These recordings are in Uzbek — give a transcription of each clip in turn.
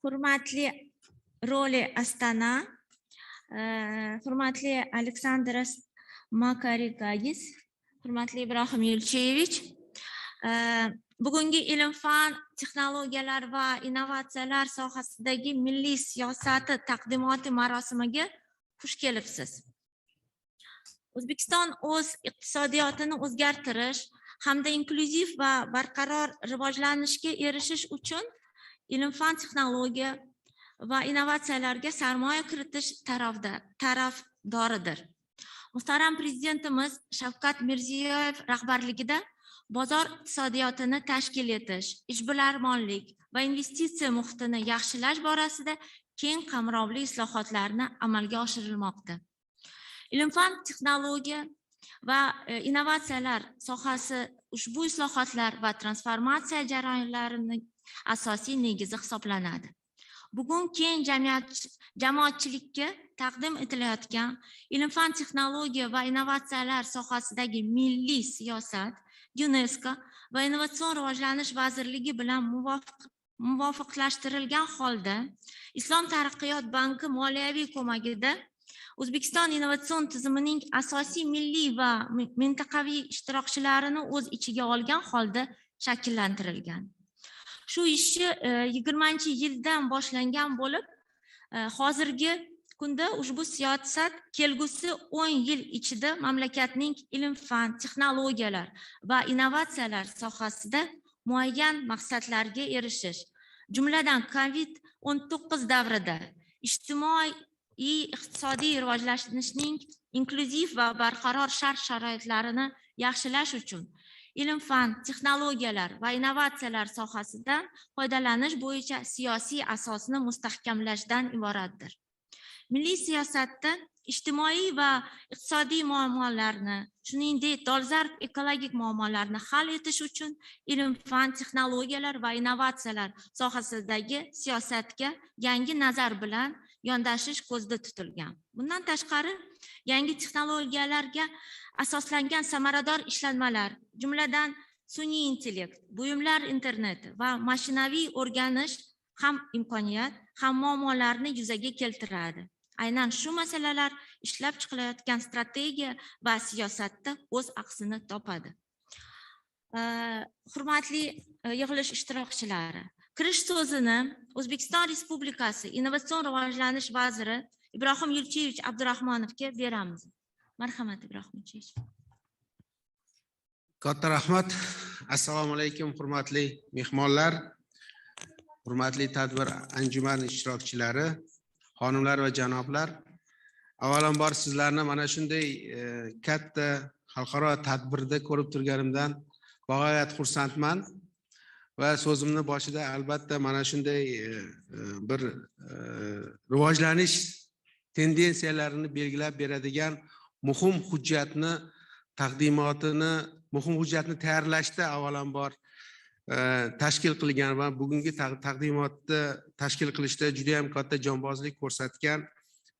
Hurmatli Roli Astana, hurmatli Aleksandr Makarikagis, hurmatli Ibrohim Yulchevich, bugungi ilm-fan, texnologiyalar va innovatsiyalar sohasidagi milliy siyosati taqdimoti marosimiga xush kelibsiz. O'zbekiston o'z iqtisodiyotini o'zgartirish hamda inklyuziv va barqaror rivojlanishga erishish uchun ilm-fan, texnologiya va innovatsiyalarga sarmoya kiritish tarafdoridir. Muhtaram Prezidentimiz Shavkat Mirziyoyev rahbarligida bozor iqtisodiyotini tashkil etish, ishbilarmonlik va investitsiya muhitini yaxshilash borasida keng qamrovli islohotlarni amalga oshirilmoqda. Ilm-fan, texnologiya va innovatsiyalar sohasi ushbu islohotlar va transformatsiya jarayonlarining asosiy negizi hisoblanadi. Bugun keng jamoatchilikka taqdim etilayotgan ilm-fan, texnologiya va innovatsiyalar sohasidagi milliy siyosat UNESCO va Innovatsion rivojlanish vazirligi bilan muvofiqlashtirilgan holda Islom taraqqiyot banki moliyaviy ko'magida O'zbekiston innovatsion tizimining asosiy milliy va mintaqaviy ishtirokchilarini o'z ichiga olgan holda shakllantirilgan. Shu ishni 20-yildan boshlangan bo'lib, hozirgi kunda ushbu siyosat kelgusi 10 yil ichida mamlakatning ilm-fan, texnologiyalar va innovatsiyalar sohasida muayyan maqsadlarga erishish, jumladan COVID-19 davrida ijtimoiy-iqtisodiy rivojlanishning inklyuziv va barqaror shart-sharoitlarini yaxshilash uchun ilm-fan, texnologiyalar va innovatsiyalar sohasidan foydalanish bo'yicha siyosiy asosni mustahkamlashdan iboratdir. Milliy siyosatda ijtimoiy va iqtisodiy muammolarni, shuningdek dolzarb ekologik muammolarni hal etish uchun ilm-fan, texnologiyalar va innovatsiyalar sohasidagi siyosatga yangi nazar bilan yondashish ko'zda tutilgan. Bundan tashqari, yangi texnologiyalarga asoslangan samarador ishlanmalar, jumladan sun'iy intellekt, buyumlar interneti va mashinaviy o'rganish ham imkoniyat, ham muammolarni yuzaga keltiradi. Aynan shu masalalar ishlab chiqilayotgan strategiya va siyosatda o'z aksini topadi. Hurmatli yig'ilish ishtirokchilari, kirish so'zini O'zbekiston Respublikasi Innovatsion rivojlanish vaziri Ibrohim Yulchevich Abdurahmonovga beramiz. Marhamat, Ibrohim Yulchevich. Katta rahmat. Assalomu alaykum, hurmatli mehmonlar, hurmatli tadbir anjuman ishtirokchilari, xonimlar va janoblar. Avvalambor sizlarni mana shunday katta xalqaro tadbirda ko'rib turganimdan bag'oyat xursandman va so'zimni boshida albatta mana shunday bir rivojlanish tendensiyalarini belgilab beradigan muhim hujjatni taqdimotini, muhim hujjatni tayyorlashda avvalambor tashkil qilgan va bugungi taqdimotni tashkil qilishda juda ham katta jonbozlik ko'rsatgan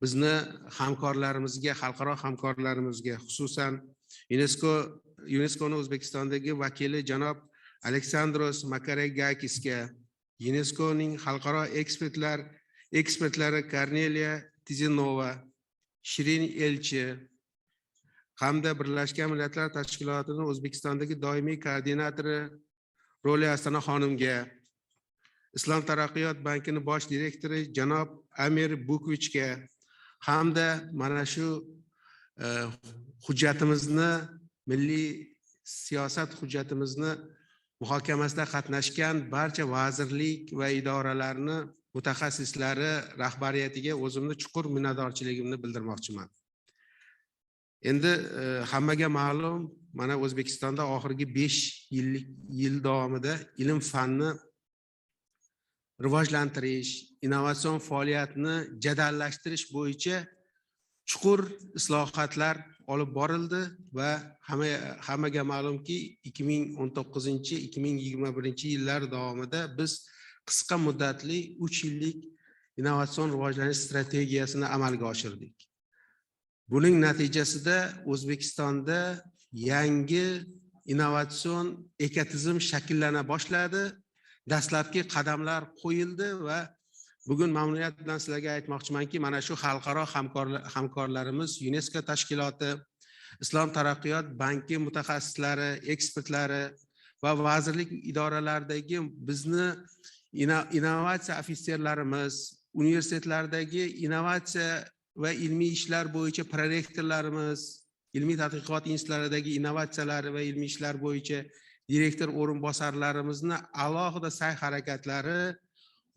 bizni hamkorlarimizga, xalqaro hamkorlarimizga, xususan YUNESKOning O'zbekistondagi vakili janob Aleksandros Makarikakisga, YUNESKOning xalqaro ekspertlari Korneliya Tizinova, Shirin Elchi hamda Birlashgan Millatlar Tashkilotining O'zbekistondagi doimiy koordinatori Roli Astana xonimga, Islom taraqqiyot bankining bosh direktori janob Amir Bukovichga hamda mana shu hujjatimizni, milliy siyosat hujjatimizni muhokamasida qatnashgan barcha vazirlik va idoralarni mutaxassislari rahbariyatiga o'zimni chuqur minnatdorchiligimni bildirmoqchiman. Endi hammaga ma'lum, mana O'zbekistonda oxirgi 5 yil davomida ilm-fanni rivojlantirish, innovatsion faoliyatni jadallashtirish bo'yicha chuqur islohotlar olib borildi va hammaga ma'lumki 2019-2021 yillar davomida biz qisqa muddatli 3 yillik innovatsion rivojlanish strategiyasini amalga oshirdik. Buning natijasida O'zbekistonda yangi innovatsion ekotizim shakllana boshladi. dastlabki qadamlar qo'yildi va bugun mamnuniyat bilan sizlarga aytmoqchimanki, mana shu xalqaro hamkorlarimiz UNESCO tashkiloti, Islom taraqqiyot banki mutaxassislari, ekspertlari va vazirlik idoralaridagi bizni innovatsiya ofitserlarimiz, universitetlardagi innovatsiya va ilmiy ishlar bo'yicha prorektorlarimiz, ilmiy tadqiqot institutlaridagi innovatsiyalar va ilmiy ishlar bo'yicha direktor o'rinbosarlarimizni alohida sa'y-harakatlari,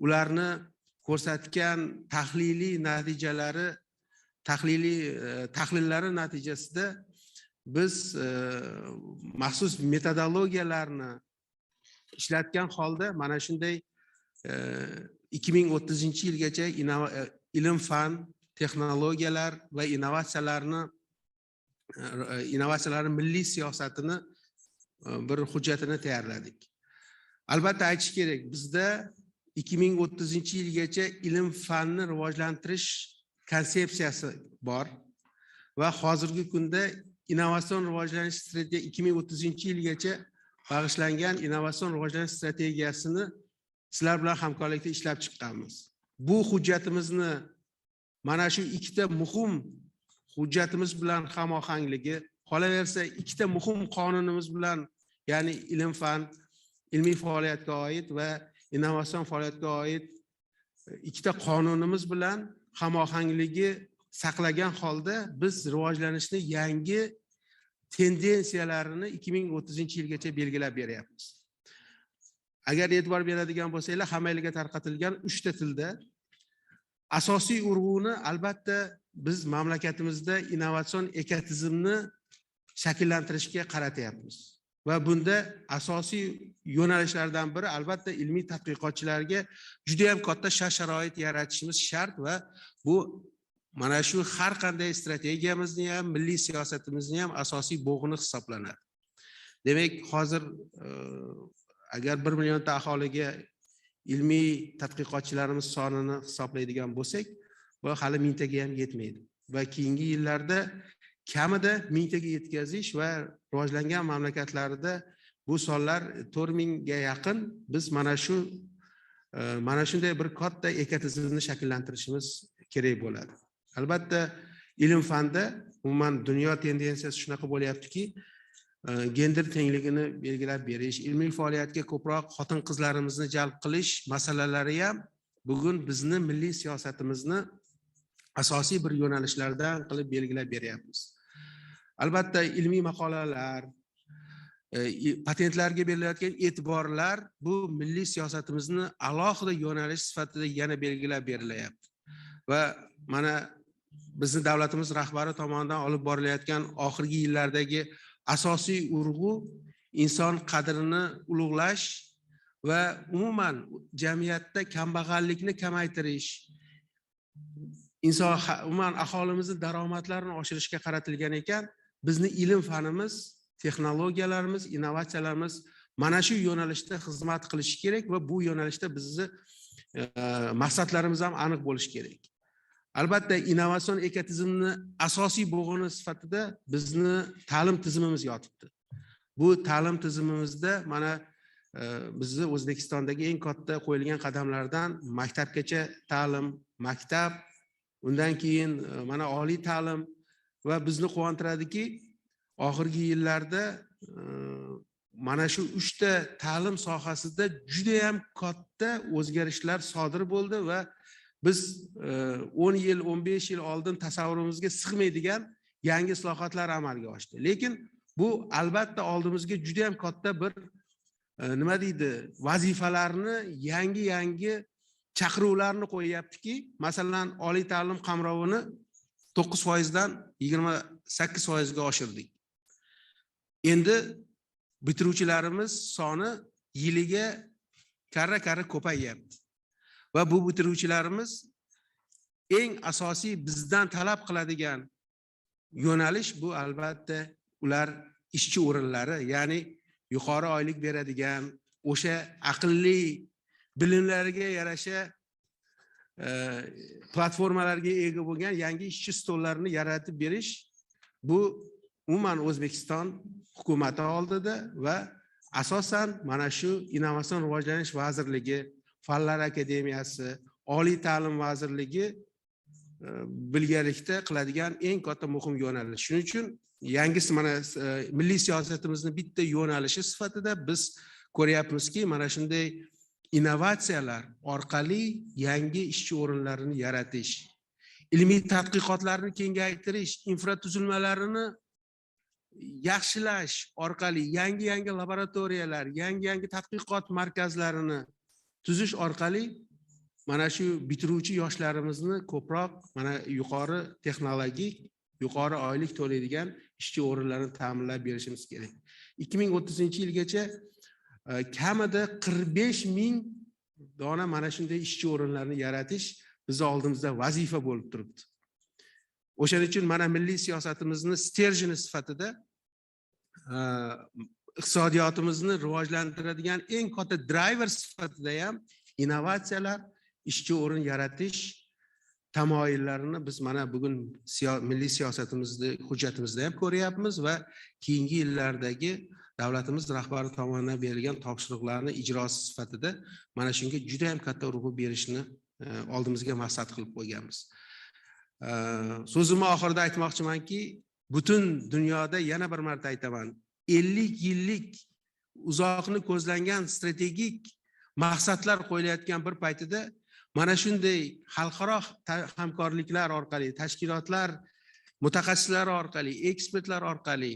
ularni ko'rsatgan tahlillari natijasida biz maxsus metodologiyalarni ishlatgan holda mana shunday 2030-yilgacha ilm-fan, texnologiyalar va innovatsiyalarni milliy siyosatini bir hujjatini tayyorladik. Albatta aytish kerak, bizda 2030-yilgacha ilm-fanni rivojlantirish konsepsiyasi bor va hozirgi kunda innovatsion rivojlanish strategiyasi 2030-yilgacha bag'ishlangan innovatsion rivojlanish strategiyasini sizlar bilan hamkorlikda ishlab chiqqanmiz. Bu hujjatimizni mana shu ikkita muhim hujjatimiz bilan hamohangligi, qolaversa ikkita muhim qonunimiz bilan, ya'ni ilm-fan, ilmiy faoliyatga oid va innovatsion faoliyatga oid ikkita qonunimiz bilan hamohangligi saqlagan holda biz rivojlanishni yangi tendensiyalarini 2030-yilgacha belgilab beryapmiz. Agar e'tibor beradigan bo'lsanglar, hammanglarga tarqatilgan 3 ta tilda asosiy urg'uni albatta biz mamlakatimizda innovatsion ekotizimni shakllantirishga qaratyapmiz. Va bunda asosiy yo'nalishlardan biri albatta ilmiy tadqiqotchilarga juda ham katta shart-sharoit yaratishimiz shart va bu mana shu har qanday strategiyamizni ham, milliy siyosatimizni ham asosiy bo'g'ini hisoblanadi. Demak, hozir agar 1 millionta aholiga ilmiy tadqiqotchilarimiz sonini hisoblaydigan bo'lsak, bu hali 1000 taga ham yetmaydi. Va keyingi yillarda kamida 1000 taga yetkazish va rivojlangan mamlakatlarda bu sonlar 4000 ga yaqin biz mana shunday bir katta ekotizimni shakllantirishimiz kerak bo'ladi. Albatta ilm-fanda umuman dunyo tendensiyasi shunaqa bo'lyaptiki, gender tengligini belgilab berish, ilmiy faoliyatga ko'proq xotin-qizlarimizni jalb qilish masalalari ham bugun bizni milliy siyosatimizni asosiy bir yo'nalishlardan qilib belgilab beryapmiz. Albatta ilmiy maqolalar, patentlarga berilayotgan e'tiborlar bu milliy siyosatimizni alohida yo'nalish sifatida yana belgilab berilyapti. Va mana bizni davlatimiz rahbari tomonidan olib borilayotgan oxirgi yillardagi asosiy urg'u inson qadrini ulug'lash va umuman jamiyatda kambag'allikni kamaytirish, umuman aholimizni daromadlarini oshirishga qaratilgan ekan, bizni ilm-fanimiz, texnologiyalarimiz, innovatsiyalarimiz mana shu yo'nalishda xizmat qilishi kerak va bu yo'nalishda bizni maqsadlarimiz ham aniq bo'lishi kerak. Albatta innovatsion ekotizimni asosiy bo'g'ini sifatida bizni ta'lim tizimimiz yotibdi. Bu ta'lim tizimimizda mana bizni O'zbekistondagi eng katta qo'yilgan qadamlardan maktabgacha ta'lim, maktab, undan keyin mana oliy ta'lim va bizni quvontiradiki, oxirgi yillarda mana shu 3 ta ta'lim sohasida juda ham katta o'zgarishlar sodir bo'ldi va biz 10 yil, 15 yil oldin tasavvurimizga sig'maydigan yangi islohotlar amalga oshdi. Lekin bu albatta oldimizga juda ham katta bir vazifalarni, yangi chaqiruvlarni qo'yyaptiki, masalan, oliy ta'lim qamrovini 9% dan 28% ga oshirdik. Endi bitiruvchilarimiz soni yiliga karra ko'payyapti. Va bu bitiruvchilarimiz eng asosiy bizdan talab qiladigan yo'nalish bu albatta ular ishchi o'rinlari, ya'ni yuqori oylik beradigan, o'sha aqlli bilimlariga yarasha platformalarga ega bo'lgan yangi ishchi stollarini yaratib berish bu umuman O'zbekiston hukumati oldida va asosan mana shu innovatsion rivojlanish vazirligi, fanlar akademiyasi, oliy ta'lim vazirligi birgalikda qiladigan eng katta muhim yo'nalish. Shuning uchun yangisi mana milliy siyosatimizni bitta yo'nalishi sifatida biz ko'ryapmizki, mana shunday innovatsiyalar orqali yangi ishchi o'rinlarini yaratish, ilmiy tadqiqotlarni kengaytirish, infratuzilmalarini yaxshilash orqali yangi laboratoriyalar, yangi tadqiqot markazlarini tuzish orqali mana shu bitiruvchi yoshlarimizni ko'proq mana yuqori texnologik, yuqori oylik to'laydigan ishchi o'rinlarini ta'minlab berishimiz kerak. 2030-yilgacha kamida 45,000 dona mana shunday ishchi o'rinlarini yaratish bizning oldimizda vazifa bo'lib turibdi. O'shaning uchun mana milliy siyosatimizni sterjini sifatida iqtisodiyotimizni rivojlantiradigan eng katta driver sifatida ham innovatsiyalar, ishchi o'rin yaratish tamoyillarini biz mana bugun milliy siyosatimizda, hujjatimizda ham ko'ryapmiz va keyingi yillardagi davlatimiz rahbari tomonidan berilgan topshiriqlarni ijrosi sifatida mana shunga juda ham katta urg'u berishni oldimizga maqsad qilib qo'yganmiz. So'zimni oxirida aytmoqchimanki, butun dunyoda yana bir marta aytaman, 50 yillik uzoqni ko'zlangan strategik maqsadlar qo'yilayotgan bir paytida mana shunday xalqaro hamkorliklar orqali, tashkilotlar, mutaxassislar orqali, ekspertlar orqali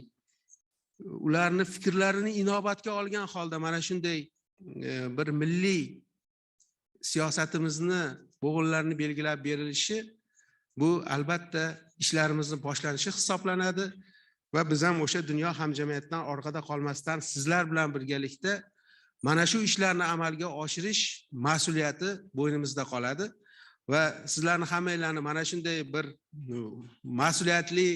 ularni fikrlarini inobatga olgan holda mana shunday bir milliy siyosatimizni bo'g'inlarini belgilab berilishi, bu albatta ishlarimizni boshlanishi hisoblanadi va biz ham o'sha dunyo hamjamiyatidan orqada qolmasdan sizlar bilan birgalikda mana shu ishlarni amalga oshirish mas'uliyati bo'ynimizda qoladi va sizlarni hammanglarni mana shunday bir mas'uliyatli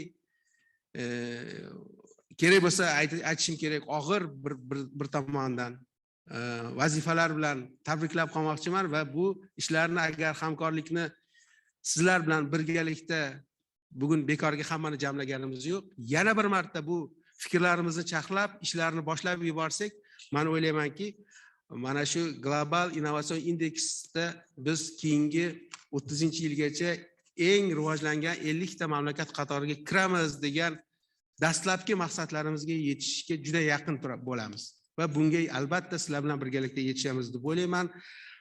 kerak bo'lsa aytishim kerak, og'ir bir tomondan vazifalar bilan tabriklab qolmoqchiman va bu ishlarni agar hamkorlikni sizlar bilan birgalikda bugun bekorga hammani jamlaganimiz yo'q. Yana bir marta bu fikrlarimizni chaqlab, ishlarni boshlab yuborsak, men o'ylaymanki, mana shu global innovatsion indeksda biz keyingi 30-yilgacha eng rivojlangan 50 ta mamlakat qatoriga kiramiz degan dastlabki maqsadlarimizga yetishishga juda yaqin bo'lamiz. Va bunga albatta sizlar bilan birgalikda yetishamiz deb o'ylayman.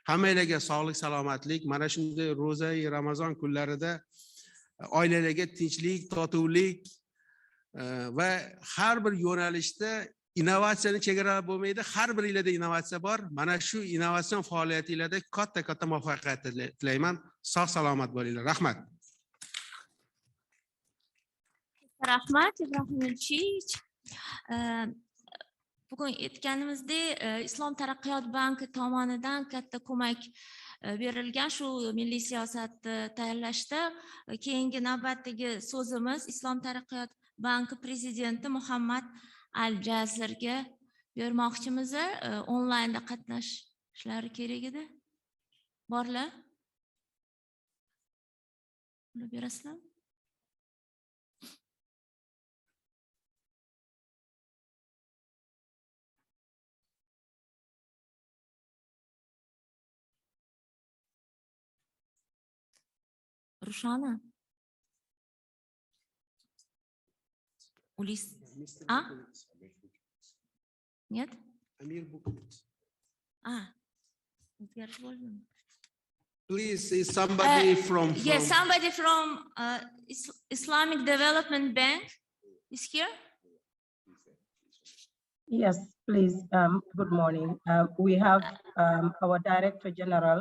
Hammanglarga sog'lik, salomatlik, mana shunday ro'za, Ramazon kunlarida oilalarga tinchlik, totuvlik va har bir yo'nalishda innovatsiyani chegaralab bo'lmaydi. Har bir yilda innovatsiya bor. Mana shu innovatsion faoliyatingizda katta muvaffaqiyat tilayman. Sog' salomat bo'linglar. Rahmat. Rahmat, Ibrohimovich. Bugun aytganimizdek, Islom taraqqiyot banki tomonidan katta ko'mak berilgan shu milliy siyosatni tayyorlashda. Keyingi navbatdagi so'zimiz Islom taraqqiyot banki prezidenti Muhammad Al-Jazirga bermoqchimiz. Onlaynda qatnashishlari kerak edi. Borlar? Buni berasizlar? Rushana. Ulis. А? Нет? Please, is somebody from yes, somebody from Islamic Development Bank is here. Yes, please. Good morning. We have our Director General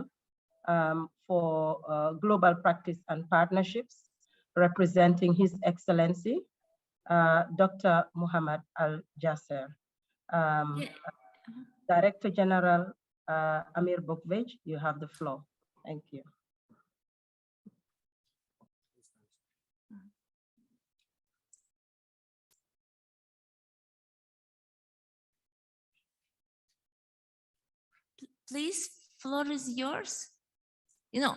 for Global Practice and Partnerships, representing His Excellency, Dr. Muhammad Al-Jasser. Director General Amir Bukvej, you have the floor. Thank you. Please, floor is yours. You know,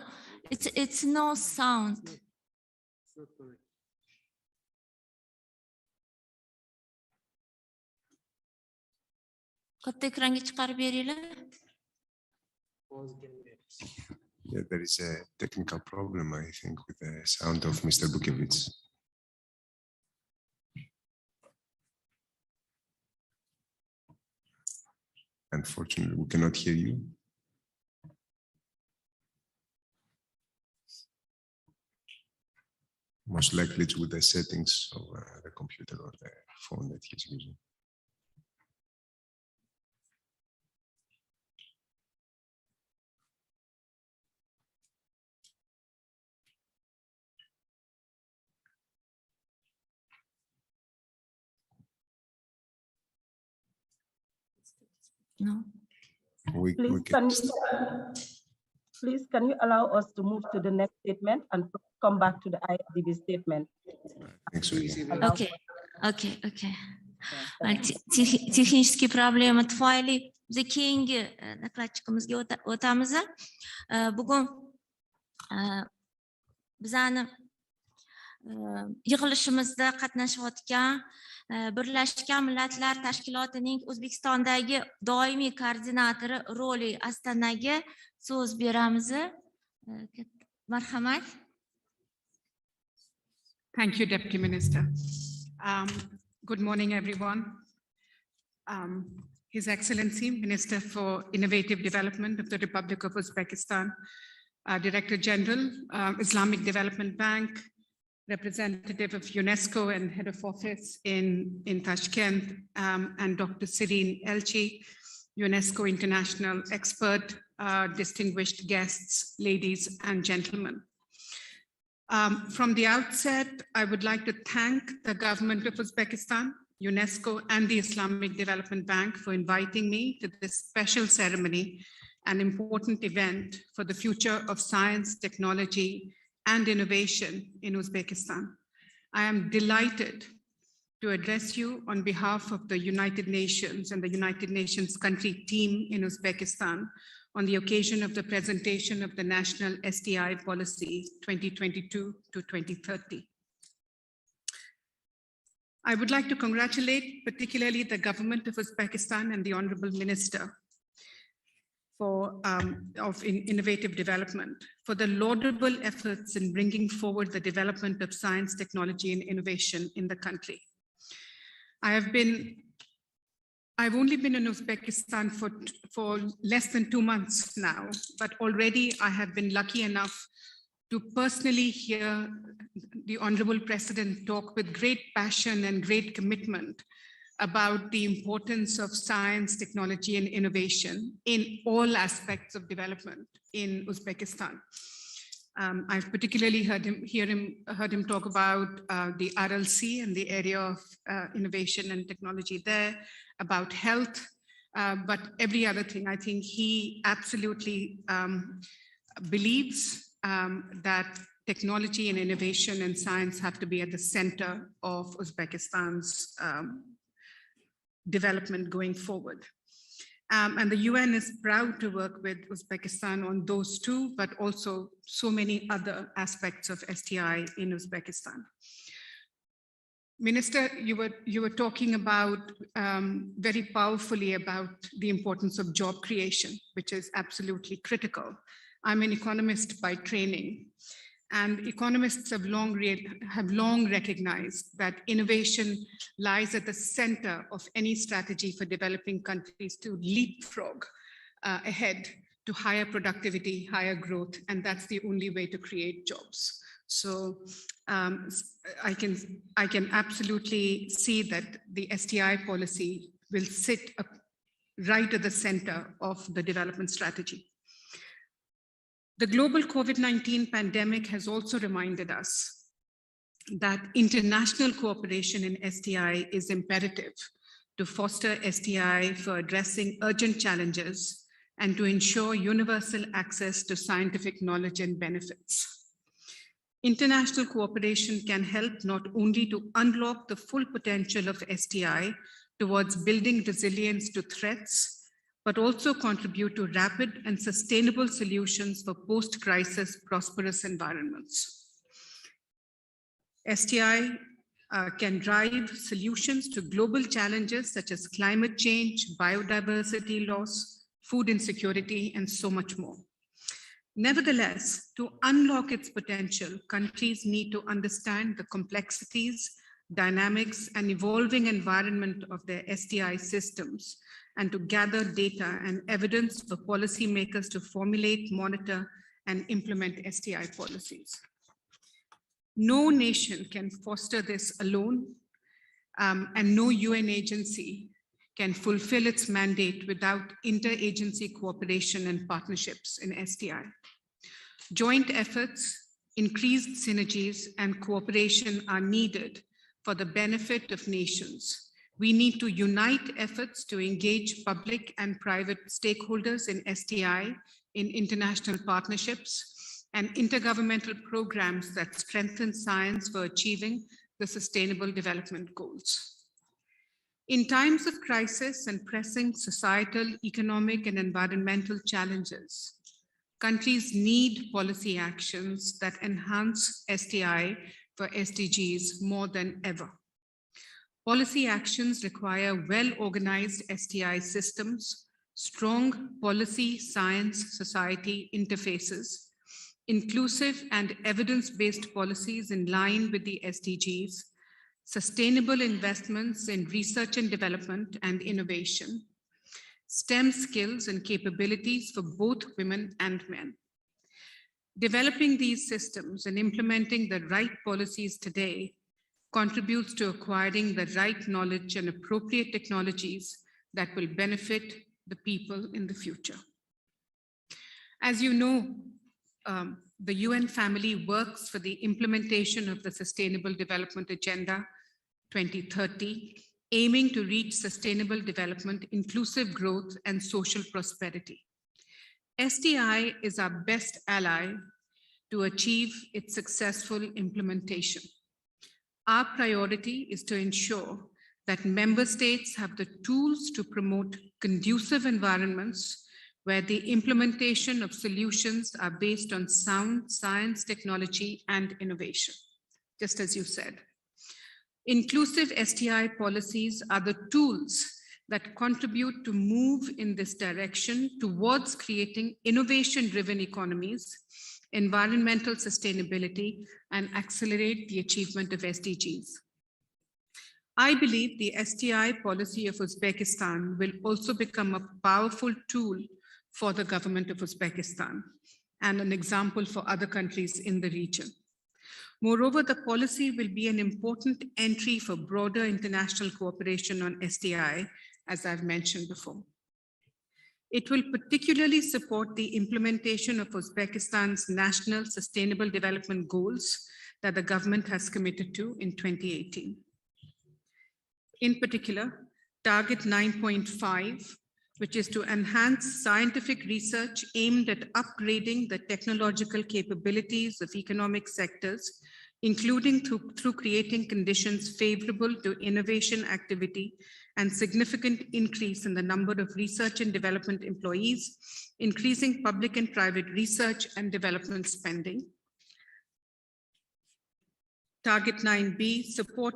it's no sound. Katta ekranga chiqarib beringlar. Yeah, there is a technical problem, I think, with the sound of Mr. Bukevich. Unfortunately, we cannot hear you. Most likely it's with the settings of the computer or the phone that he's using. No. Please, can you allow us to move to the next statement and come back to the IFDB statement? Thanks so much. Okay. Texnik problema tufayli biz keyingi nakladchimizga o'tamiz. Bugun bizani yig'ilishimizda qatnashayotgan Birlashgan Millatlar Tashkilotining O'zbekistondagi doimiy koordinatori Roli Astanaga so'z beramiz. Marhamat. Thank you, Deputy Minister. Good morning, everyone. His Excellency, Minister for Innovative Development of the Republic of Uzbekistan, Director General, Islamic Development Bank, representative of UNESCO and head of office in Tashkent, and Dr. Sirin Elchi, UNESCO International expert, distinguished guests, ladies and gentlemen. From the outset, I would like to thank the government of Uzbekistan, UNESCO, and the Islamic Development Bank for inviting me to this special ceremony, an important event for the future of science, technology, and innovation in Uzbekistan. I am delighted to address you on behalf of the United Nations and the United Nations country team in Uzbekistan on the occasion of the presentation of the National STI Policy 2022 to 2030. I would like to congratulate particularly the government of Uzbekistan and the Honorable Minister of Innovative Development for the laudable efforts in bringing forward the development of science, technology, and innovation in the country. I've only been in Uzbekistan for less than 2 months now, but already I have been lucky enough to personally hear the Honorable President talk with great passion and great commitment about the importance of science, technology, and innovation in all aspects of development in Uzbekistan. I've particularly heard him talk about the RLC and the area of innovation and technology there, about health, but every other thing. I think he absolutely believes that technology and innovation and science have to be at the center of Uzbekistan's development going forward. And the UN is proud to work with Uzbekistan on those two, but also so many other aspects of STI in Uzbekistan. Minister, you were talking about very powerfully about the importance of job creation, which is absolutely critical. I'm an economist by training, and economists have long recognized that innovation lies at the center of any strategy for developing countries to leapfrog ahead to higher productivity, higher growth, and that's the only way to create jobs. So I can absolutely see that the STI policy will sit right at the center of the development strategy. The global COVID-19 pandemic has also reminded us that international cooperation in STI is imperative to foster STI for addressing urgent challenges and to ensure universal access to scientific knowledge and benefits. International cooperation can help not only to unlock the full potential of STI towards building resilience to threats, but also contribute to rapid and sustainable solutions for post-crisis prosperous environments. STI can drive solutions to global challenges such as climate change, biodiversity loss, food insecurity, and so much more. Nevertheless, to unlock its potential, countries need to understand the complexities, dynamics, and evolving environment of their STI systems, and to gather data and evidence for policymakers to formulate, monitor, and implement STI policies. No nation can foster this alone, and no UN agency can fulfill its mandate without interagency cooperation and partnerships in STI. Joint efforts, increased synergies, and cooperation are needed for the benefit of nations. We need to unite efforts to engage public and private stakeholders in STI, in international partnerships, and intergovernmental programs that strengthen science for achieving the Sustainable Development Goals. In times of crisis and pressing societal, economic, and environmental challenges, countries need policy actions that enhance STI for SDGs more than ever. Policy actions require well-organized STI systems, strong policy, science, society interfaces, inclusive and evidence-based policies in line with the SDGs, sustainable investments in research and development and innovation, STEM skills and capabilities for both women and men. Developing these systems and implementing the right policies today contributes to acquiring the right knowledge and appropriate technologies that will benefit the people in the future. As you know, the UN family works for the implementation of the Sustainable Development Agenda 2030, aiming to reach sustainable development, inclusive growth, and social prosperity. STI is our best ally to achieve its successful implementation. Our priority is to ensure that member states have the tools to promote conducive environments where the implementation of solutions are based on sound science, technology, and innovation, just as you said. Inclusive STI policies are the tools that contribute to move in this direction towards creating innovation-driven economies, environmental sustainability, and accelerate the achievement of SDGs. I believe the STI policy of Uzbekistan will also become a powerful tool for the government of Uzbekistan and an example for other countries in the region. Moreover, the policy will be an important entry for broader international cooperation on STI, as I've mentioned before. It will particularly support the implementation of Uzbekistan's national sustainable development goals that the government has committed to in 2018. In particular, target 9.5, which is to enhance scientific research aimed at upgrading the technological capabilities of economic sectors, including through creating conditions favorable to innovation activity and significant increase in the number of research and development employees, increasing public and private research and development spending. Target 9B, support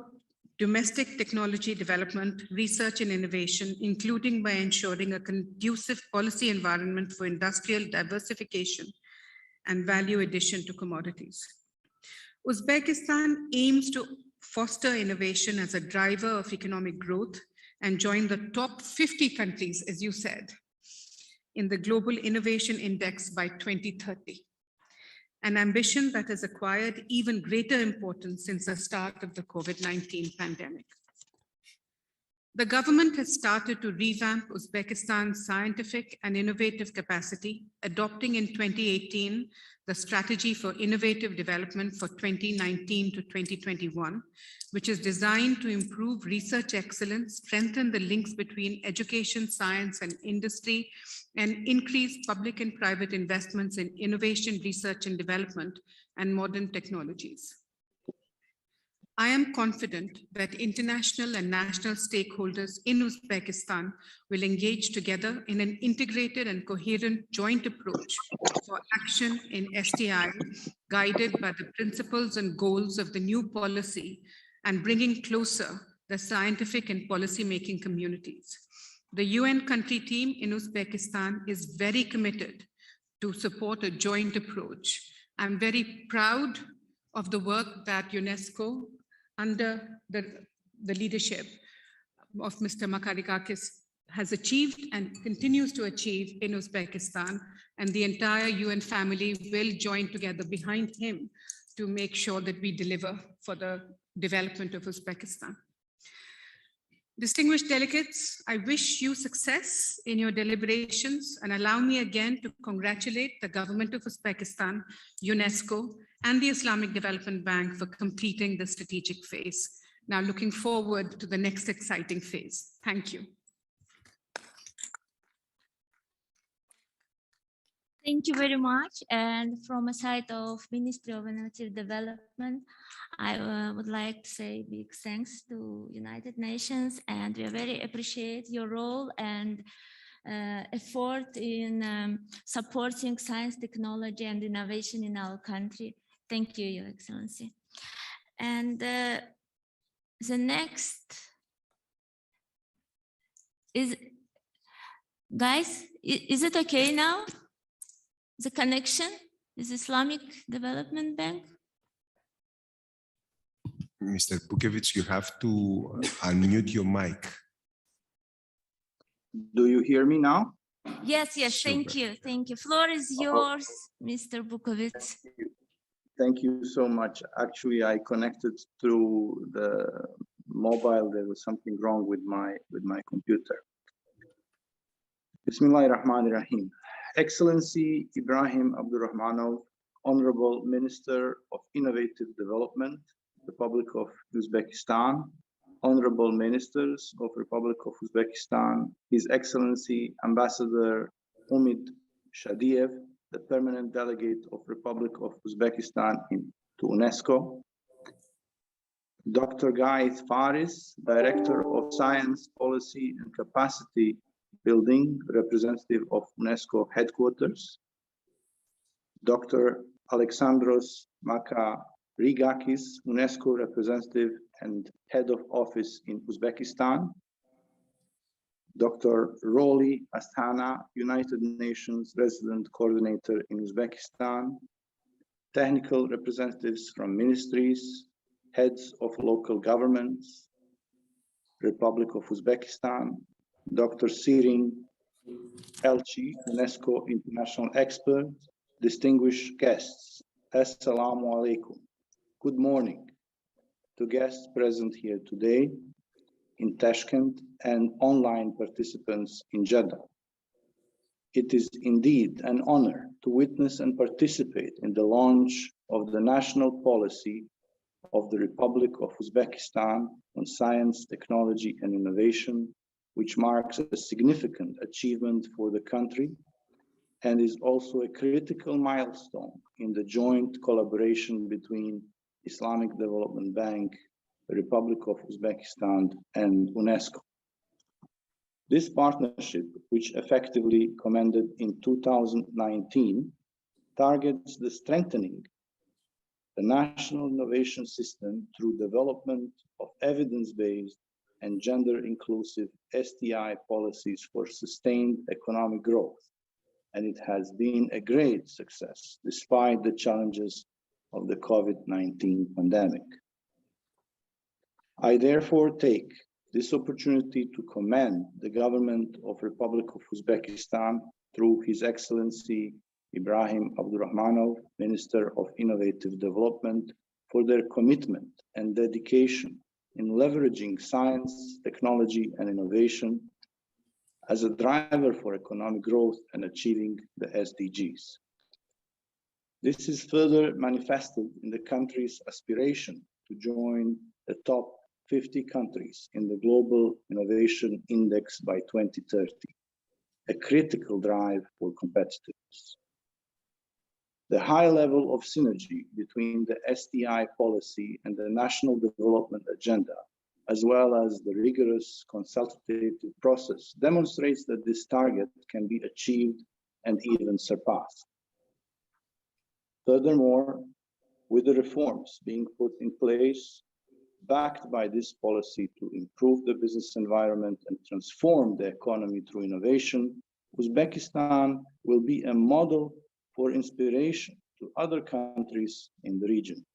domestic technology development, research and innovation, including by ensuring a conducive policy environment for industrial diversification and value addition to commodities. Uzbekistan aims to foster innovation as a driver of economic growth and join the top 50 countries, as you said, in the Global Innovation Index by 2030. An ambition that has acquired even greater importance since the start of the COVID-19 pandemic. The government has started to revamp Uzbekistan's scientific and innovative capacity, adopting in 2018 the Strategy for Innovative Development for 2019 to 2021, which is designed to improve research excellence, strengthen the links between education, science, and industry, and increase public and private investments in innovation, research and development, and modern technologies. I am confident that international and national stakeholders in Uzbekistan will engage together in an integrated and coherent joint approach for action in STI, guided by the principles and goals of the new policy and bringing closer the scientific and policy-making communities. The UN country team in Uzbekistan is very committed to support a joint approach. I'm very proud of the work that UNESCO, under the leadership of Mr. Makarikakis, has achieved and continues to achieve in Uzbekistan, and the entire UN family will join together behind him to make sure that we deliver for the development of Uzbekistan. Distinguished delegates, I wish you success in your deliberations and allow me again to congratulate the government of Uzbekistan, UNESCO, and the Islamic Development Bank for completing the strategic phase. Now looking forward to the next exciting phase. Thank you. Thank you very much. And from a side of Ministry of Innovative Development, I would like to say big thanks to United Nations, and we very appreciate your role and effort in supporting science, technology, and innovation in our country. Thank you, Your Excellency. And the next is, guys, is it okay now? The connection is Islamic Development Bank. Mr. Bukevich, you have to unmute your mic. Do you hear me now? Yes, yes, thank Super. you, thank you. Floor is yours, Mr. Bukovic. Thank you so much. Actually, I connected through the mobile. There was something wrong with my computer. Bismillahirrahmanirrahim. Excellency Ibrahim Abdurrahmanov, Honorable Minister of Innovative Development, Republic of Uzbekistan, Honorable Ministers of Republic of Uzbekistan, His Excellency Ambassador Umid Shadiev, the Permanent Delegate of Republic of Uzbekistan to UNESCO, Dr. Gaith Faris, Director of Science, Policy and Capacity Building, representative of UNESCO headquarters, Dr. Alexandros Makarikakis, UNESCO representative and head of office in Uzbekistan, Dr. Roli Astana, United Nations resident coordinator in Uzbekistan, technical representatives from ministries, heads of local governments, Republic of Uzbekistan, Dr. Sirin Elchi, UNESCO international expert, distinguished guests, Assalamu alaikum. Good morning to guests present here today in Tashkent and online participants in Jeddah. It is indeed an honor to witness and participate in the launch of the national policy of the Republic of Uzbekistan on science, technology, and innovation, which marks a significant achievement for the country and is also a critical milestone in the joint collaboration between Islamic Development Bank, the Republic of Uzbekistan, and UNESCO. This partnership, which effectively commenced in 2019, targets the strengthening the national innovation system through development of evidence-based and gender-inclusive STI policies for sustained economic growth. And it has been a great success despite the challenges of the COVID-19 pandemic. I therefore take this opportunity to commend the government of Republic of Uzbekistan through His Excellency Ibrahim Abdurrahmanov, Minister of Innovative Development, for their commitment and dedication in leveraging science, technology, and innovation as a driver for economic growth and achieving the SDGs. This is further manifested in the country's aspiration to join the top 50 countries in the Global Innovation Index by 2030, a critical drive for competitiveness. The high level of synergy between the STI policy and the national development agenda, as well as the rigorous consultative process, demonstrates that this target can be achieved and even surpassed. Furthermore, with the reforms being put in place backed by this policy to improve the business environment and transform the economy through innovation, Uzbekistan will be a model for inspiration to other countries in the region.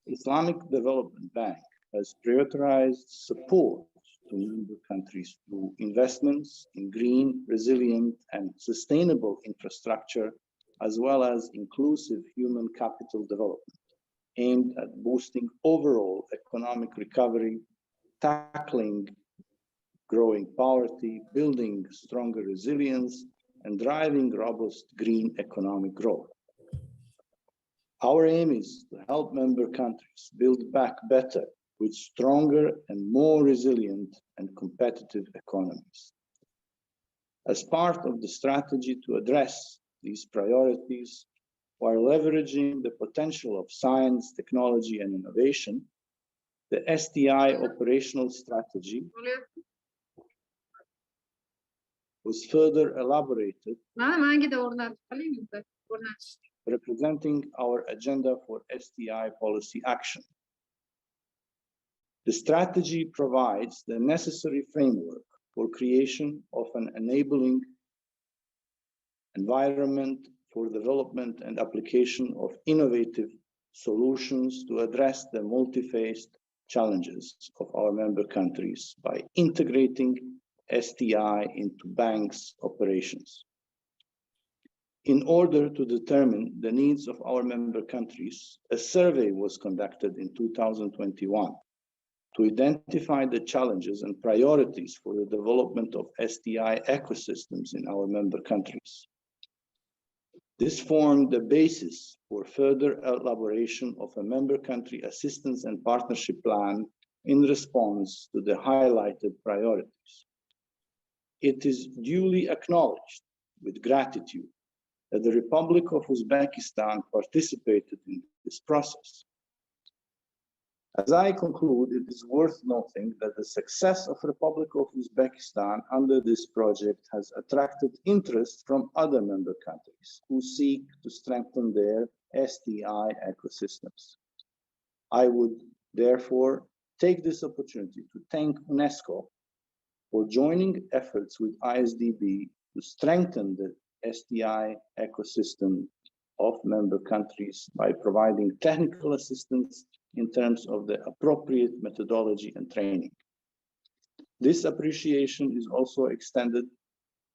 Islamic Development Bank has prioritized support to member countries through investments in green, resilient, and sustainable infrastructure, as well as inclusive human capital development, aimed at boosting overall economic recovery, tackling growing poverty, building stronger resilience, and driving robust green economic growth. Our aim is to help member countries build back better with stronger and more resilient and competitive economies. As part of the strategy to address these priorities, while leveraging the potential of science, technology, and innovation, the STI operational strategy was further elaborated, representing our agenda for STI policy action. The strategy provides the necessary framework for creation of an enabling environment for development and application of innovative solutions to address the multi-faced challenges of our member countries by integrating STI into banks' operations. In order to determine the needs of our member countries, a survey was conducted in 2021 to identify the challenges and priorities for the development of STI ecosystems in our member countries. This formed the basis for further elaboration of a member country assistance and partnership plan in response to the highlighted priorities. It is duly acknowledged with gratitude that the Republic of Uzbekistan participated in this process. As I conclude, it is worth noting that the success of the Republic of Uzbekistan under this project has attracted interest from other member countries who seek to strengthen their STI ecosystems. I would therefore take this opportunity to thank UNESCO for joining efforts with ISDB to strengthen the STI ecosystem of member countries by providing technical assistance in terms of the appropriate methodology and training. This appreciation is also extended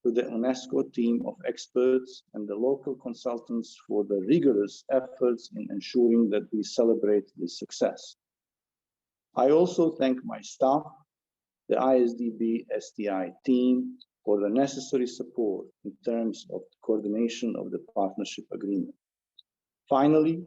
to the UNESCO team of experts and the local consultants for the rigorous efforts in ensuring that we celebrate this success. I also thank my staff, the ISDB STI team, for the necessary support in terms of the coordination of the partnership agreement. Finally,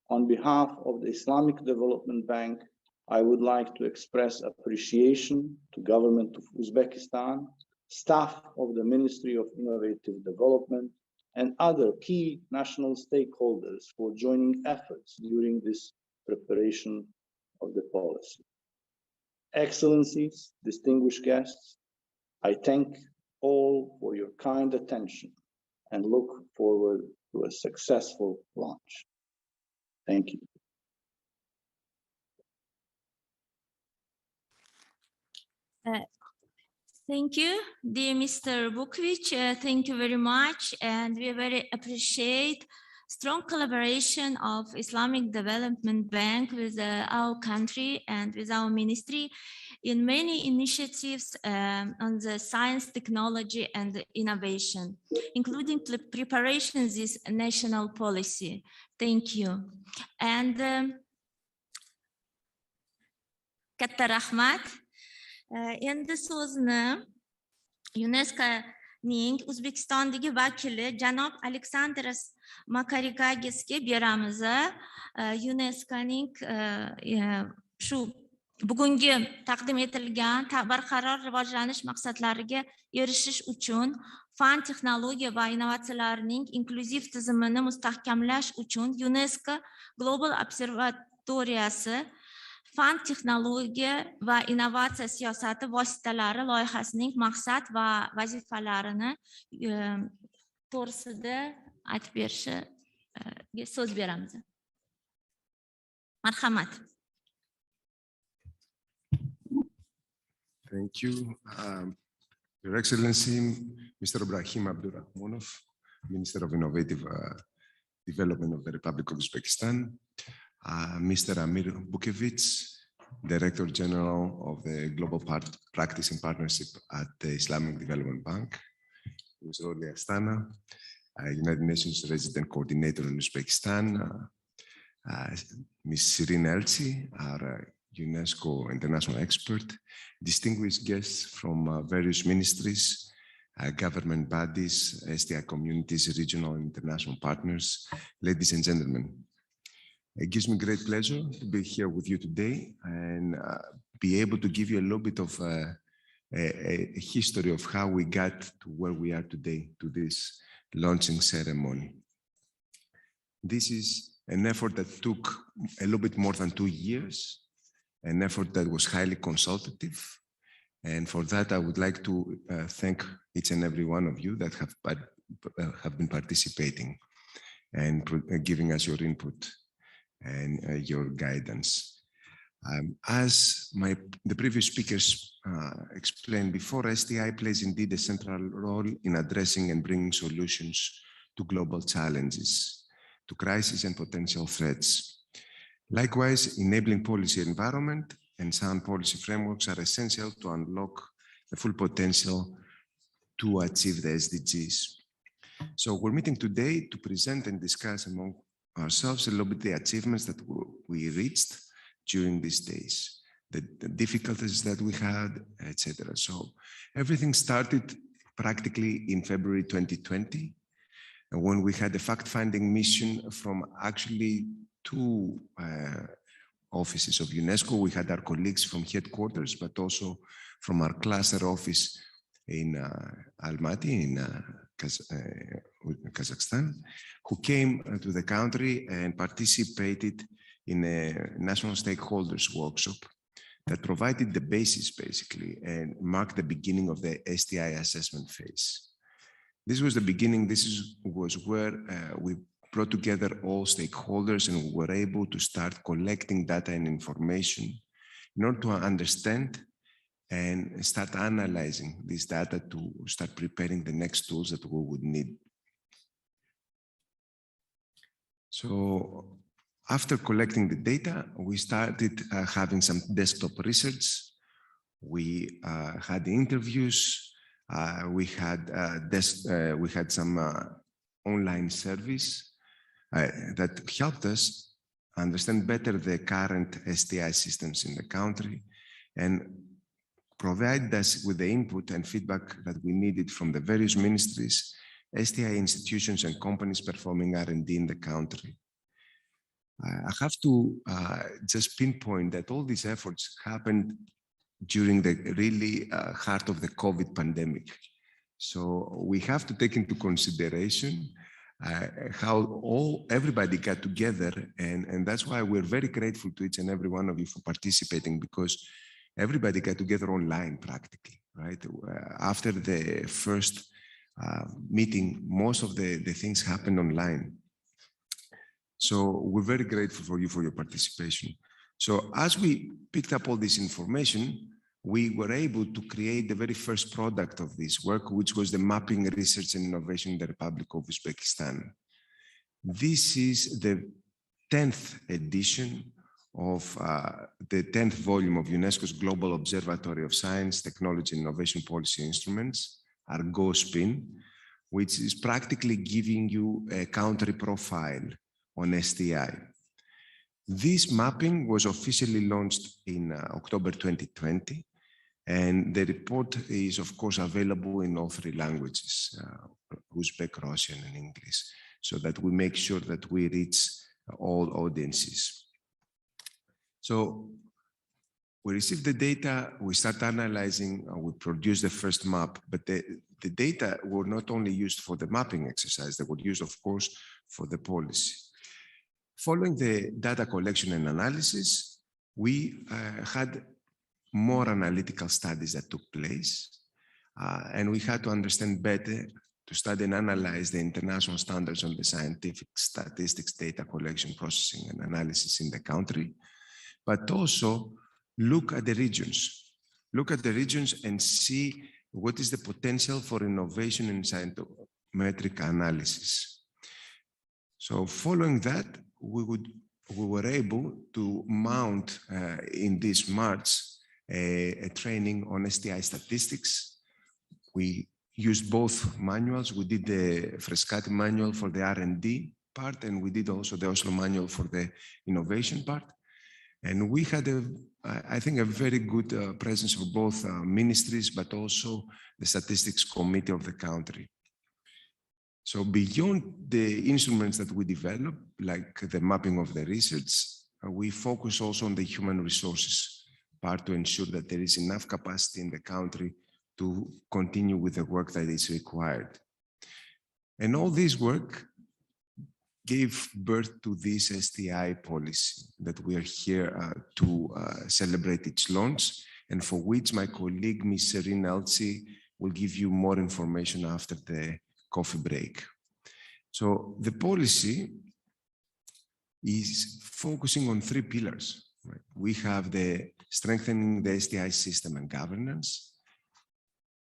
on behalf of the Islamic Development Bank, I would like to express appreciation to the government of Uzbekistan, staff of the Ministry of Innovative Development, and other key national stakeholders for joining efforts during this preparation of the policy. Excellencies, distinguished guests, I thank all for your kind attention and look forward to a successful launch. Thank you. Thank you, dear Mr. Bukovic. Thank you very much, and we very appreciate strong collaboration of Islamic Development Bank with our country and with our ministry in many initiatives on the science, technology, and innovation, including preparation of this national policy. Thank you. And katta rahmat. Endi so'zni YUNESKOning O'zbekistondagi vakili janob Aleksandras Makarigagisga beramiz. YUNESKOning shu bugungi taqdim etilgan barqaror rivojlanish maqsadlariga erishish uchun fan, texnologiya va innovatsiyalarning inklyuziv tizimini mustahkamlash uchun UNESCO Global Observatoriyasi fan, texnologiya va innovatsiya siyosati vositalari loyihasining maqsad va vazifalarini to'g'risida aytib berishiga so'z beramiz. Marhamat. Thank you. Your Excellency, Mr. Ibrahim Abdurrahmanov, Minister of Innovative Development of the Republic of Uzbekistan, Mr. Amir Bukevich, Director General of the Global Practice and Partnership at the Islamic Development Bank, Ms. Roli Astana, United Nations Resident Coordinator in Uzbekistan, Ms. Sirin Elchi, our UNESCO international expert, distinguished guests from various ministries, government bodies, STI communities, regional and international partners, ladies and gentlemen. It gives me great pleasure to be here with you today and be able to give you a little bit of a history of how we got to where we are today, to this launching ceremony. This is an effort that took a little bit more than 2 years, an effort that was highly consultative. And for that, I would like to thank each and every one of you that have been participating and giving us your input and your guidance. As the previous speakers explained before, STI plays indeed a central role in addressing and bringing solutions to global challenges, to crises and potential threats. Likewise, enabling policy environment and sound policy frameworks are essential to unlock the full potential to achieve the SDGs. So we're meeting today to present and discuss among ourselves a little bit the achievements that we reached during these days, the difficulties that we had, etc. So everything started practically in February 2020, when we had a fact-finding mission from actually 2 offices of UNESCO. We had our colleagues from headquarters, but also from our cluster office in Almaty in Kazakhstan, who came to the country and participated in a national stakeholders workshop that provided the basis basically and marked the beginning of the STI assessment phase. This was the beginning. This was where we brought together all stakeholders and were able to start collecting data and information in order to understand and start analyzing this data to start preparing the next tools that we would need. So after collecting the data, we started having some desktop research. We had interviews. We had some online service that helped us understand better the current STI systems in the country and provide us with the input and feedback that we needed from the various ministries, STI institutions and companies performing R&D in the country. I have to just pinpoint that all these efforts happened during the really heart of the COVID pandemic. So we have to take into consideration how everybody got together, and that's why we're very grateful to each and every one of you for participating, because everybody got together online practically, right? After the first meeting, most of the things happened online. So we're very grateful for you for your participation. So as we picked up all this information, we were able to create the very first product of this work, which was the Mapping Research and Innovation in the Republic of Uzbekistan. This is the 10th edition of the 10th volume of UNESCO's Global Observatory of Science, Technology, and Innovation Policy Instruments, our GoSpin, which is practically giving you a country profile on STI. This mapping was officially launched in October 2020, and the report is, of course, available in all 3 languages, Uzbek, Russian, and English, so that we make sure that we reach all audiences. So we received the data, we start analyzing, we produce the first map, but the data were not only used for the mapping exercise, they were used, of course, for the policy. Following the data collection and analysis, we had more analytical studies that took place, and we had to understand better, to study and analyze the international standards on the scientific statistics, data collection, processing, and analysis in the country, but also look at the regions. look at the regions and see what is the potential for innovation in scientific analysis. So following that, we were able to mount in this March a training on STI statistics. We used both manuals. We did the Frescati manual for the R&D part, and we did also the Oslo manual for the innovation part. And we had, I think, a very good presence for both ministries, but also the statistics committee of the country. So beyond the instruments that we develop, like the mapping of the research, we focus also on the human resources part to ensure that there is enough capacity in the country to continue with the work that is required. And all this work gave birth to this STI policy that we are here to celebrate its launch, and for which my colleague, Ms. Serena Eltsi, will give you more information after the coffee break. So the policy is focusing on 3 pillars. Right? We have the strengthening the STI system and governance,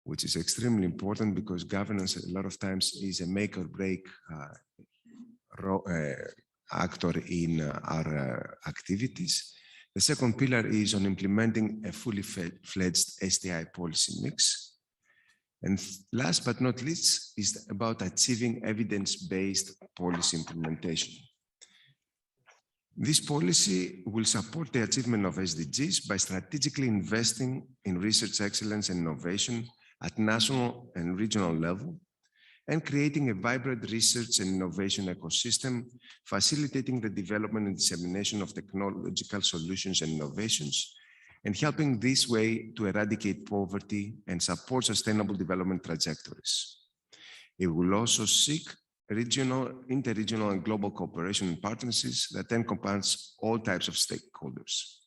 which is extremely important because governance a lot of times is a make or break actor in our activities. The second pillar is on implementing a fully fledged STI policy mix. And last but not least is about achieving evidence-based policy implementation. This policy will support the achievement of SDGs by strategically investing in research excellence and innovation at national and regional level, and creating a vibrant research and innovation ecosystem, facilitating the development and dissemination of technological solutions and innovations, and helping this way to eradicate poverty and support sustainable development trajectories. It will also seek regional, interregional, and global cooperation and partnerships that encompass all types of stakeholders.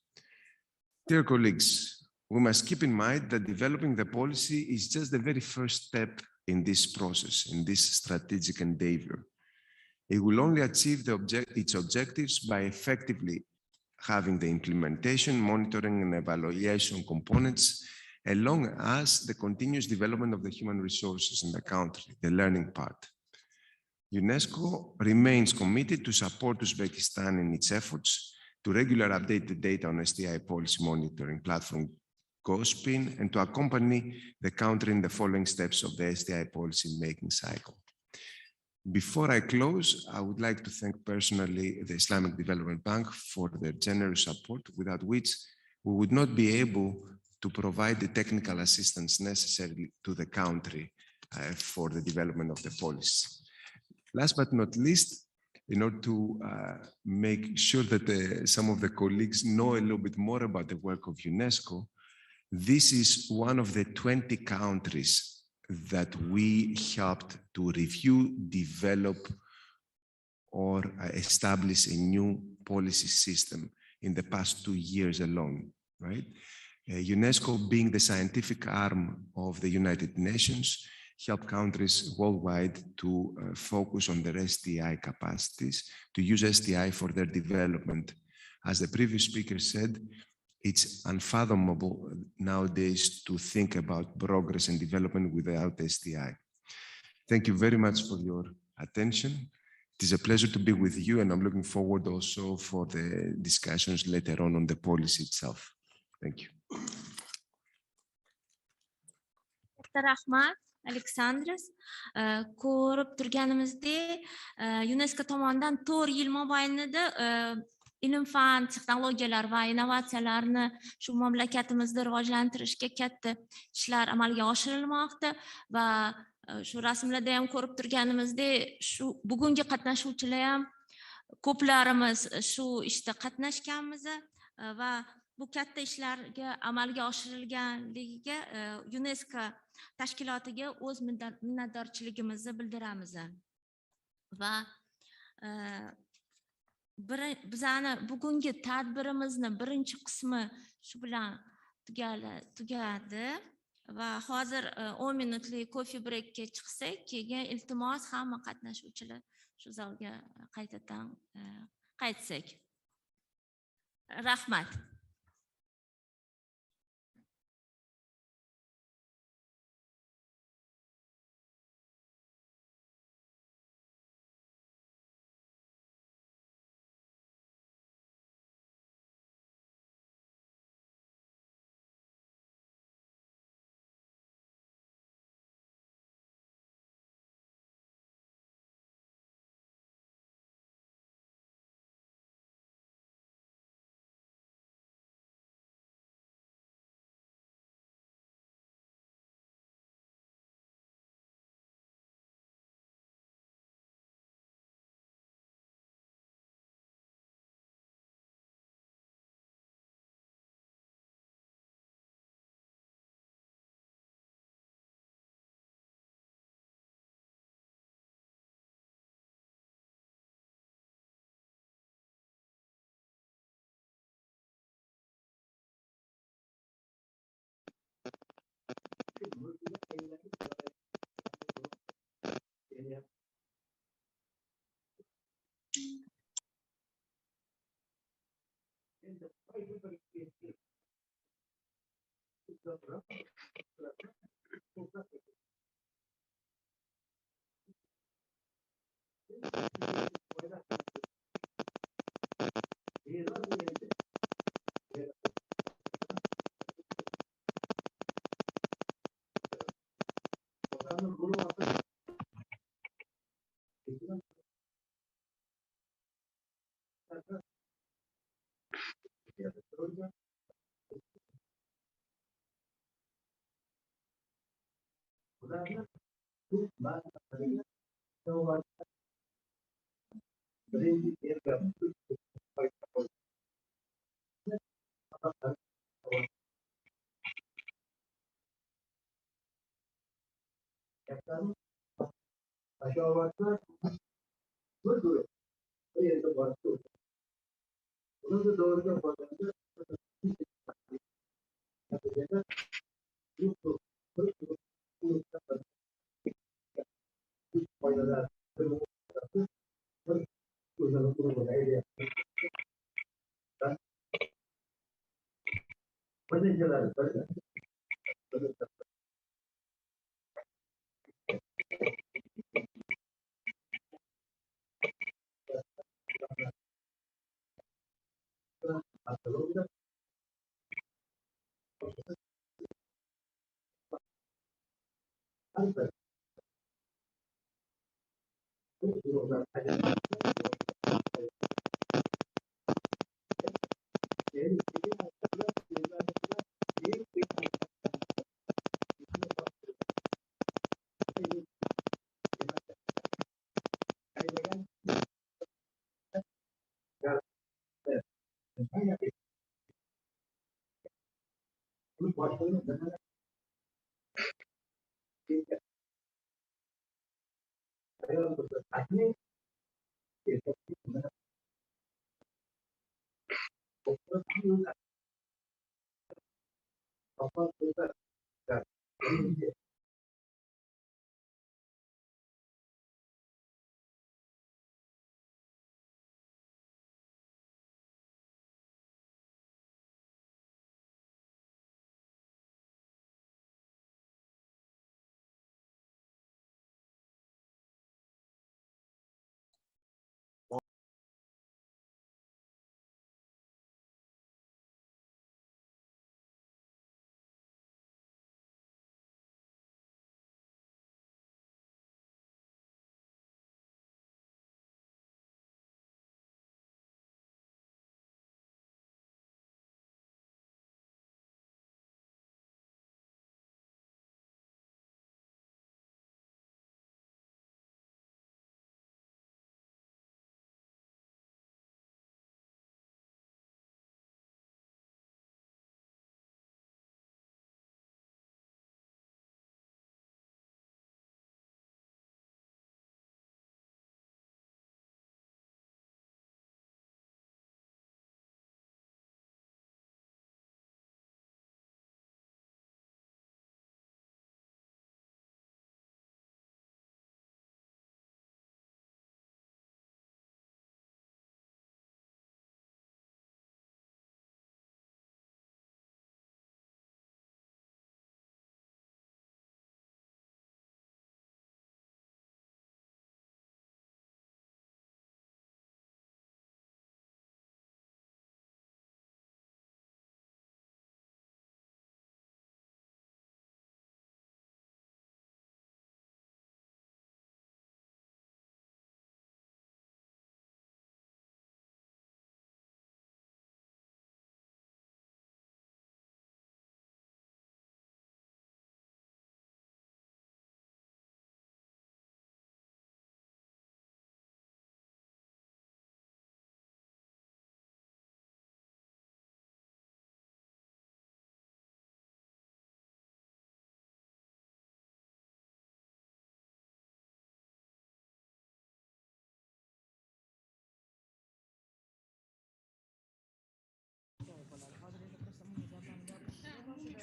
Dear colleagues, we must keep in mind that developing the policy is just the very first step in this process, in this strategic endeavor. It will only achieve its objectives by effectively having the implementation, monitoring, and evaluation components, along as the continuous development of the human resources in the country, the learning part. UNESCO remains committed to support Uzbekistan in its efforts to regularly update the data on STI policy monitoring platform GoSpin and to accompany the country in the following steps of the STI policy making cycle. Before I close, I would like to thank personally the Islamic Development Bank for their generous support, without which we would not be able to provide the technical assistance necessary to the country for the development of the policy. Last but not least, in order to make sure that some of the colleagues know a little bit more about the work of UNESCO, this is one of the 20 countries that we helped to review, develop, or establish a new policy system in the past 2 years alone, right? UNESCO, being the scientific arm of the United Nations, help countries worldwide to focus on their STI capacities, to use STI for their development. As the previous speaker said, it's unfathomable nowadays to think about progress and development without STI. Thank you very much for your attention. It is a pleasure to be with you, and I'm looking forward also for the discussions later on the policy itself. Thank you. Rahmat, Aleksandros. Ko'rib turganimizdek, UNESCO tomonidan 4 yil mobaynida ilm-fan, texnologiyalar va innovatsiyalarni shu mamlakatimizda rivojlantirishga katta ishlar amalga oshirilmoqda va shu rasmlarda ham ko'rib turganimizdek, shu bugungi qatnashuvchilar ham ko'plarimiz shu ishda qatnashganmiz va bu katta ishlarga amalga oshirilganligiga UNESCO tashkilotiga o'z minnatdorchiligimizni bildiramiz. Va bizani bugungi tadbirimizni birinchi qismi shu bilan tugadi va hozir 10 minutlik coffee breakga chiqsak, keyin iltimos hamma qatnashuvchilar shu zalga qaytadan qaytsak. Rahmat.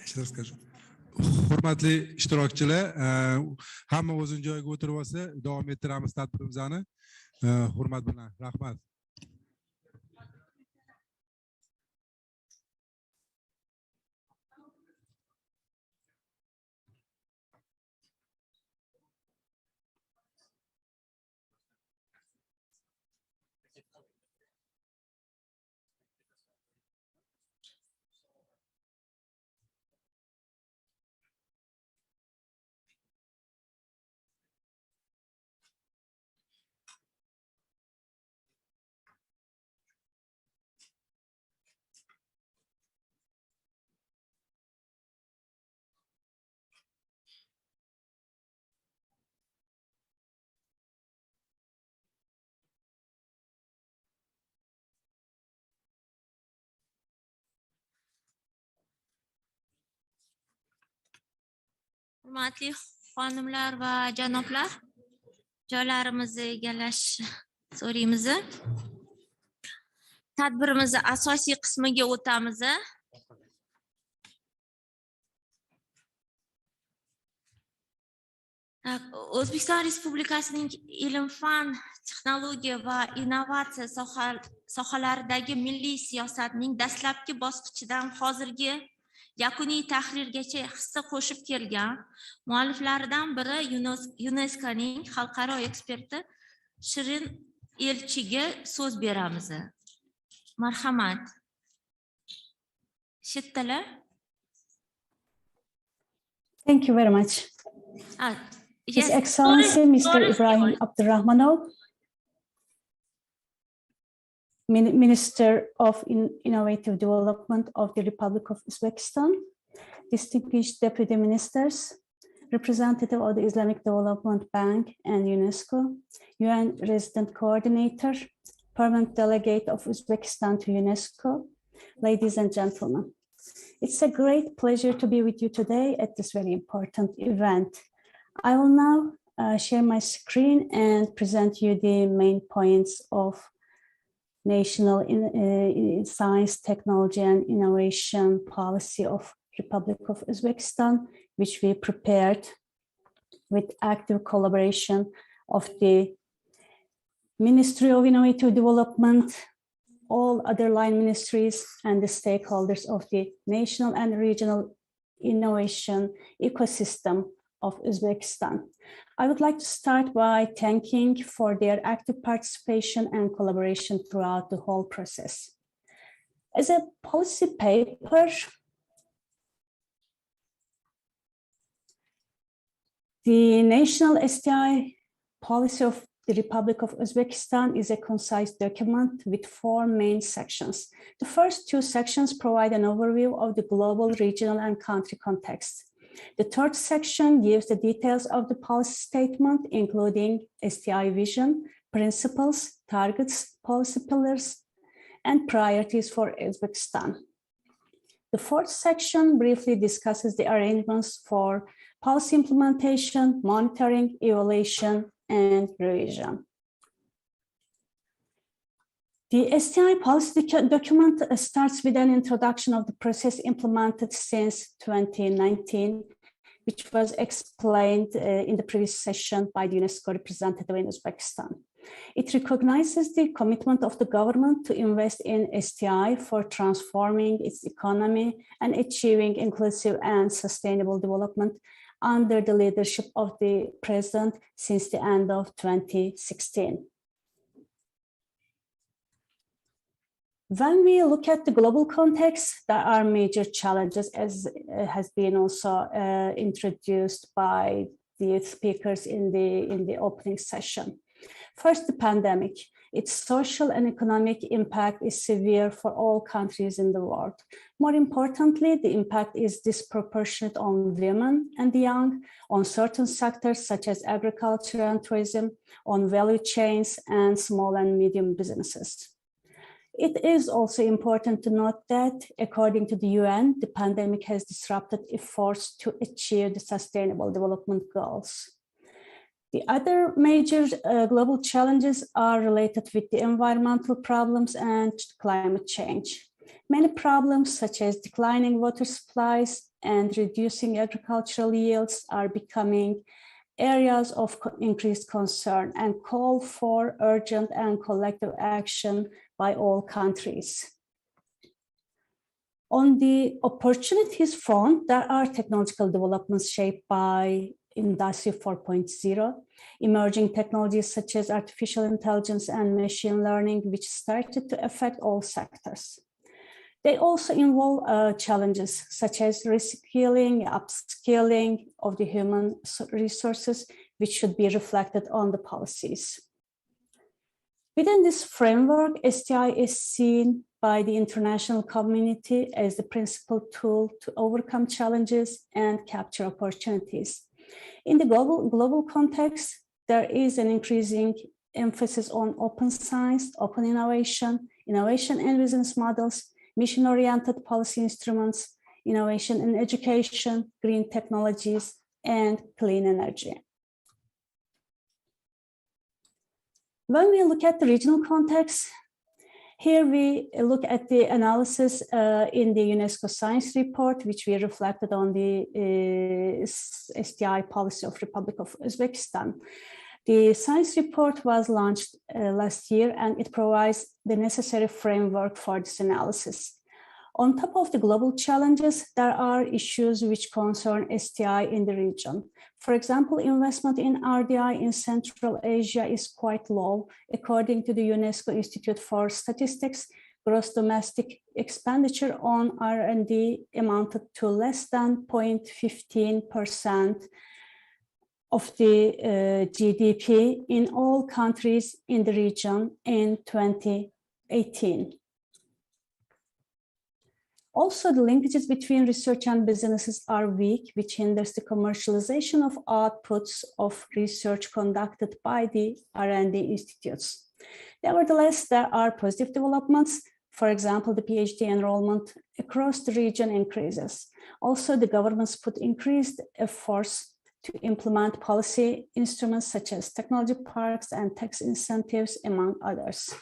Еще раз скажу. Hurmatli ishtirokchilar, hamma o'zini joyiga o'tirib olsa, davom ettiramiz tadbirimizni. Hurmat bilan, rahmat. Hurmatli xonimlar va janoblar, joylarimizni egallash so'raymiz. Tadbirimizni asosiy qismiga o'tamiz. O'zbekiston Respublikasining ilm-fan, texnologiya va innovatsiya sohalaridagi milliy siyosatining dastlabki bosqichidan hozirgi yakuniy tahrirgacha hissa qo'shib kelgan mualliflaridan biri YUNESKOning xalqaro eksperti Shirin Elchiga so'z beramiz. Marhamat. Shetdilar. Thank you very much. His Excellency Mr. Ibrahim Abdurrahmanov, Minister of Innovative Development of the Republic of Uzbekistan, distinguished Deputy Ministers, representative of the Islamic Development Bank and UNESCO, UN Resident Coordinator, Permanent Delegate of Uzbekistan to UNESCO, ladies and gentlemen. It's a great pleasure to be with you today at this very important event. I will now share my screen and present you the main points of National Science, Technology and Innovation Policy of Republic of Uzbekistan, which we prepared with active collaboration of the Ministry of Innovative Development, all other line ministries and the stakeholders of the national and regional innovation ecosystem of Uzbekistan. I would like to start by thanking for their active participation and collaboration throughout the whole process. As a policy paper, the National STI Policy of the Republic of Uzbekistan is a concise document with 4 main sections. The first 2 sections provide an overview of the global, regional, and country context. The third section gives the details of the policy statement, including STI vision, principles, targets, policy pillars, and priorities for Uzbekistan. The fourth section briefly discusses the arrangements for policy implementation, monitoring, evaluation, and revision. The STI policy document starts with an introduction of the process implemented since 2019, which was explained in the previous session by the UNESCO representative in Uzbekistan. It recognizes the commitment of the government to invest in STI for transforming its economy and achieving inclusive and sustainable development under the leadership of the president since the end of 2016. When we look at the global context, there are major challenges, as has been also introduced by the speakers in the opening session. First, the pandemic. Its social and economic impact is severe for all countries in the world. More importantly, the impact is disproportionate on women and the young, on certain sectors such as agriculture and tourism, on value chains and small and medium businesses. It is also important to note that, according to the UN, the pandemic has disrupted efforts to achieve the Sustainable Development Goals. The other major global challenges are related with the environmental problems and climate change. Many problems such as declining water supplies and reducing agricultural yields are becoming areas of increased concern and call for urgent and collective action by all countries. On the opportunities front, there are technological developments shaped by Industry 4.0, emerging technologies such as artificial intelligence and machine learning, which started to affect all sectors. They also involve challenges such as reskilling, upskilling of the human resources, which should be reflected on the policies. Within this framework, STI is seen by the international community as the principal tool to overcome challenges and capture opportunities. In the global context, there is an increasing emphasis on open science, open innovation, innovation in business models, mission-oriented policy instruments, innovation in education, green technologies, and clean energy. When we look at the regional context, here we look at the analysis in the UNESCO Science Report, which we reflected on the STI policy of Republic of Uzbekistan. The science report was launched last year, and it provides the necessary framework for this analysis. On top of the global challenges, there are issues which concern STI in the region. For example, investment in RDI in Central Asia is quite low. According to the UNESCO Institute for Statistics, gross domestic expenditure on R&D amounted to less than 0.15% of the GDP in all countries in the region in 2018. Also, the linkages between research and businesses are weak, which hinders the commercialization of outputs of research conducted by the R&D institutes. Nevertheless, there are positive developments. For example, the PhD enrollment across the region increases. Also, the governments put increased efforts to implement policy instruments such as technology parks and tax incentives, among others.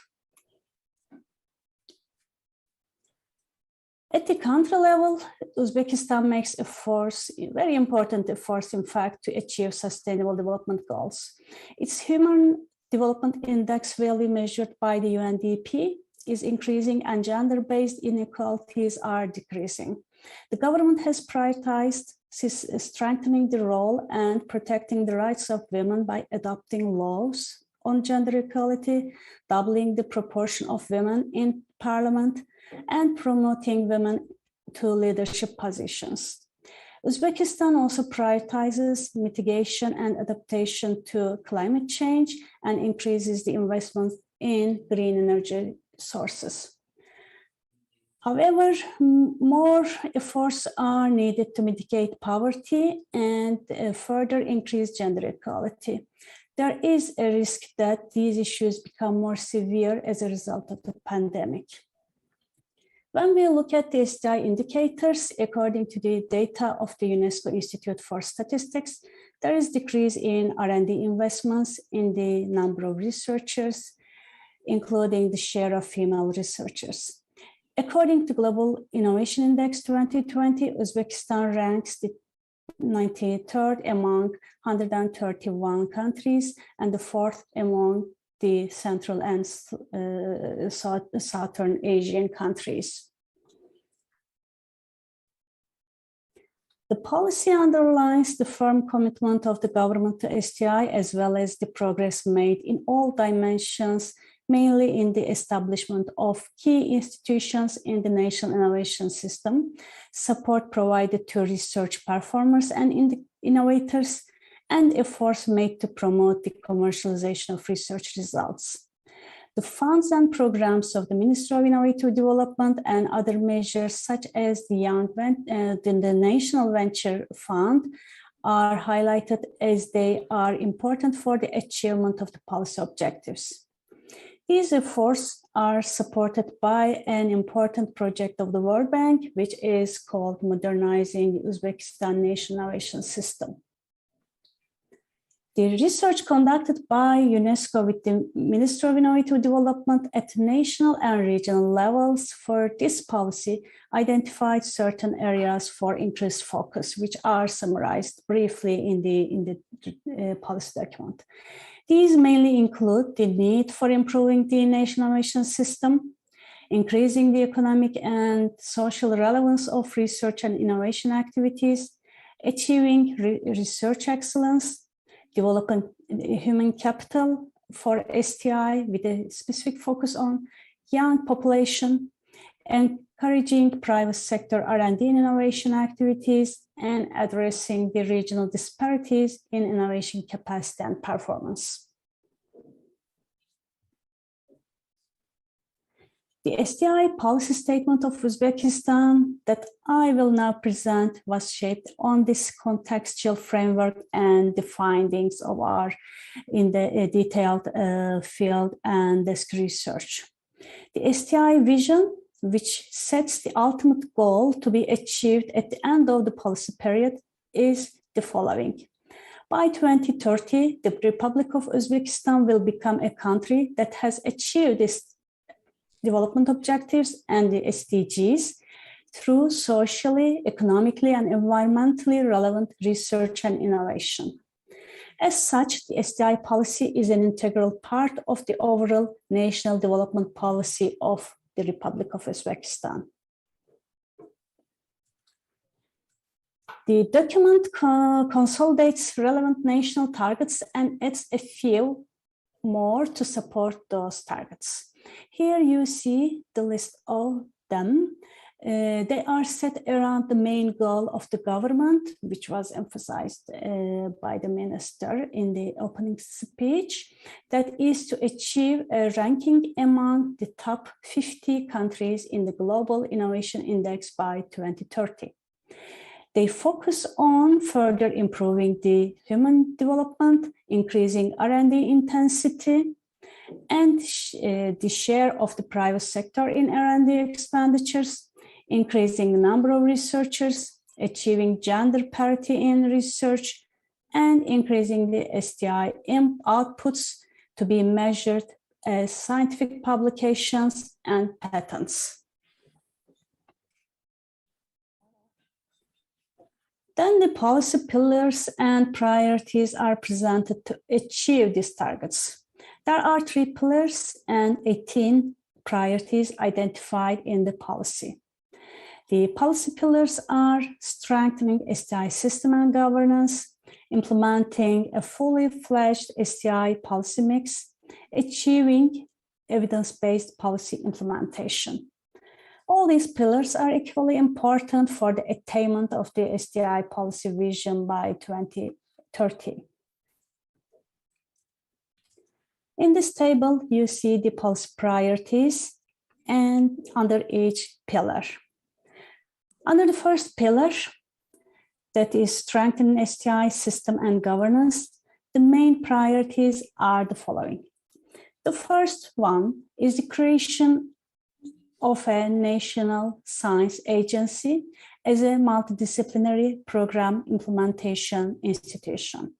At the country level, Uzbekistan makes efforts, very important efforts, in fact, to achieve sustainable development goals. Its Human Development Index value measured by the UNDP is increasing and gender-based inequalities are decreasing. The government has prioritized strengthening the role and protecting the rights of women by adopting laws on gender equality, doubling the proportion of women in parliament, and promoting women to leadership positions. Uzbekistan also prioritizes mitigation and adaptation to climate change and increases the investment in green energy sources. However, more efforts are needed to mitigate poverty and further increase gender equality. There is a risk that these issues become more severe as a result of the pandemic. When we look at the STI indicators, according to the data of the UNESCO Institute for Statistics, there is decrease in R&D investments in the number of researchers, including the share of female researchers. According to Global Innovation Index 2020, Uzbekistan ranks the 93rd among 131 countries and the 4th among the Central and Southern Asian countries. The policy underlines the firm commitment of the government to STI, as well as the progress made in all dimensions, mainly in the establishment of key institutions in the national innovation system, support provided to research performers and innovators, and efforts made to promote the commercialization of research results. The funds and programs of the Ministry of Innovative Development and other measures, such as the National Venture Fund, are highlighted as they are important for the achievement of the policy objectives. These efforts are supported by an important project of the World Bank, which is called Modernizing Uzbekistan National Innovation System. The research conducted by UNESCO with the Ministry of Innovative Development at national and regional levels for this policy identified certain areas for increased focus, which are summarized briefly in the policy document. These mainly include the need for improving the national innovation system, increasing the economic and social relevance of research and innovation activities, achieving research excellence, developing human capital for STI with a specific focus on young population, encouraging private sector R&D and innovation activities, and addressing the regional disparities in innovation capacity and performance. The STI policy statement of Uzbekistan that I will now present was shaped on this contextual framework and the findings of our in the detailed field and desk research. The STI vision, which sets the ultimate goal to be achieved at the end of the policy period, is the following. By 2030, the Republic of Uzbekistan will become a country that has achieved this development objectives and the SDGs through socially, economically, and environmentally relevant research and innovation. As such, the SDI policy is an integral part of the overall national development policy of the Republic of Uzbekistan. The document consolidates relevant national targets and adds a few more to support those targets. Here you see the list of them. They are set around the main goal of the government, which was emphasized by the minister in the opening speech, that is to achieve a ranking among the top 50 countries in the Global Innovation Index by 2030. They focus on further improving the human development, increasing R&D intensity, and the share of the private sector in R&D expenditures, increasing the number of researchers, achieving gender parity in research, and increasing the STI outputs to be measured as scientific publications and patents. Then the policy pillars and priorities are presented to achieve these targets. There are 3 pillars and 18 priorities identified in the policy. The policy pillars are strengthening STI system and governance, implementing a fully fledged STI policy mix, achieving evidence-based policy implementation. All these pillars are equally important for the attainment of the STI policy vision by 2030. In this table, you see the policy priorities and under each pillar. Under the first pillar, that is strengthening STI system and governance, the main priorities are the following. The first one is the creation of a national science agency as a multidisciplinary program implementation institution.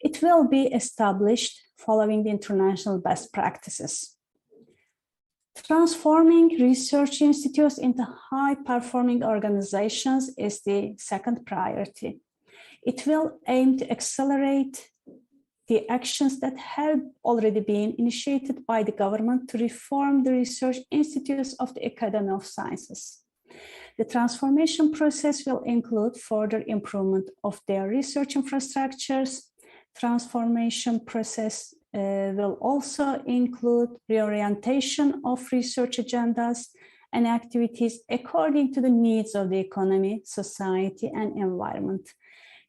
It will be established following the international best practices. Transforming research institutes into high-performing organizations is the second priority. It will aim to accelerate the actions that have already been initiated by the government to reform the research institutes of the Academy of Sciences. The transformation process will include further improvement of their research infrastructures. Transformation process will also include reorientation of research agendas and activities according to the needs of the economy, society, and environment.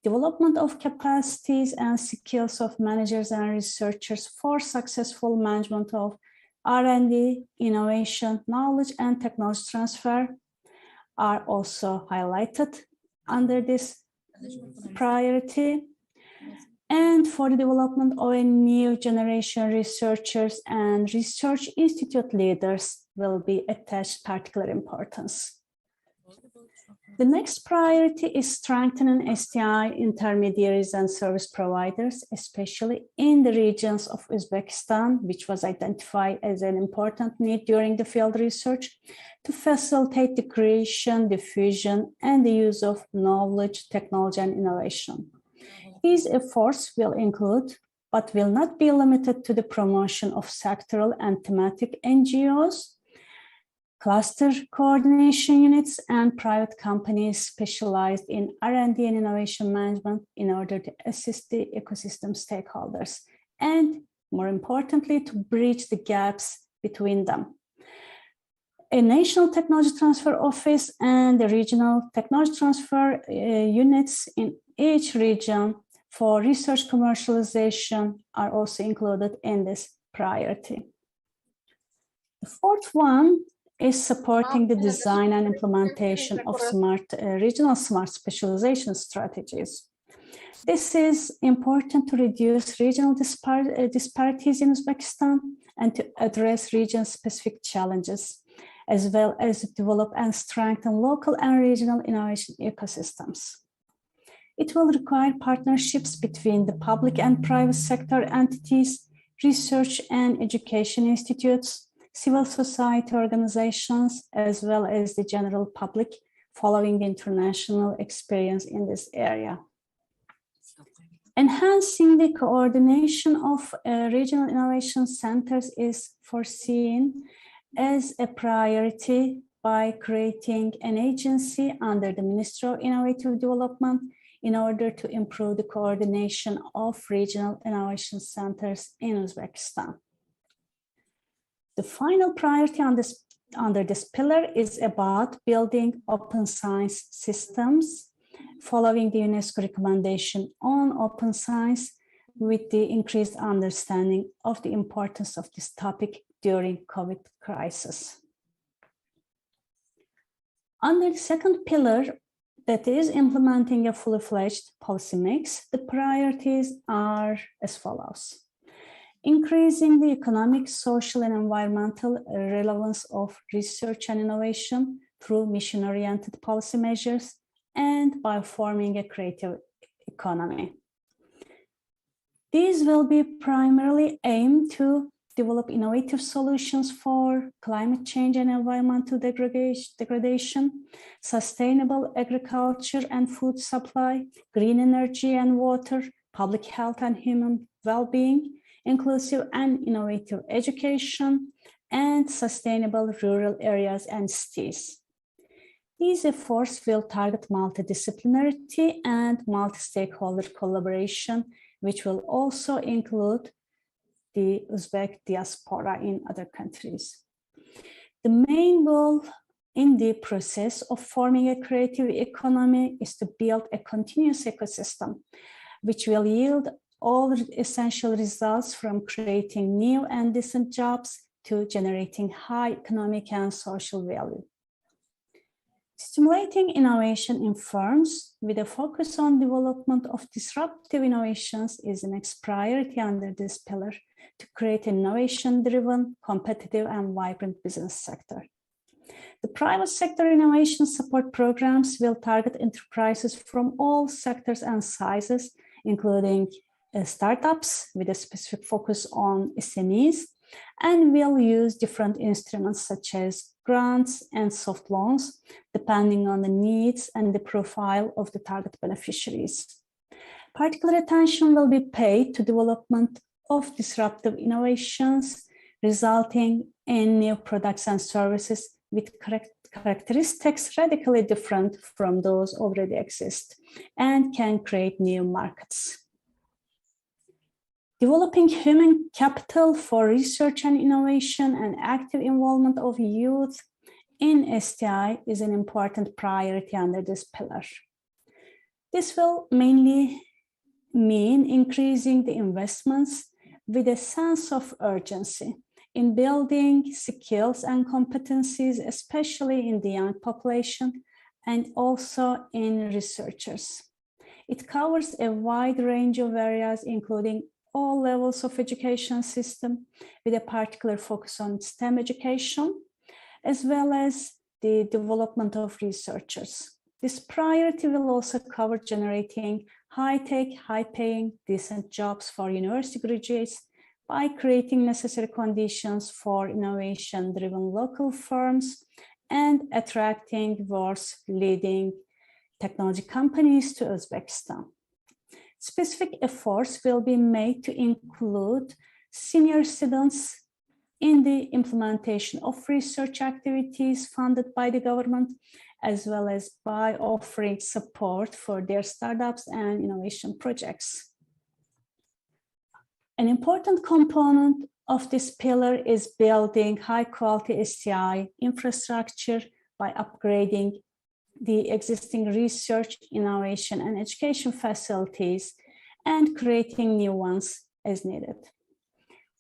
Development of capacities and skills of managers and researchers for successful management of R&D, innovation, knowledge, and technology transfer are also highlighted under this priority. And for the development of a new generation researchers and research institute leaders will be attached particular importance. The next priority is strengthening STI intermediaries and service providers, especially in the regions of Uzbekistan, which was identified as an important need during the field research, to facilitate the creation, diffusion, and the use of knowledge, technology, and innovation. These efforts will include, but will not be limited to, the promotion of sectoral and thematic NGOs, cluster coordination units, and private companies specialized in R&D and innovation management in order to assist the ecosystem stakeholders, and more importantly, to bridge the gaps between them. A national technology transfer office and the regional technology transfer units in each region for research commercialization are also included in this priority. The fourth one is supporting the design and implementation of regional smart specialization strategies. This is important to reduce regional disparities in Uzbekistan and to address region-specific challenges, as well as develop and strengthen local and regional innovation ecosystems. It will require partnerships between the public and private sector entities, research and education institutes, civil society organizations, as well as the general public, following the international experience in this area. Enhancing the coordination of regional innovation centers is foreseen as a priority by creating an agency under the Ministry of Innovative Development in order to improve the coordination of regional innovation centers in Uzbekistan. The final priority under this pillar is about building open science systems, following the UNESCO recommendation on open science, with the increased understanding of the importance of this topic during COVID crisis. Under the second pillar, that is implementing a fully fledged policy mix, the priorities are as follows. Increasing the economic, social, and environmental relevance of research and innovation through mission-oriented policy measures and by forming a creative economy. These will be primarily aimed to develop innovative solutions for climate change and environmental degradation, sustainable agriculture and food supply, green energy and water, public health and human well-being, inclusive and innovative education, and sustainable rural areas and cities. These efforts will target multidisciplinarity and multi-stakeholder collaboration, which will also include the Uzbek diaspora in other countries. The main goal in the process of forming a creative economy is to build a continuous ecosystem, which will yield all essential results from creating new and decent jobs to generating high economic and social value. Stimulating innovation in firms with a focus on development of disruptive innovations is the next priority under this pillar to create an innovation-driven, competitive, and vibrant business sector. The private sector innovation support programs will target enterprises from all sectors and sizes, including startups with a specific focus on SMEs, and will use different instruments such as grants and soft loans, depending on the needs and the profile of the target beneficiaries. Particular attention will be paid to development of disruptive innovations, resulting in new products and services with characteristics radically different from those already exist and can create new markets. Developing human capital for research and innovation and active involvement of youth in STI is an important priority under this pillar. This will mainly mean increasing the investments with a sense of urgency in building skills and competencies, especially in the young population and also in researchers. It covers a wide range of areas, including all levels of education system, with a particular focus on STEM education, as well as the development of researchers. This priority will also cover generating high-tech, high-paying, decent jobs for university graduates by creating necessary conditions for innovation-driven local firms and attracting world's leading technology companies to Uzbekistan. Specific efforts will be made to include senior students in the implementation of research activities funded by the government, as well as by offering support for their startups and innovation projects. An important component of this pillar is building high-quality STI infrastructure by upgrading the existing research, innovation, and education facilities and creating new ones as needed.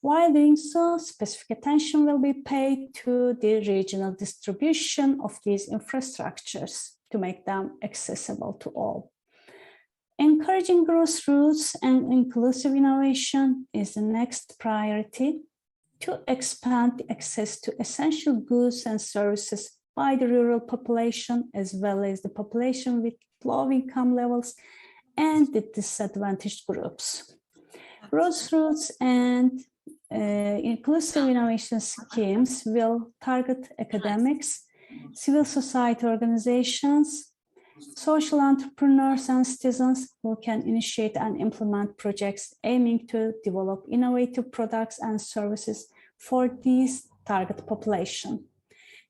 While doing so, specific attention will be paid to the regional distribution of these infrastructures to make them accessible to all. Encouraging grassroots and inclusive innovation is the next priority to expand access to essential goods and services by the rural population, as well as the population with low income levels and the disadvantaged groups. Grassroots and inclusive innovation schemes will target academics, civil society organizations, social entrepreneurs and citizens who can initiate and implement projects aiming to develop innovative products and services for these target population.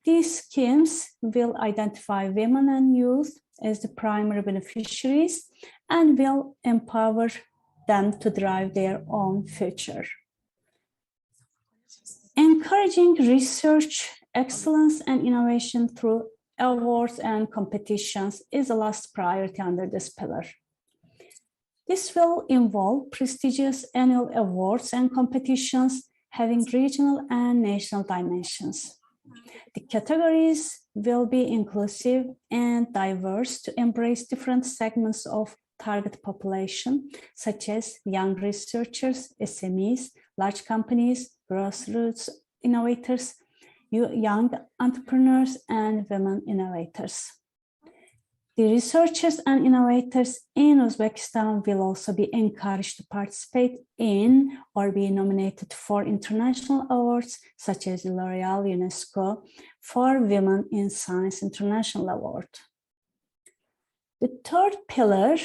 These schemes will identify women and youth as the primary beneficiaries and will empower them to drive their own future. Encouraging research, excellence, and innovation through awards and competitions is the last priority under this pillar. This will involve prestigious annual awards and competitions having regional and national dimensions. The categories will be inclusive and diverse to embrace different segments of target population, such as young researchers, SMEs, large companies, grassroots innovators, young entrepreneurs, and women innovators. The researchers and innovators in Uzbekistan will also be encouraged to participate in or be nominated for international awards, such as the L'Oréal UNESCO for Women in Science International Award. The third pillar,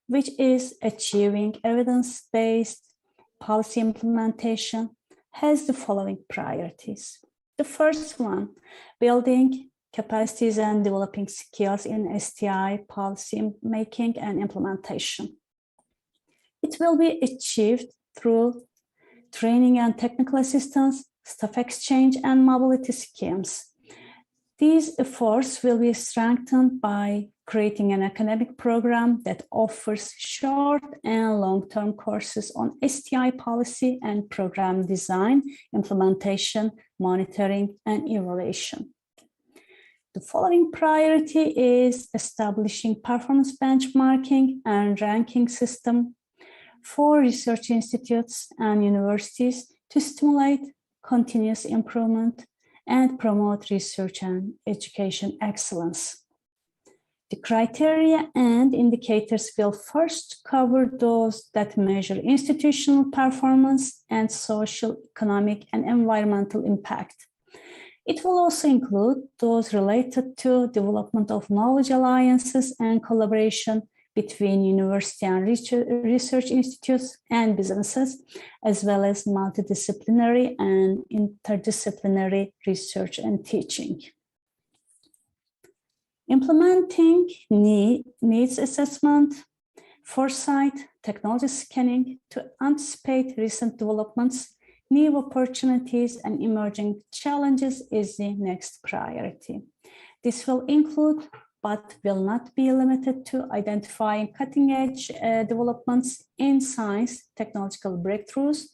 which is achieving evidence-based policy implementation, has the following priorities. The first one, building capacities and developing skills in STI policy making and implementation. It will be achieved through training and technical assistance, staff exchange, and mobility schemes. These efforts will be strengthened by creating an academic program that offers short and long-term courses on STI policy and program design, implementation, monitoring, and evaluation. The following priority is establishing performance benchmarking and ranking system for research institutes and universities to stimulate continuous improvement and promote research and education excellence. The criteria and indicators will first cover those that measure institutional performance and social, economic, and environmental impact. It will also include those related to development of knowledge alliances and collaboration between university and research institutes and businesses, as well as multidisciplinary and interdisciplinary research and teaching. Implementing needs assessment, foresight, technology scanning to anticipate recent developments, new opportunities, and emerging challenges is the next priority. This will include, but will not be limited to, identifying cutting-edge developments in science, technological breakthroughs,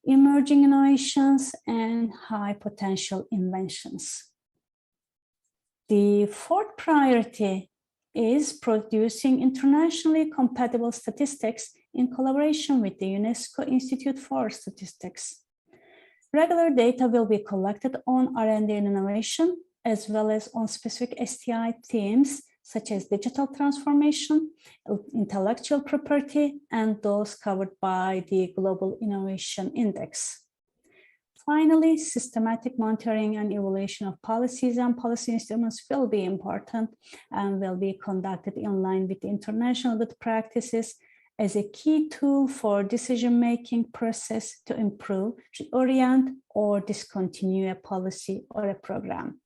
emerging innovations, and high-potential inventions. The fourth priority is producing internationally compatible statistics in collaboration with the UNESCO Institute for Statistics. Regular data will be collected on R&D and innovation, as well as on specific STI themes such as digital transformation, intellectual property, and those covered by the Global Innovation Index. Finally, systematic monitoring and evaluation of policies and policy instruments will be important and will be conducted in line with international good practices as a key tool for decision-making process to improve, reorient, or discontinue a policy or a program.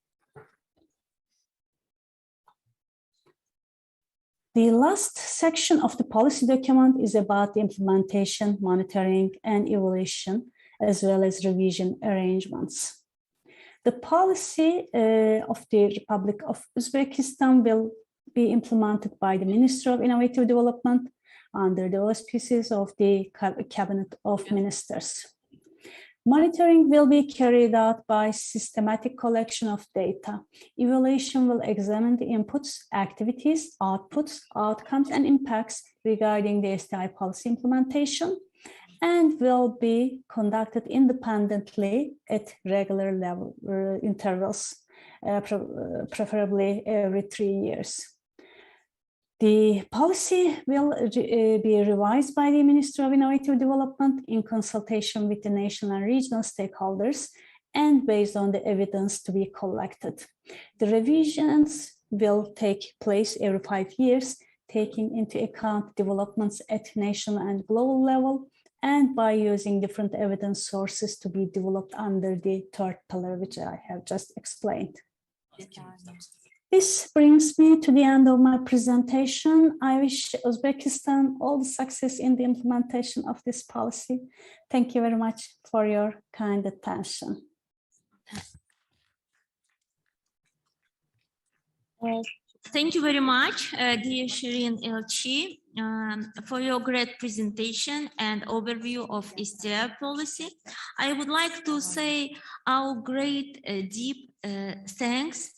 The last section of the policy document is about the implementation, monitoring, and evaluation, as well as revision arrangements. The policy of the Republic of Uzbekistan will be implemented by the Ministry of Innovative Development under the auspices of the Cabinet of Ministers. Monitoring will be carried out by systematic collection of data. Evaluation will examine the inputs, activities, outputs, outcomes, and impacts regarding the STI policy implementation, and will be conducted independently at regular intervals, preferably every 3 years. The policy will be revised by the Ministry of Innovative Development in consultation with the national and regional stakeholders and based on the evidence to be collected. The revisions will take place every 5 years, taking into account developments at national and global level, and by using different evidence sources to be developed under the third pillar, which I have just explained. This brings me to the end of my presentation. I wish Uzbekistan all the success in the implementation of this policy. Thank you very much for your kind attention. Thank you very much, dear Shirin Elchi, for your great presentation and overview of STI policy. I would like to say our great deep thanks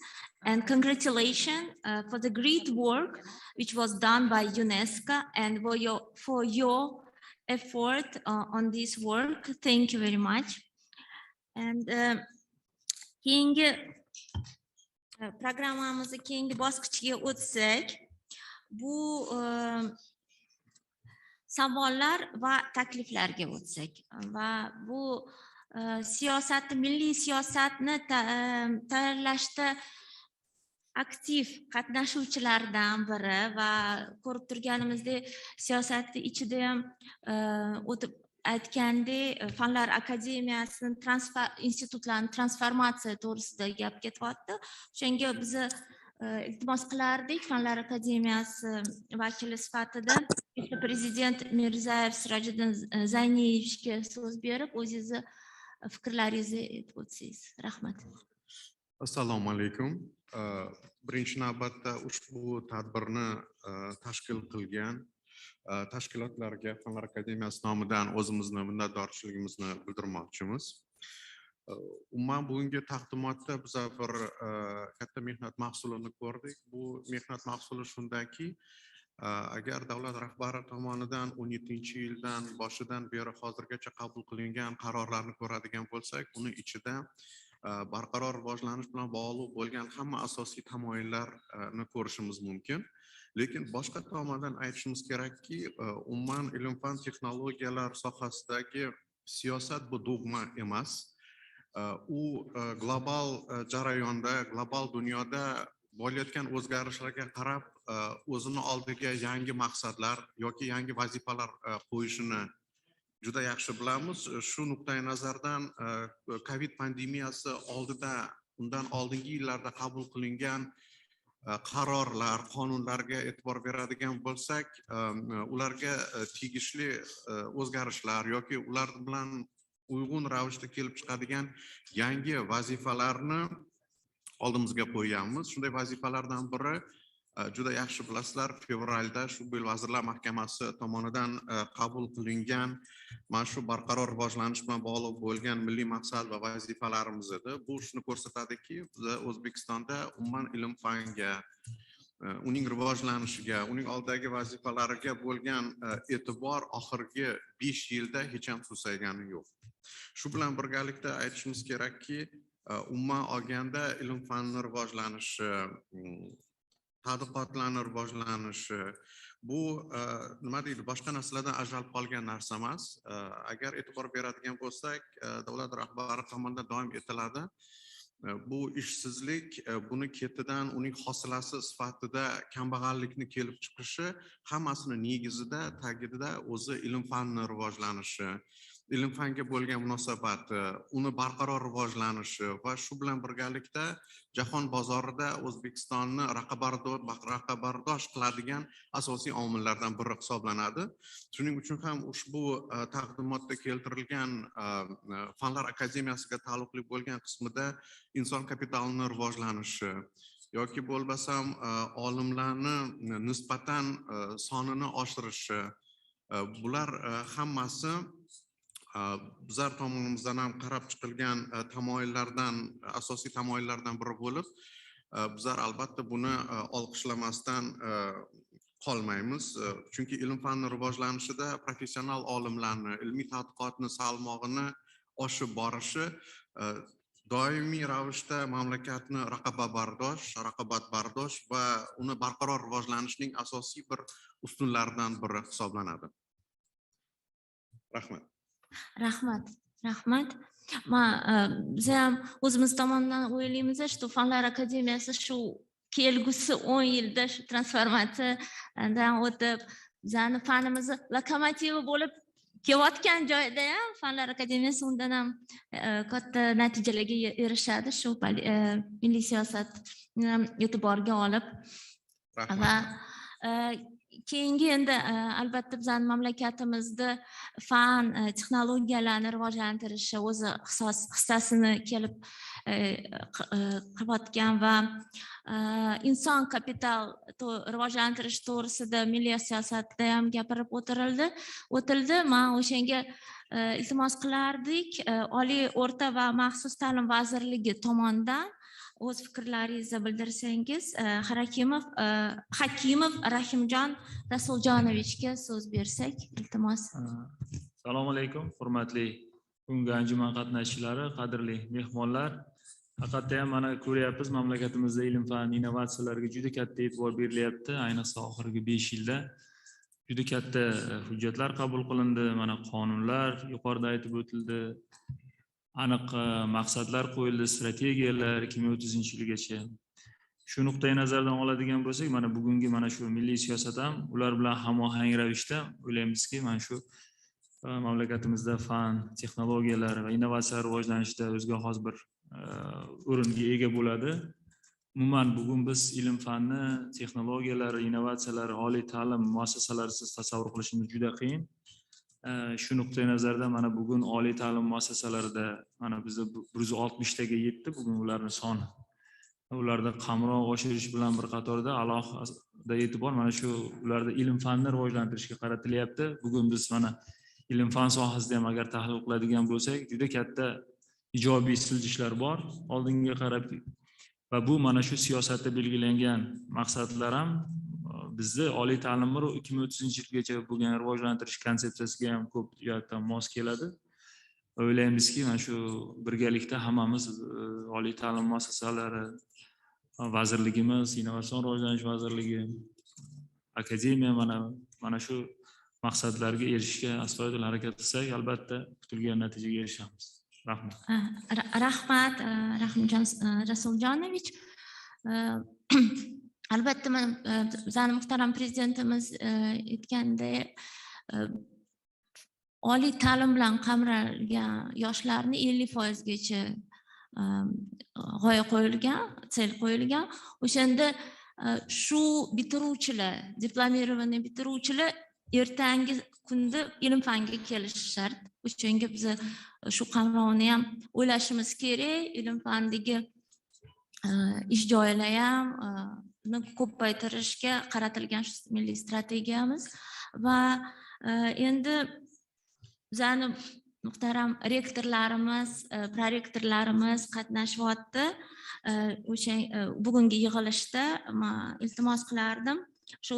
and congratulations for the great work which was done by UNESCO and for your effort on this work. Thank you very much. And programmamizni keyingi bosqichga o'tsak, bu savollar va takliflarga o'tsak va bu siyosatni, milliy siyosatni tayyorlashda aktiv qatnashuvchilardan biri va ko'rib turganimizdek siyosatni ichida ham o'tib aytgandek Fanlar akademiyasini institutlarni transformatsiya to'g'risida gap ketyapti. O'shanga biz iltimos qilardik Fanlar akademiyasi vakili sifatida prezident Mirzayev Sirajiddin Zayniyevga so'z berib, o'zingizni fikrlaringizni aytib o'tsangiz. Rahmat. Assalomu alaykum. Birinchi navbatda ushbu tadbirni tashkil qilgan tashkilotlarga Fanlar akademiyasi nomidan o'zimizni minnatdorchiligimizni bildirmoqchimiz. Umuman bugungi taqdimotda biz bir katta mehnat mahsulini ko'rdik. Bu mehnat mahsuli shundaki, agar davlat rahbari tomonidan 17-yildan boshidan beri hozirgacha qabul qilingan qarorlarni ko'radigan bo'lsak, uni ichida barqaror rivojlanish bilan bog'liq bo'lgan hamma asosiy tamoyillarni ko'rishimiz mumkin. Lekin boshqa tomondan aytishimiz kerakki, umuman ilm-fan texnologiyalar sohasidagi siyosat bu dogma emas. U global jarayonda, global dunyoda bo'layotgan o'zgarishlarga qarab o'zini oldiga yangi maqsadlar yoki yangi vazifalar qo'yishini juda yaxshi bilamiz. Shu nuqtai nazardan Covid pandemiyasi oldida, undan oldingi yillarda qabul qilingan qarorlar, qonunlarga e'tibor beradigan bo'lsak, ularga tegishli o'zgarishlar yoki ular bilan uyg'un ravishda kelib chiqadigan yangi vazifalarni oldimizga qo'yganmiz. Shunday vazifalardan biri juda yaxshi bilasizlar, fevralda shu yil Vazirlar Mahkamasi tomonidan qabul qilingan mana shu barqaror rivojlanish bilan bog'liq bo'lgan milliy maqsad va vazifalarimiz edi. Bu shuni ko'rsatadiki, biz O'zbekistonda umuman ilm-fanga, uning rivojlanishiga, uning oldidagi vazifalariga bo'lgan e'tibor oxirgi 5 yilda hech ham susaygani yo'q. Shu bilan birgalikda aytishimiz kerakki, umuman olganda ilm-fanning rivojlanishi tadqiqotlarni rivojlanishi bu nima deydi, boshqa narsalardan ajralib qolgan narsa emas. Agar e'tibor beradigan bo'lsak, davlat rahbari tomonidan doim aytiladi. Bu ishsizlik buni ketidan uning hosilasi sifatida kambag'allikni kelib chiqishi hammasini negizida, tagida o'zi ilm-fanni rivojlanishi, ilm-fanga bo'lgan munosabati, uni barqaror rivojlanishi va shu bilan birgalikda jahon bozorida O'zbekistonni raqobatbardosh qiladigan asosiy omillardan biri hisoblanadi. Shuning uchun ham ushbu taqdimotda keltirilgan Fanlar akademiyasiga taalluqli bo'lgan qismida inson kapitalini rivojlanishi yoki bo'lmasam olimlarni nisbatan sonini oshirishi, bular hammasi bizlar tomonimizdan ham qarab chiqilgan tamoyillardan, asosiy tamoyillardan biri bo'lib, bizlar albatta buni olqishlamasdan qolmaymiz. Chunki ilm-fanni rivojlanishida professional olimlarni, ilmiy tadqiqotni salmog'ini oshib borishi doimiy ravishda mamlakatni raqobatbardosh va uni barqaror rivojlanishning asosiy bir ustunlaridan biri hisoblanadi. Rahmat. Rahmat. Biz ham o'zimiz tomonidan o'ylaymiz, shu Fanlar akademiyasi shu kelgusi 10 yilda shu transformatsiyadan o'tib, bizning fanimizni lokomotivi bo'lib kelayotgan joyda ham Fanlar akademiyasi undan ham katta natijalarga erishadi, shu milliy siyosatni e'tiborga olib. Va keyingi endi albatta bizning mamlakatimizda fan texnologiyalarni rivojlantirishi o'zi hissasini kelib qilayotgan va inson kapital rivojlantirish to'g'risida milliy siyosatda ham gapirib o'tildi. Men o'shanga iltimos qilardik, Oliy o'rta va maxsus ta'lim vazirligi tomonidan o'z fikrlaringizni bildirsangiz, Hakimov Rahimjon Rasuljonovichga so'z bersak, iltimos. Assalomu alaykum, hurmatli bugungi anjuman qatnashchilari, qadrli mehmonlar. Haqiqatda ham mana ko'ryapmiz, mamlakatimizda ilm-fan innovatsiyalarga juda katta e'tibor berilyapti. Ayniqsa oxirgi 5 yilda juda katta hujjatlar qabul qilindi, mana qonunlar yuqorida aytib o'tildi. Aniq maqsadlar qo'yildi, strategiyalar 2030-yilgacha. Shu nuqtai nazardan oladigan bo'lsak, mana bugungi mana shu milliy siyosat ham ular bilan hamohang ravishda o'ylaymizki, mana shu mamlakatimizda fan, texnologiyalar va innovatsiyalar rivojlanishida o'ziga xos bir o'ringa ega bo'ladi. Umuman bugun biz ilm-fanni, texnologiyalar, innovatsiyalar, oliy ta'lim muassasalarisiz tasavvur qilishimiz juda qiyin. Shu nuqtai nazardan mana bugun oliy ta'lim muassasalarida mana bizda 160 taga yetdi bugun ularning soni. Ularda qamroq oshirish bilan bir qatorda alohida e'tibor mana shu ularda ilm-fanni rivojlantirishga qaratilyapti. Bugun biz mana ilm-fan sohasida ham agar tahlil qiladigan bo'lsak, juda katta ijobiy siljishlar bor oldinga qarab va bu mana shu siyosatda belgilangan maqsadlar ham bizni oliy ta'limni 2030-yilgacha bo'lgan rivojlantirish konsepsiyasiga ham ko'p jihatdan mos keladi. O'ylaymizki, mana shu birgalikda hammamiz oliy ta'lim muassasalari, vazirligimiz, innovatsion rivojlanish vazirligi, akademiya mana shu maqsadlarga erishishga astoydil harakat qilsak, albatta kutilgan natijaga erishamiz. Rahmat. Rahmat, Rahimjon Rasuljonovich. Albatta, bizning muhtaram prezidentimiz aytganday, oliy ta'lim bilan qamralgan yoshlarni 50%gacha g'oya qo'yilgan, sel qo'yilgan. O'shanda shu bitiruvchilar, diplomirованный bitiruvchilar ertangi kunda ilm-fanga kelishi shart. O'shanga biz shu qamrovni ham o'ylashimiz kerak. Ilm-fandagi ish joylari ham ko'paytirishga qaratilgan milliy strategiyamiz va endi bizning muhtaram rektorlarimiz, prorektorlarimiz qatnashyapti. O'sha bugungi yig'ilishda iltimos qilardim. Shu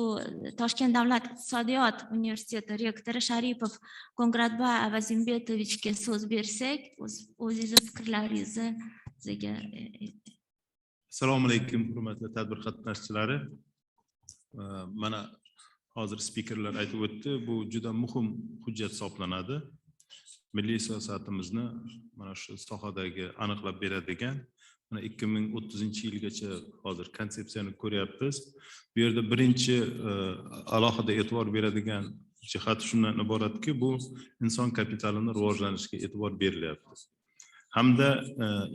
Toshkent davlat iqtisodiyot universiteti rektori Sharipov Kongratbay Avazimbetovичga so'z bersak, o'zingiz fikrlaringizni bizga. Assalomu alaykum, hurmatli tadbir qatnashchilari. mana hozir spikerlar aytib o'tdi, bu juda muhim hujjat hisoblanadi. Milliy siyosatimizni mana shu sohadagi aniqlab beradigan, mana 2030-yilgacha hozir konsepsiyani ko'ryapmiz. Bu yerda birinchi alohida e'tibor beradigan jihat shundan iboratki, bu inson kapitalini rivojlanishiga e'tibor berilyapti. Hamda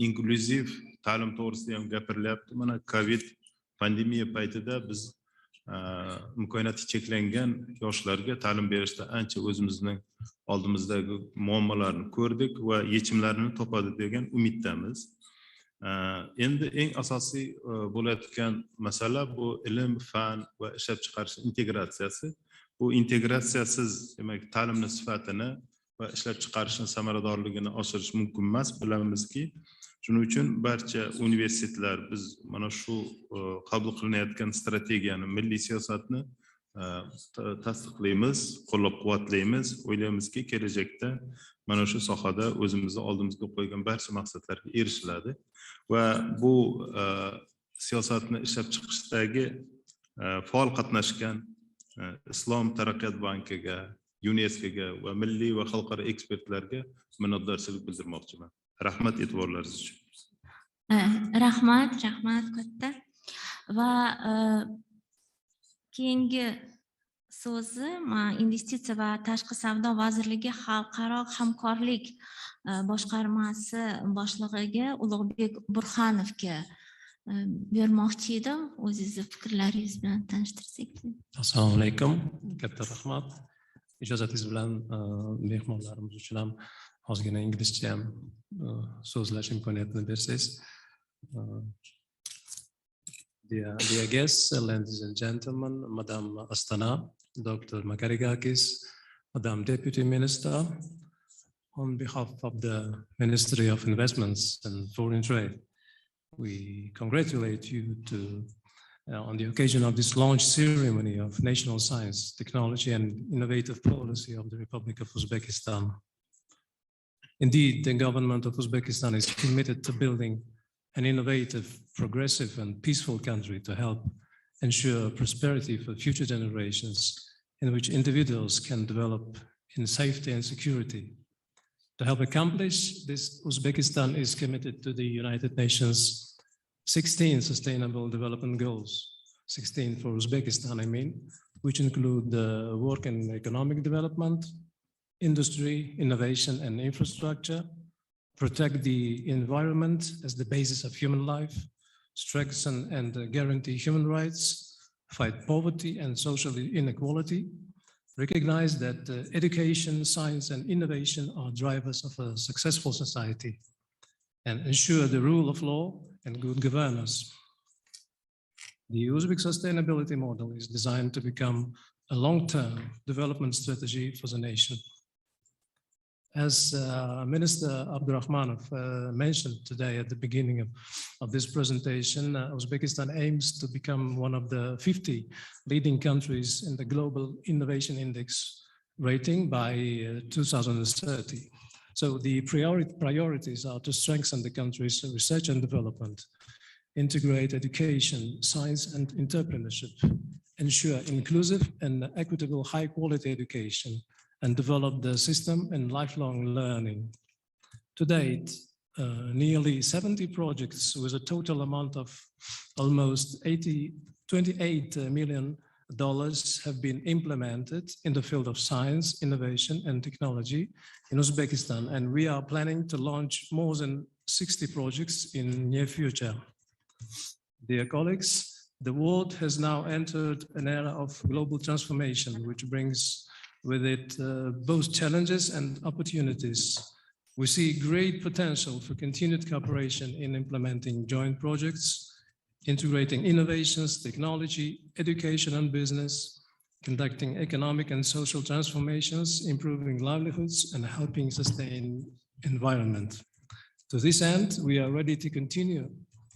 inklyuziv ta'lim to'g'risida ham gapirilyapti. Mana Covid pandemiya paytida biz imkoniyati cheklangan yoshlarga ta'lim berishda ancha o'zimizning oldimizdagi muammolarni ko'rdik va yechimlarini topadi degan umiddamiz. Endi eng asosiy bo'layotgan masala bu ilm, fan va ishlab chiqarish integratsiyasi. Bu integratsiyasiz, demak, ta'limni sifatini va ishlab chiqarishning samaradorligini oshirish mumkin emas, bilamizki. Shuning uchun barcha universitetlar biz mana shu qabul qilinayotgan strategiyani, milliy siyosatni tasdiqlaymiz, qo'llab-quvvatlaymiz. O'ylaymizki, kelajakda mana shu sohada o'zimizni oldimizga qo'ygan barcha maqsadlarga erishiladi va bu siyosatni ishlab chiqishdagi faol qatnashgan Islom taraqqiyot bankiga, YUNESKOga va milliy va xalqaro ekspertlarga minnatdorchilik bildirmoqchiman. Rahmat e'tiborlaringiz uchun. Rahmat katta. Va keyingi so'zi investitsiya va tashqi savdo vazirligi xalqaro hamkorlik boshqarmasi boshlig'iga Ulug'bek Burxanovga bermoqchi edim. O'zingizni fikrlaringiz bilan tanishtirsak. Assalomu alaykum. Katta rahmat. Ijozatingiz bilan mehmonlarimiz uchun ham ozgina inglizcha ham so'zlash imkoniyatini bersangiz. Dear guests, ladies and gentlemen, Madam Astana, Dr. Makarigakis, Madam Deputy Minister, on behalf of the Ministry of Investments and Foreign Trade, we congratulate you on the occasion of this launch ceremony of National Science, Technology and Innovative Policy of the Republic of Uzbekistan. Indeed, the government of Uzbekistan is committed to building an innovative, progressive and peaceful country to help ensure prosperity for future generations in which individuals can develop in safety and security. To help accomplish this, Uzbekistan is committed to the United Nations 16 Sustainable Development Goals, 16 for Uzbekistan, which include the work and economic development, industry, innovation and infrastructure, protect the environment as the basis of human life, strengthen and guarantee human rights, fight poverty and social inequality, recognize that education, science and innovation are drivers of a successful society, and ensure the rule of law and good governance. The Uzbek sustainability model is designed to become a long-term development strategy for the nation. As Minister Abdurrahmanov mentioned today at the beginning of this presentation, Uzbekistan aims to become one of the 50 leading countries in the Global Innovation Index rating by 2030. So the priorities are to strengthen the country's research and development, integrate education, science and entrepreneurship, ensure inclusive and equitable high-quality education, and develop the system and lifelong learning. To date, nearly 70 projects with a total amount of almost $28 million have been implemented in the field of science, innovation, and technology in Uzbekistan, and we are planning to launch more than 60 projects in near future. Dear colleagues, the world has now entered an era of global transformation, which brings with it both challenges and opportunities. We see great potential for continued cooperation in implementing joint projects, integrating innovations, technology, education and business, conducting economic and social transformations, improving livelihoods, and helping sustain environment. To this end, we are ready to continue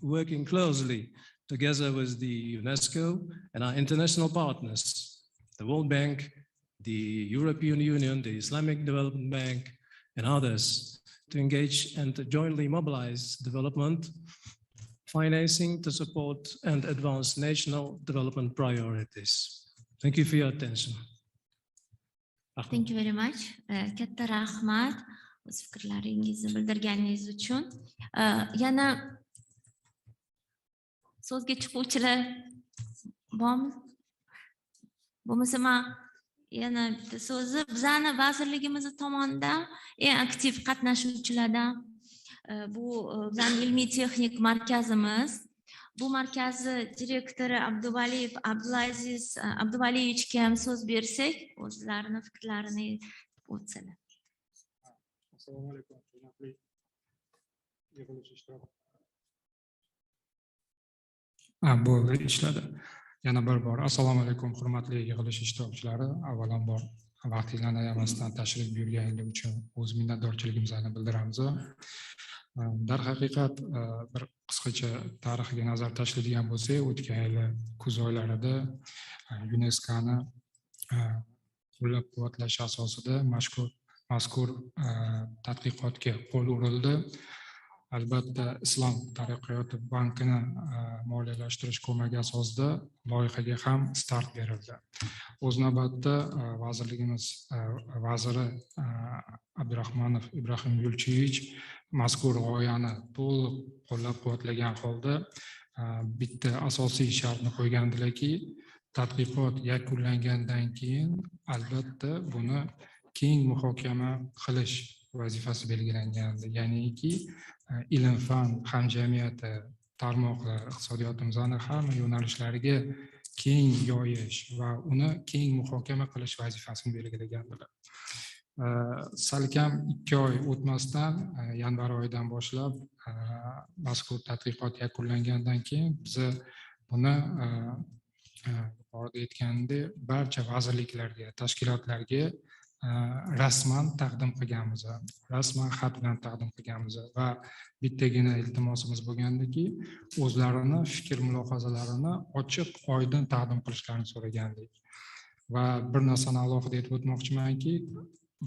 working closely together with the UNESCO and our international partners, the World Bank, the European Union, the Islamic Development Bank, and others to engage and to jointly mobilize development financing to support and advance national development priorities. Thank you for your attention. Thank you very much. Katta rahmat o'z fikrlaringizni bildirganingiz uchun. Yana so'zga chiquvchilar bormi? Bo'lmasa men yana bitta so'zi bizani vazirligimiz tomonidan eng aktiv qatnashuvchilardan bu bizning ilmiy texnik markazimiz. Bu markazi direktori Abduvaliyevichga ham so'z bersak, o'zlarini fikrlarini o'tsalar. Assalomu alaykum, hurmatli yig'ilish ishtirokchilari. Bo'ldi, ishladi. Yana bir bor assalomu alaykum, hurmatli yig'ilish ishtirokchilari. Avvalambor vaqtinglarni ayamasdan tashrif buyurganlik uchun o'z minnatdorchiligimizni bildiramiz. Darhaqiqat bir qisqacha tarixiga nazar tashlaydigan bo'lsak, o'tgan yil kuz oylarida YUNESKOni qo'llab-quvvatlash asosida mazkur tadqiqotga qo'l urildi. Albatta Islom taraqqiyoti bankini moliyalashtirish ko'magi asosida loyihaga ham start berildi. O'z navbatda vazirligimiz vaziri Abdurahmonov Ibrohim Yulchiyevich mazkur g'oyani to'liq qo'llab-quvvatlagan holda bitta asosiy shartni qo'ygandilarki, tadqiqot yakunlangandan keyin albatta buni keng muhokama qilish vazifasi belgilangandi. Ya'niki ilm-fan hamjamiyati tarmoqlar iqtisodiyotimizning hamma yo'nalishlariga keng yoyish va uni keng muhokama qilish vazifasini belgilagandilar. Salkam 2 oy o'tmasdan yanvar oyidan boshlab mazkur tadqiqot yakunlangandan keyin biz buni yuqorida aytgandek barcha vazirliklarga, tashkilotlarga rasman taqdim qilganmiz, rasman xat bilan taqdim qilganmiz va bittagina iltimosimiz bo'lgandiki, o'zlarini fikr mulohazalarini ochiq, oydin taqdim qilishlarini so'ragandik. Va bir narsani alohida aytib o'tmoqchimanki,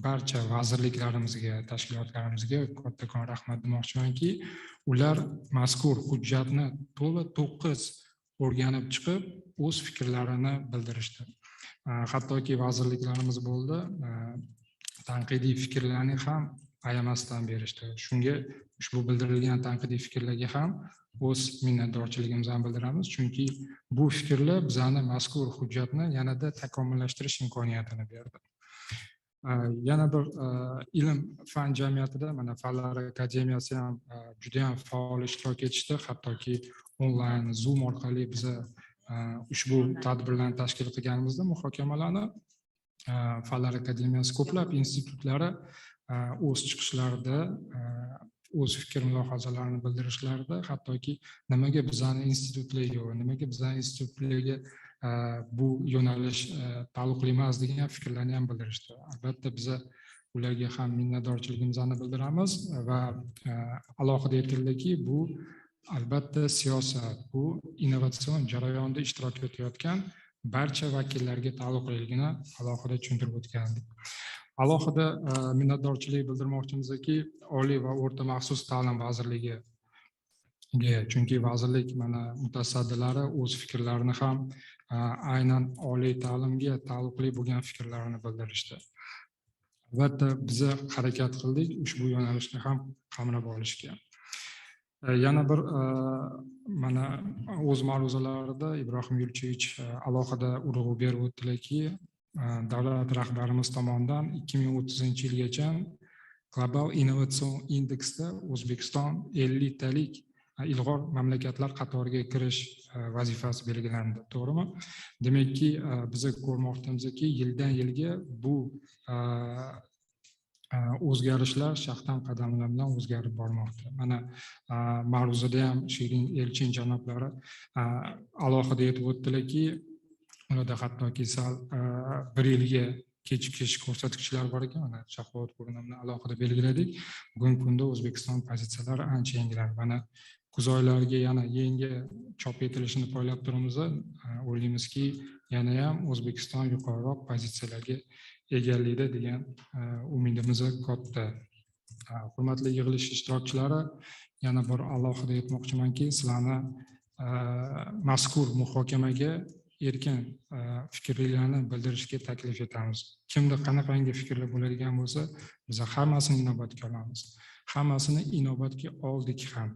barcha vazirliklarimizga, tashkilotlarimizga kattakon rahmat demoqchimanki, ular mazkur hujjatni to'liq 9 o'rganib chiqib, o'z fikrlarini bildirishdi. Hattoki vazirliklarimiz bo'ldi, tanqidiy fikrlarni ham ayamasdan berishdi. Shunga ushbu bildirilgan tanqidiy fikrlarga ham o'z minnatdorchiligimizni bildiramiz, chunki bu fikrlar bizani mazkur hujjatni yanada takomillashtirish imkoniyatini berdi. Yana bir ilm-fan jamiyatida mana Fanlar akademiyasi ham juda ham faol ishtirok etishdi, hattoki onlayn Zoom orqali biz ushbu tadbirlarni tashkil qilganimizda muhokamalarni Fanlar akademiyasi ko'plab institutlari o'z chiqishlarida o'z fikr mulohazalarini bildirishlarida hattoki nimaga bizani institutlar yo'q, nimaga bizani institutlarga bu yo'nalish taalluqli emas degan fikrlarni ham bildirishdi. Albatta biz ularga ham minnatdorchiligimizni bildiramiz va alohida aytildiki, bu albatta siyosat, bu innovatsion jarayonda ishtirok etayotgan barcha vakillarga taalluqliligini alohida tushuntirib o'tgandik. Alohida minnatdorchilik bildirmoqchimizki, Oliy va o'rta maxsus ta'lim vazirligiga, chunki vazirlik mana mutasaddilari o'z fikrlarini ham aynan oliy ta'limga taalluqli bo'lgan fikrlarini bildirishdi. Albatta biz harakat qildik ushbu yo'nalishni ham qamrab olishga. Yana bir mana o'z ma'ruzalarida Ibrohim Yulchiyevich alohida urg'u berib o'tdilarki, davlat rahbarimiz tomonidan 2030-yilgacha global innovatsion indeksda O'zbekiston 50 talik ilg'or mamlakatlar qatoriga kirish vazifasi belgilandi, to'g'rimi? Demakki, biz ko'rmoqdamizki, yildan yilga bu o'zgarishlar shaxtan qadamlar bilan o'zgarib bormoqda. Mana ma'ruzada ham Shirin Elchin janoblari alohida aytib o'tdilarki, ularda hattoki sal 1 yilga kechikish ko'rsatkichlar bor ekan, mana shahodat ko'rinimini alohida belgiladik. Bugungi kunda O'zbekiston pozitsiyalari ancha yengiladi. Mana kuz oylariga yana yangi chop etilishini poylab turamiz. O'ylaymizki, yana ham O'zbekiston yuqoriroq pozitsiyalarga egallaydi degan umidimiz katta. Hurmatli yig'ilish ishtirokchilari, yana bir alohida aytmoqchimanki, sizlarni mazkur muhokamaga erkin fikrlarni bildirishga taklif etamiz. Kimda qanaqangi fikrlar bo'ladigan bo'lsa, biz hammasini inobatga olamiz. Hammasini inobatga oldik ham.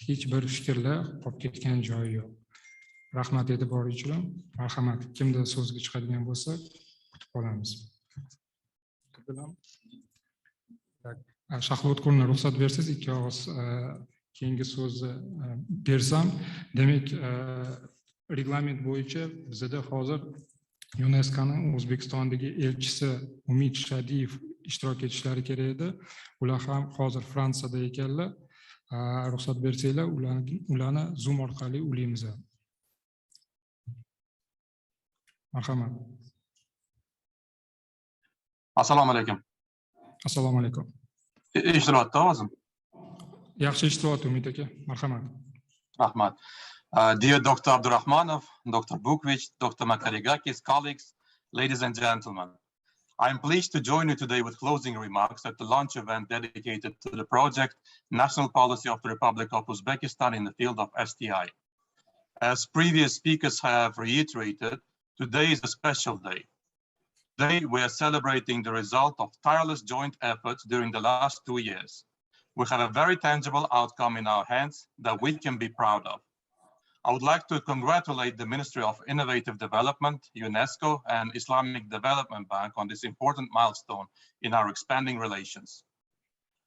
Hech bir fikrlar qolib ketgan joyi yo'q. Rahmat e'tiboringiz uchun. Marhamat, kimda so'zga chiqadigan bo'lsa, kutib qolamiz. Shahlovutqulni ruxsat bersangiz, ikki og'iz keyingi so'zni bersam, demak, reglament bo'yicha bizda hozir YUNESKOning O'zbekistondagi elchisi Umid Shadiyev ishtirok etishlari kerak edi. Ular ham hozir Fransiyada ekanlar. Ruxsat bersanglar, ularni Zoom orqali ulaymiz. Marhamat. Assalomu alaykum. Assalomu alaykum. Ishtirokda ovozim. Yaxshi ishtirok Umid aka. Marhamat. Rahmat. Dear Dr. Abdurrahmanov, Dr. Bukvich, Dr. Makarigakis, colleagues, ladies and gentlemen, I am pleased to join you today with closing remarks at the launch event dedicated to the project National Policy of the Republic of Uzbekistan in the field of STI. As previous speakers have reiterated, today is a special day. Today we are celebrating the result of tireless joint efforts during the last 2 years. We have a very tangible outcome in our hands that we can be proud of. I would like to congratulate the Ministry of Innovative Development, UNESCO, and Islamic Development Bank on this important milestone in our expanding relations.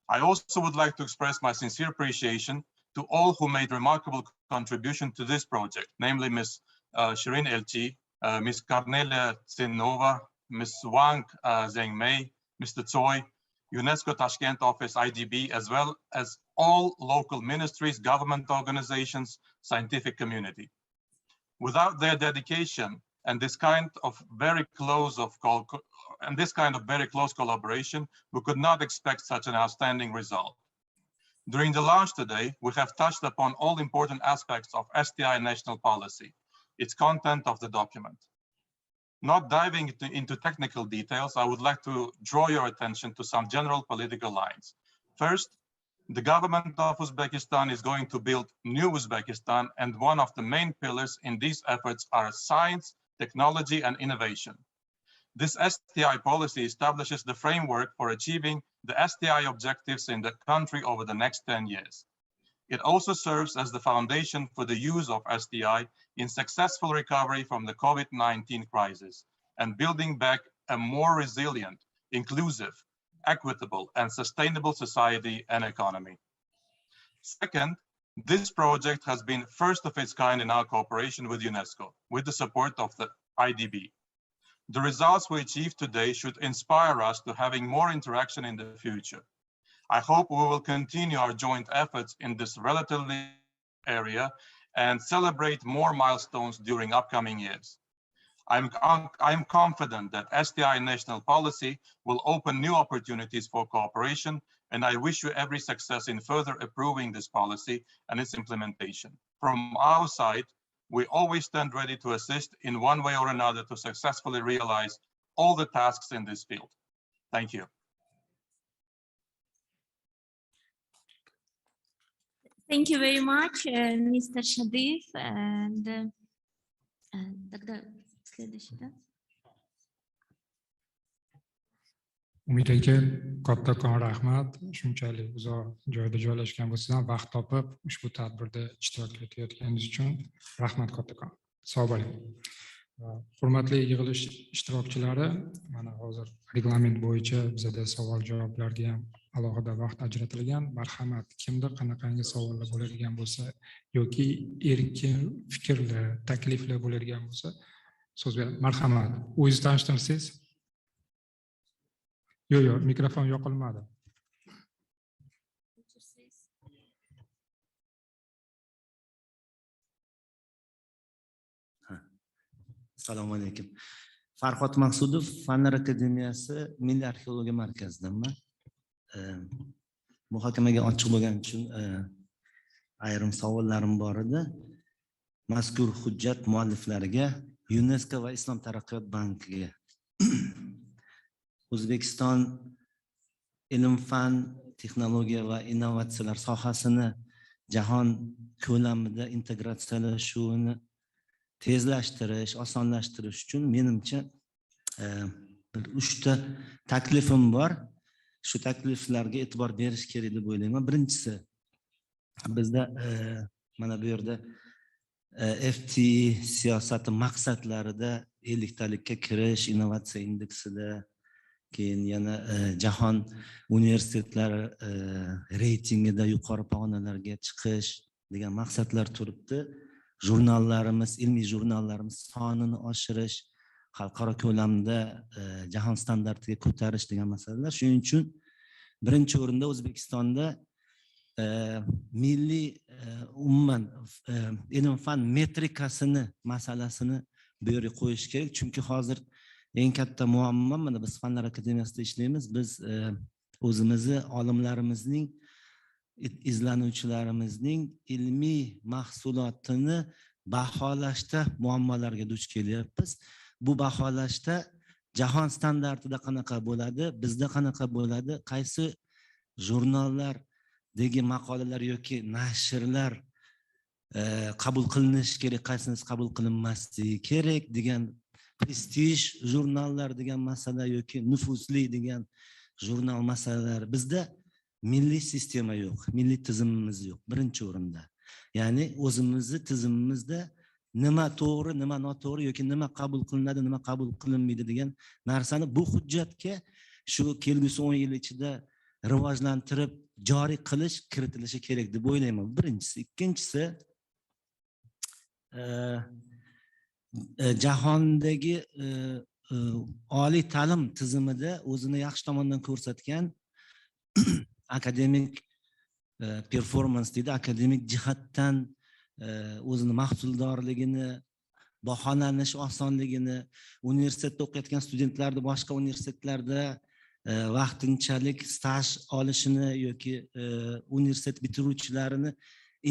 I also would like to express my sincere appreciation to all who made remarkable contribution to this project, namely Ms. Shirin Elchi, Ms. Cornelia Tsinova, Ms. Wang Zhengmei, Mr. Tsoi, UNESCO Tashkent Office, IDB, as well as all local ministries, government organizations, scientific community. Without their dedication and this kind of very close collaboration, we could not expect such an outstanding result. During the launch today, we have touched upon all important aspects of STI national policy, its content of the document. Not diving into technical details, I would like to draw your attention to some general political lines. First, the government of Uzbekistan is going to build new Uzbekistan, and one of the main pillars in these efforts are science, technology, and innovation. This STI policy establishes the framework for achieving the STI objectives in the country over the next 10 years. It also serves as the foundation for the use of STI in successful recovery from the COVID-19 crisis and building back a more resilient, inclusive, equitable, and sustainable society and economy. Second, this project has been first of its kind in our cooperation with UNESCO, with the support of the IDB. The results we achieved today should inspire us to having more interaction in the future. I hope we will continue our joint efforts in this relatively area and celebrate more milestones during upcoming years. I'm confident that STI national policy will open new opportunities for cooperation, and I wish you every success in further approving this policy and its implementation. From our side, we always stand ready to assist in one way or another to successfully realize all the tasks in this field. Thank you. Thank you very much, Mr. Shadif. And Umid aka, kattakon rahmat. Shunchalik uzoq joyda joylashgan bo'lsangiz ham vaqt topib ushbu tadbirda ishtirok etayotganingiz uchun rahmat kattakon. Sog' bo'ling. Hurmatli yig'ilish ishtirokchilari, mana hozir reglament bo'yicha bizda savol-javoblarga ham alohida vaqt ajratilgan. Marhamat, kimda qanaqangi savollar bo'ladigan bo'lsa yoki erkin fikrlar, takliflar bo'ladigan bo'lsa so'z beraman. Marhamat, o'zingizni tanishtirsangiz. Yo'q, mikrofon yoqilmadi. Assalomu alaykum. Farhod Maqsudov, Fanlar akademiyasi Milliy arxeologiya markazidanman. Muhokamaga ochiq bo'lgani uchun ayrim savollarim bor edi. Mazkur hujjat mualliflariga, UNESCO va Islom taraqqiyot bankiga, O'zbekiston Ilm-fan texnologiya va innovatsiyalar sohasini jahon ko'lamida integratsiyalashuvini tezlashtirish, osonlashtirish uchun menimcha bir 3 ta taklifim bor. Shu takliflarga e'tibor berish kerak deb o'ylayman. Birinchisi, bizda mana bu yerda FT siyosati maqsadlarida 50 talikka kirish, innovatsiya indeksida, keyin yana jahon universitetlari reytingida yuqori pog'onalarga chiqish degan maqsadlar turibdi. Jurnallarimiz, ilmiy jurnallarimiz sonini oshirish, xalqaro ko'lamda jahon standartiga ko'tarish degan masalalar. Shuning uchun birinchi o'rinda O'zbekistonda milliy umuman ilm-fan metrikasini masalasini bu yerga qo'yish kerak. Chunki hozir eng katta muammo, mana biz Fanlar akademiyasida ishlaymiz. Biz o'zimizni olimlarimizning, izlanuvchilarimizning ilmiy mahsulotini baholashda muammolarga duch kelyapmiz. Bu baholashda jahon standartida qanaqa bo'ladi, bizda qanaqa bo'ladi, qaysi jurnallardagi maqolalar yoki nashrlar qabul qilinishi kerak, qaysinisi qabul qilinmasligi kerak degan, prestij jurnallar degan masala yoki nufuzli degan jurnal masalalari. Bizda milliy sistema yo'q, milliy tizimimiz yo'q birinchi o'rinda. Ya'ni o'zimizni tizimimizda nima to'g'ri, nima noto'g'ri yoki nima qabul qilinadi, nima qabul qilinmaydi degan narsani bu hujjatga shu kelgusi 10 yil ichida rivojlantirib, joriy qilish kiritilishi kerak deb o'ylayman. Birinchisi. Ikkinchisi, jahondagi oliy ta'lim tizimida o'zini yaxshi tomondan ko'rsatgan akademik performans deydi, akademik jihatdan o'zini mahsuldorligini, baholanish osonligini, universitetda o'qiyotgan studentlarni boshqa universitetlarda vaqtinchalik staj olishini yoki universitet bitiruvchilarini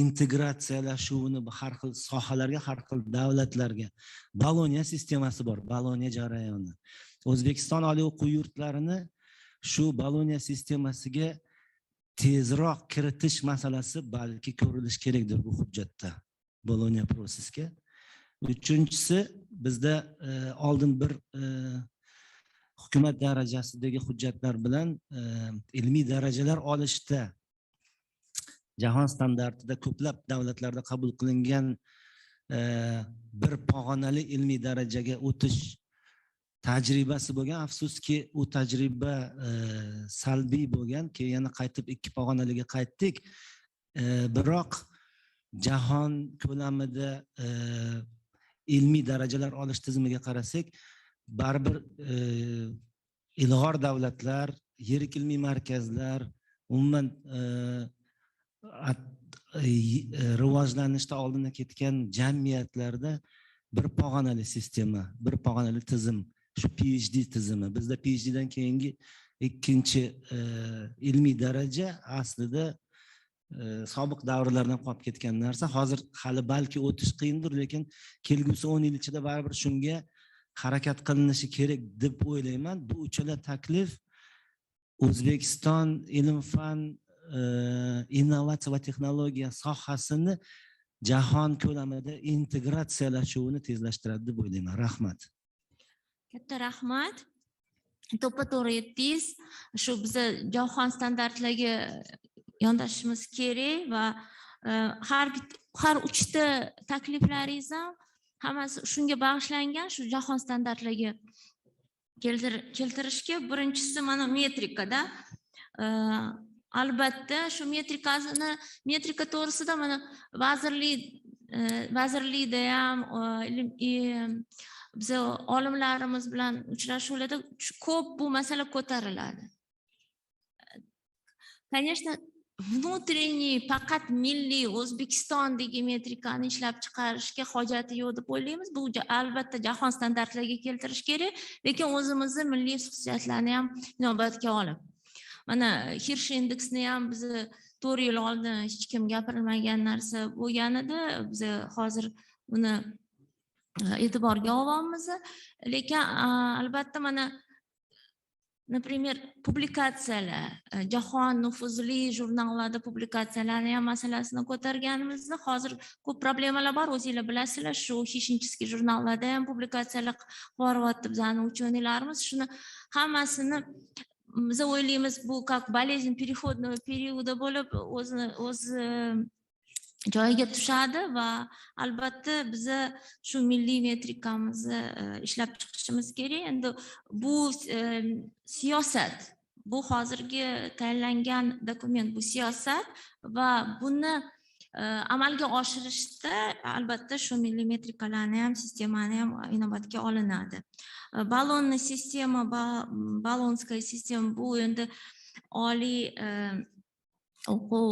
integratsiyalashuvini har xil sohalarga, har xil davlatlarga. Boloniya sistemasi bor, Boloniya jarayoni. O'zbekiston oliy o'quv yurtlarini shu Boloniya sistemasiga tezroq kiritish masalasi balki ko'rilish kerakdir bu hujjatda, Boloniya prosesga. Uchinchisi, bizda oldin bir hukumat darajasidagi hujjatlar bilan ilmiy darajalar olishda jahon standartida ko'plab davlatlarda qabul qilingan bir pog'onali ilmiy darajaga o'tish tajribasi bo'lgan. Afsuski, u tajriba salbiy bo'lgan. Keyin yana qaytib 2 pog'onaliga qaytdik. Biroq jahon ko'lamida ilmiy darajalar olish tizimiga qarasak, baribir ilg'or davlatlar, yirik ilmiy markazlar, umuman rivojlanishda oldinga ketgan jamiyatlarda bir pog'onali sistema, bir pog'onali tizim, shu PhD tizimi. Bizda PhD dan keyingi ikkinchi ilmiy daraja aslida sobiq davrlardan qolib ketgan narsa. Hozir hali balki o'tish qiyindir, lekin kelgusi 10 yil ichida baribir shunga harakat qilinishi kerak deb o'ylayman. Bu uchala taklif O'zbekiston ilm-fan, innovatsiya va texnologiya sohasini jahon ko'lamida integratsiyalashuvini tezlashtiradi deb o'ylayman. Rahmat. Katta rahmat. To'ppa-to'g'ri aytdingiz. Shu biza jahon standartlariga yondashishimiz kerak va har 3 ta takliflaringiz ham hammasi shunga bag'ishlangan, shu jahon standartlariga keltirishga. Birinchisi mana metrikada. Albatta shu metrika to'g'risida mana vazirlikda ham biz olimlarimiz bilan uchrashuvlarda ko'p bu masala ko'tariladi. Конечно, внутренний, faqat milliy O'zbekistondagi metrikani ishlab chiqarishga hojati yo'q deb o'ylaymiz. Bu albatta jahon standartlariga keltirish kerak, lekin o'zimizni milliy xususiyatlarni ham inobatga olib. Mana Hirsch indeksni ham biz 4 yil oldin hech kim gapirilmagan narsa bo'lgan edi. Biz hozir uni e'tiborga olyapmiz. Lekin albatta mana например, publikatsiyalar, jahon nufuzli jurnallarda publikatsiyalarni ham masalasini ko'targanimizda hozir ko'p problemalar bor, o'zinglar bilasizlar, shu хищнический jurnallarda ham publikatsiyalar boryapti bizani ученыйlarimiz. Shuni hammasini biz o'ylaymiz bu как болезнь переходного периода bo'lib o'z joyiga tushadi va albatta biza shu milliy metrikamizni ishlab chiqishimiz kerak. Endi bu siyosat, bu hozirgi tayinlangan dokument, bu siyosat va buni amalga oshirishda albatta shu milliy metrikalarni ham, sistemani ham inobatga olinadi. Balonli sistema, balonskaya sistema bu endi oliy o'quv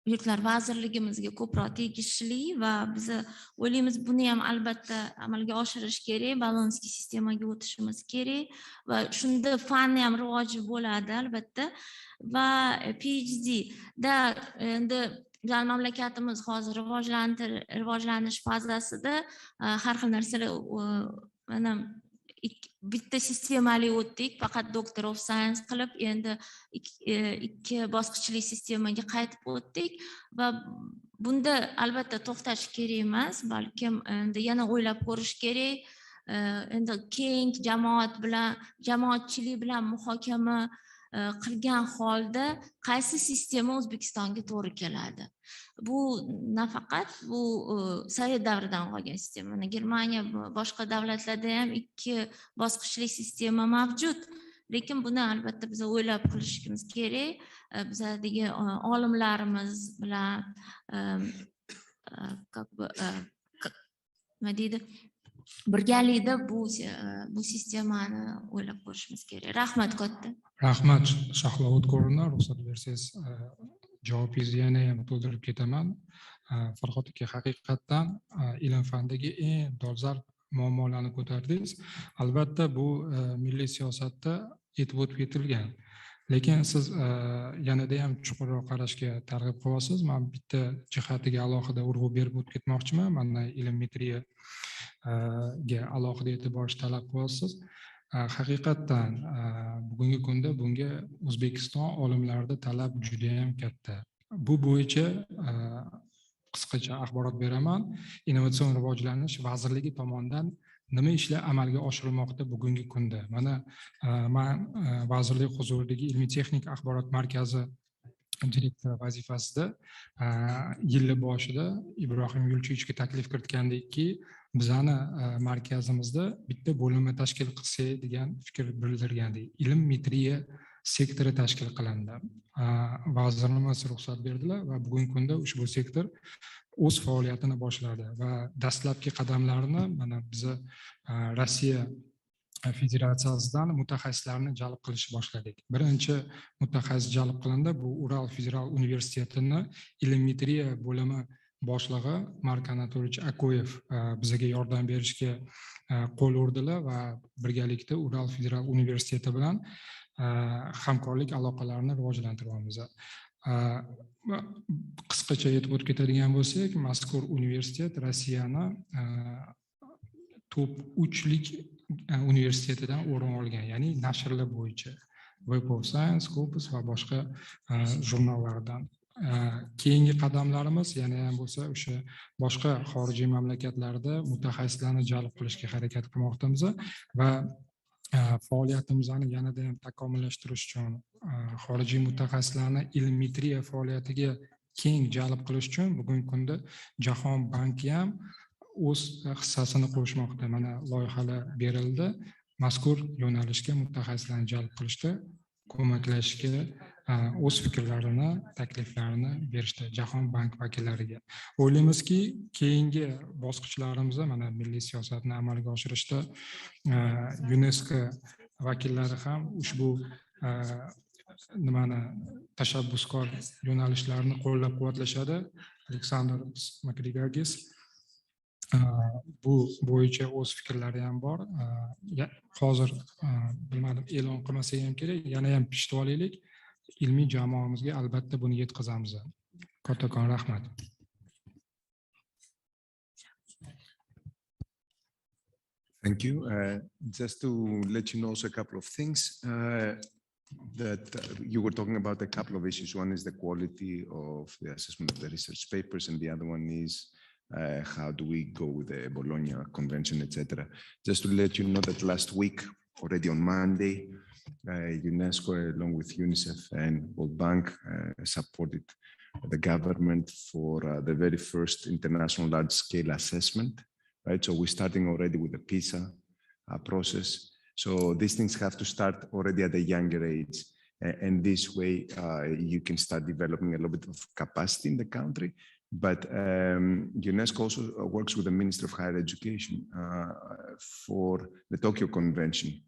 yurtlar vazirligimizga ko'proq tegishli va biz o'ylaymiz buni ham albatta amalga oshirish kerak, balonskiy sistemaga o'tishimiz kerak va shunda fanni ham rivoji bo'ladi albatta. Va PhD da endi bizning mamlakatimiz hozir rivojlanish fazasida har xil narsalar mana bitta sistemali o'tdik, faqat Doctor of Science qilib, endi ikki bosqichli sistemaga qaytib o'tdik va bunda albatta to'xtash kerak emas, balkim endi yana o'ylab ko'rish kerak. Endi keng jamoatchilik bilan muhokama qilgan holda qaysi sistema O'zbekistonga to'g'ri keladi. Bu nafaqat bu Sovet davridan qolgan sistema. Germaniya boshqa davlatlarda ham ikki bosqichli sistema mavjud. Lekin buni albatta biz o'ylab qilishimiz kerak. Bizdagi olimlarimiz bilan nima deydi? Birgalikda bu sistemani o'ylab ko'rishimiz kerak. Rahmat katta. Rahmat Shahlovut Ko'rina, ruxsat bersangiz javob yana ham to'ldirib ketaman. Farhod aka, haqiqatdan ilm-fandagi eng dolzarb muammolarni ko'tardingiz. Albatta bu milliy siyosatda aytib o'tib ketilgan. Lekin siz yanada ham chuqurroq qarashga targ'ib qilyapsiz. Men bitta jihatiga alohida urg'u berib o'tib ketmoqchiman. Mana ilm-metriyaga alohida e'tibor talab qilyapsiz. Haqiqatdan bugungi kunda bunga O'zbekiston olimlarida talab juda ham katta. Bu bo'yicha qisqacha axborot beraman. Innovatsion rivojlanish vazirligi tomonidan nima ishlar amalga oshirilmoqda bugungi kunda? Mana men vazirlik huzuridagi ilmiy-texnik axborot markazi direktori vazifasida yil boshida Ibrohim Yulchievga taklif kiritgandekki, bizani markazimizda bitta bo'linma tashkil qilsak degan fikr bildirgandik. Ilm-metriya sektori tashkil qilindi. Vazirimiz ruxsat berdilar va bugungi kunda ushbu sektor o'z faoliyatini boshladi va dastlabki qadamlarini mana biz Rossiya Federatsiyasidan mutaxassislarni jalb qilishni boshladik. Birinchi mutaxassis jalb qilindi. Bu Ural Federal Universitetining ilm-metriya bo'limi boshlig'i Mark Anatolovich Akoyev bizga yordam berishga qo'l urdilar va birgalikda Ural Federal Universiteti bilan hamkorlik aloqalarini rivojlantiryapmiz. Qisqacha aytib o'tib ketadigan bo'lsak, mazkur universitet Rossiyani top 3lik universitetidan o'rin olgan, ya'ni nashrlar bo'yicha Web of Science, Scopus va boshqa jurnallardan. Keyingi qadamlarimiz yana ham bo'lsa o'sha boshqa xorijiy mamlakatlarda mutaxassislarni jalb qilishga harakat qilmoqdamiz va faoliyatimizni yanada ham takomillashtirish uchun xorijiy mutaxassislarni ilm-metriya faoliyatiga keng jalb qilish uchun bugungi kunda Jahon banki ham o'z hissasini qo'shmoqda. Mana loyihalar berildi. Mazkur yo'nalishga mutaxassislarni jalb qilishda ko'maklashishga o'z fikrlarini, takliflarini berishdi Jahon bank vakillariga. O'ylaymizki, keyingi bosqichlarimizni mana milliy siyosatni amalga oshirishda UNESCO vakillari ham ushbu nimani tashabbuskor yo'nalishlarni qo'llab-quvvatlashadi. Aleksandr Makrigagis bu bo'yicha o'z fikrlari ham bor. Hozir bilmadim, e'lon qilmasa ham kerak, yana ham pishib olaylik. Ilmiy jamoamizga albatta buni yetkazamiz. Kattakon rahmat. Thank you. Just to let you know also a couple of things that you were talking about a couple of issues. One is the quality of the assessment of the research papers, and the other one is how do we go with the Bologna Convention, etc. Just to let you know that last week, already on Monday, UNESCO, along with UNICEF and World Bank, supported the government for the very first international large-scale assessment. Right, so we're starting already with the PISA process. So these things have to start already at a younger age. And this way, you can start developing a little bit of capacity in the country. But UNESCO also works with the Ministry of Higher Education for the Tokyo Convention,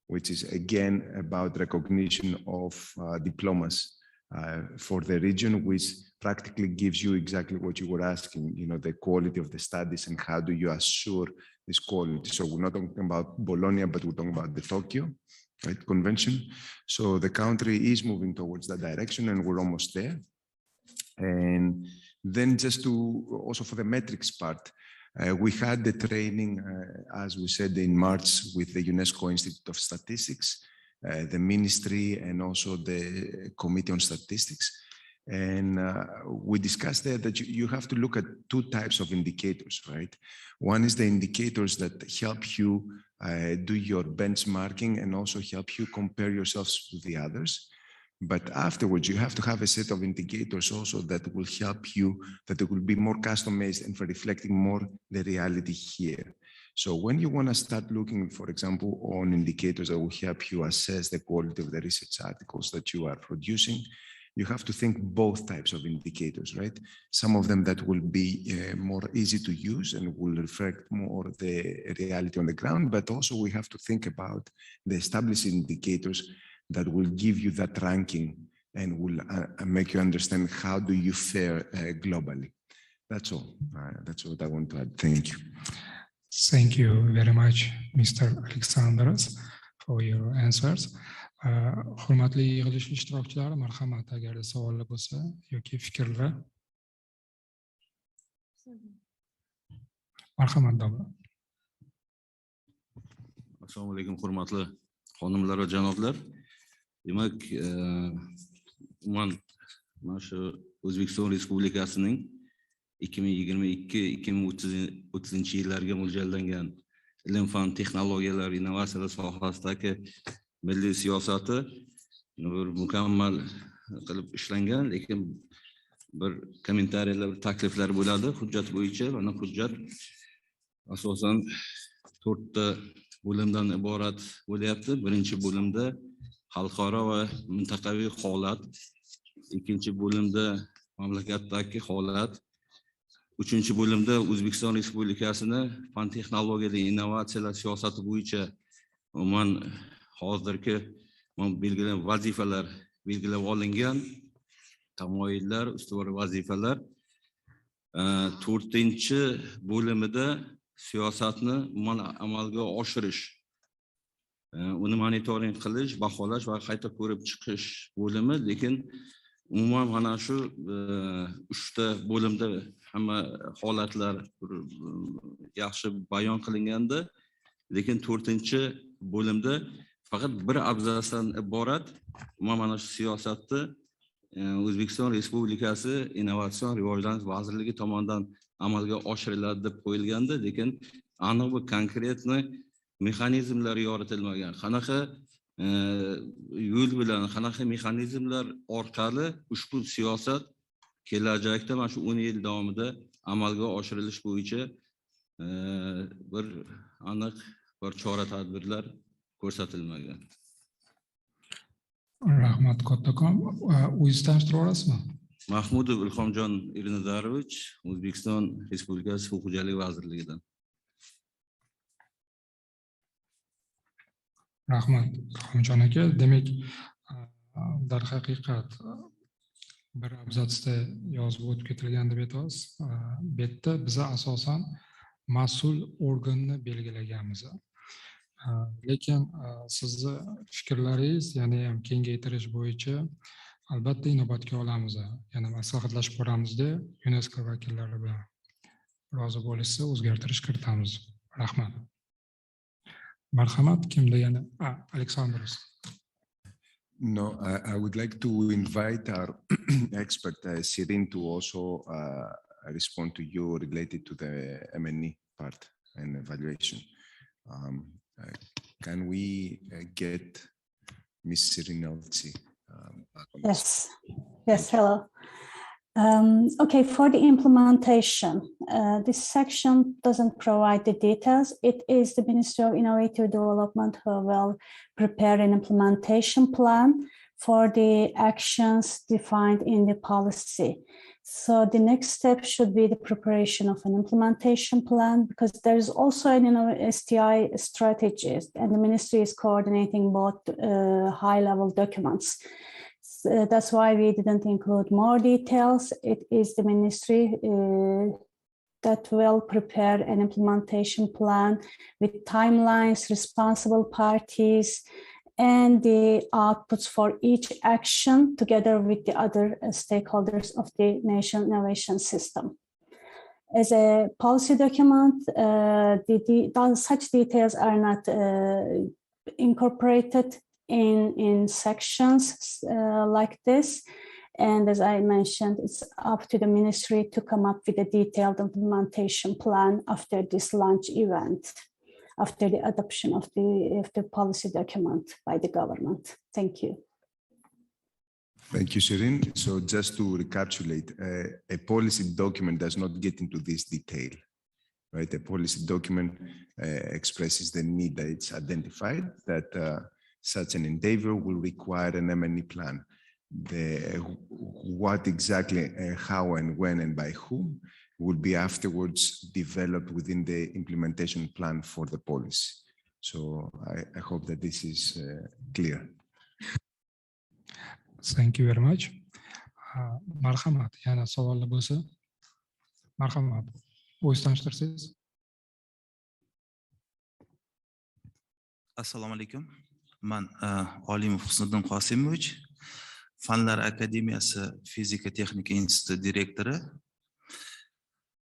which is again about recognition of diplomas for the region, which practically gives you exactly what you were asking, you know, the quality of the studies and how do you assure this quality. So we're not talking about Bologna, but we're talking about the Tokyo, right, Convention. So the country is moving towards that direction and we're almost there. And then just to, also for the metrics part, we had the training, as we said, in March with the UNESCO Institute of Statistics, the ministry and also the Committee on Statistics. And we discussed there that you have to look at two types of indicators, right? One is the indicators that help you do your benchmarking and also help you compare yourselves with the others. But afterwards, you have to have a set of indicators also that will help you, that it will be more customized and for reflecting more the reality here. So when you want to start looking, for example, on indicators that will help you assess the quality of the research articles that you are producing, you have to think both types of indicators, right? Some of them that will be more easy to use and will reflect more the reality on the ground, but also we have to think about the established indicators that will give you that ranking and will make you understand how do you fare globally. That's all. That's what I want to add. Thank you. Thank you very much, Mr. Alexandros, for your answers. Hurmatli yig'ilish ishtirokchilari, marhamat, agar savollar bo'lsa yoki fikrlar. Marhamat, davlat. Assalomu alaykum, hurmatli xonimlar va janoblar. Demak, mana shu O'zbekiston Respublikasining 2022-2030 yillarga mo'ljallangan ilm-fan, texnologiyalar, innovatsiyalar sohasidagi milliy siyosati bir mukammal qilib ishlangan, lekin bir kommentariyalar, takliflar bo'ladi hujjat bo'yicha. Mana hujjat asosan 4 ta bo'limdan iborat bo'lyapti. Birinchi bo'limda xalqaro va mintaqaviy holat, ikkinchi bo'limda mamlakatdagi holat, uchinchi bo'limda O'zbekiston Respublikasini fan texnologiyalar, innovatsiyalar siyosati bo'yicha umuman hozirgi belgilangan vazifalar belgilab olingan, tamoyillar, ustuvor vazifalar. 4-chi bo'limida siyosatni umuman amalga oshirish, uni monitoring qilish, baholash va qayta ko'rib chiqish bo'limi. Lekin umuman mana shu 3 ta bo'limda hamma holatlar yaxshi bayon qilinganda, lekin 4-chi bo'limda faqat bir abzasdan iborat mana shu siyosatni O'zbekiston Respublikasi Innovatsion rivojlanish vazirligi tomonidan amalga oshiriladi deb qo'yilgandi, lekin aniq bir konkretni mexanizmlar yoritilmagan. Qanaqa yo'l bilan, qanaqa mexanizmlar orqali ushbu siyosat kelajakda mana shu 10 yil davomida amalga oshirilish bo'yicha bir aniq bir chora-tadbirlar ko'rsatilmagan. Rahmat kattakon. O'zingiz tanishtirib olasizmi? Mahmudov Ilhomjon Irinazarovich, O'zbekiston Respublikasi Huquq xo'jaligi vazirligidan. Rahmat, Ilhomjon aka. Demak, darhaqiqat bir abzatsda yozib o'tib ketilgan deb aytamiz. Bu yerda biz asosan mas'ul organni belgilaganmiz. Lekin sizni fikrlaringiz, ya'ni ham kengaytirish bo'yicha albatta inobatga olamiz. Yana maslahatlashib ko'ramizda UNESCO vakillari bilan rozi bo'lishsa o'zgartirish kiritamiz. Rahmat. Marhamat, kimda yana? Alexandros. No, I would like to invite our expert, Sirin, to also respond to you related to the M&E part and evaluation. Can we get Ms. Sirin Eltsi back on Yes, yes, hello. Okay, for the implementation, this section doesn't provide the details. It is the Ministry of Innovative Development who will prepare an implementation plan for the actions defined in the policy. So the next step should be the preparation of an implementation plan, because there is also an STI strategist, and the ministry is coordinating both high-level documents. That's why we didn't include more details. It is the ministry that will prepare an implementation plan with timelines, responsible parties, and the outputs for each action together with the other stakeholders of the national innovation system. As a policy document, such details are not incorporated in sections like this. And as I mentioned, it's up to the ministry to come up with a detailed implementation plan after this launch event, after the adoption of the policy document by the government. Thank you. Thank you, Sirin. So just to recapitulate, a policy document does not get into this detail, right? A policy document expresses the need that it's identified that such an endeavor will require an M&E plan. What exactly, how and when and by whom will be afterwards developed within the implementation plan for the policy. So I hope that this is clear. Thank you very much. Marhamat, yana savollar bo'lsa. Marhamat, o'z tanishtirsangiz. Assalomu alaykum. Men Olimov Husniddin Qosimovich, Fanlar Akademiyasi Fizika Texnika instituti direktori.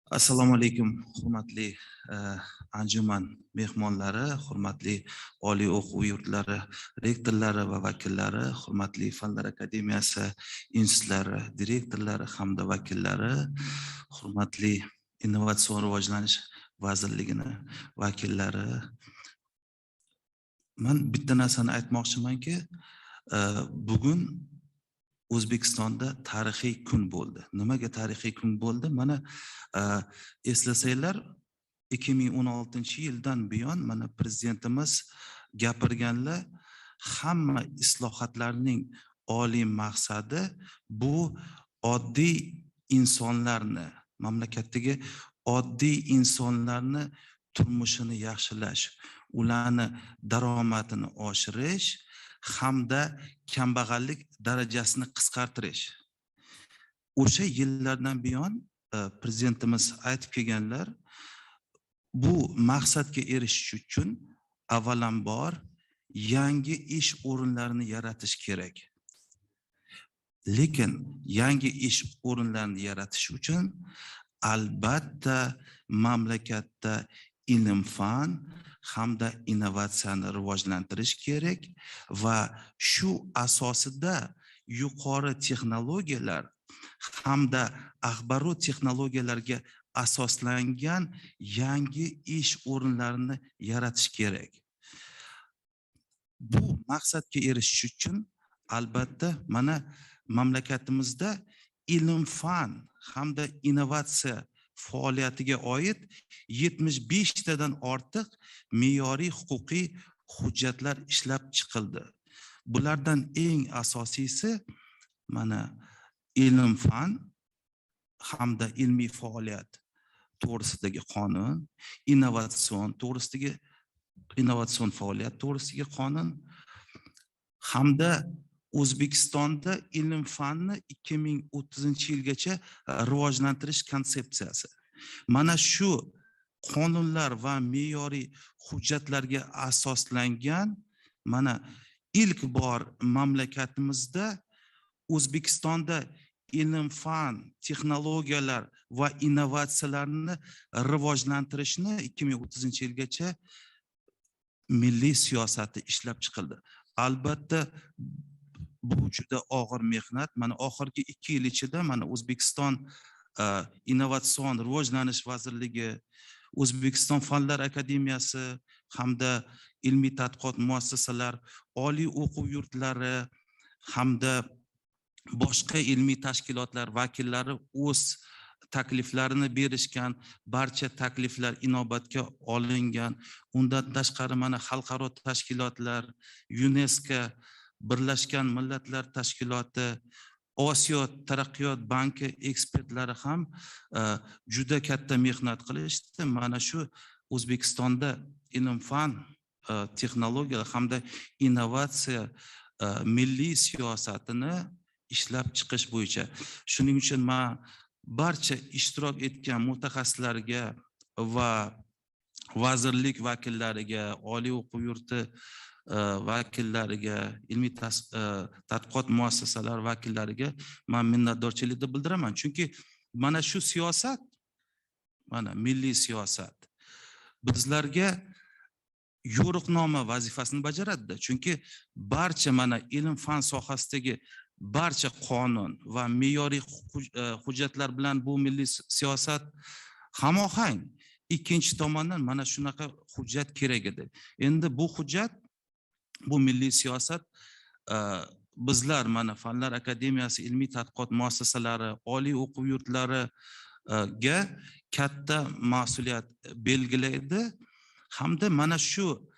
Assalomu alaykum, hurmatli anjuman mehmonlari, hurmatli oliy o'quv yurtlari rektorlari va vakillari, hurmatli Fanlar Akademiyasi institutlari direktorlari hamda vakillari, hurmatli Innovatsion rivojlanish vazirligini vakillari. Men bitta narsani aytmoqchimanki, bugun O'zbekistonda tarixiy kun bo'ldi. Nimaga tarixiy kun bo'ldi? Mana eslasanglar, 2016-yildan buyon mana prezidentimiz gapirganlar, hamma islohotlarning oliy maqsadi bu oddiy insonlarni, mamlakatdagi oddiy insonlarni turmushini yaxshilash, ularni daromadini oshirish hamda kambag'allik darajasini qisqartirish. O'sha yillardan buyon prezidentimiz aytib kelganlar, bu maqsadga erishish uchun avvalambor yangi ish o'rinlarini yaratish kerak. Lekin yangi ish o'rinlarini yaratish uchun albatta mamlakatda ilm-fan hamda innovatsiyani rivojlantirish kerak va shu asosida yuqori texnologiyalar hamda axborot texnologiyalarga asoslangan yangi ish o'rinlarini yaratish kerak. Bu maqsadga erishish uchun albatta mana mamlakatimizda ilm-fan hamda innovatsiya faoliyatiga oid 75 tadan ortiq me'yoriy huquqiy hujjatlar ishlab chiqildi. Bulardan eng asosiysi mana ilm-fan hamda ilmiy faoliyat to'g'risidagi qonun, innovatsion faoliyat to'g'risidagi qonun hamda O'zbekistonda ilm-fanni 2030-yilgacha rivojlantirish konsepsiyasi. Mana shu qonunlar va me'yoriy hujjatlarga asoslangan mana ilk bor mamlakatimizda O'zbekistonda ilm-fan, texnologiyalar va innovatsiyalarni rivojlantirishni 2030-yilgacha milliy siyosati ishlab chiqildi. Albatta bu juda og'ir mehnat. Mana oxirgi 2 yil ichida mana O'zbekiston Innovatsion rivojlanish vazirligi, O'zbekiston Fanlar akademiyasi hamda ilmiy tadqiqot muassasalar, oliy o'quv yurtlari hamda boshqa ilmiy tashkilotlar vakillari o'z takliflarini berishgan, barcha takliflar inobatga olingan. Undan tashqari mana xalqaro tashkilotlar, UNESCO, Birlashgan Millatlar Tashkiloti, Osiyo taraqqiyot banki ekspertlari ham juda katta mehnat qilishdi. Mana shu O'zbekistonda ilm-fan, texnologiyalar hamda innovatsiya milliy siyosatini ishlab chiqish bo'yicha. Shuning uchun men barcha ishtirok etgan mutaxassislarga va vazirlik vakillariga, oliy o'quv yurti vakillariga, ilmiy tadqiqot muassasalari vakillariga men minnatdorchilikni bildiraman. Chunki mana shu siyosat, mana milliy siyosat bizlarga yo'riqnoma vazifasini bajaradi. Chunki barcha mana ilm-fan sohasidagi barcha qonun va me'yoriy hujjatlar bilan bu milliy siyosat hamohang. Ikkinchi tomondan mana shunaqa hujjat kerak edi. Endi bu hujjat, bu milliy siyosat bizlar mana Fanlar akademiyasi, ilmiy tadqiqot muassasalari, oliy o'quv yurtlariga katta mas'uliyat belgilaydi. Hamda mana shu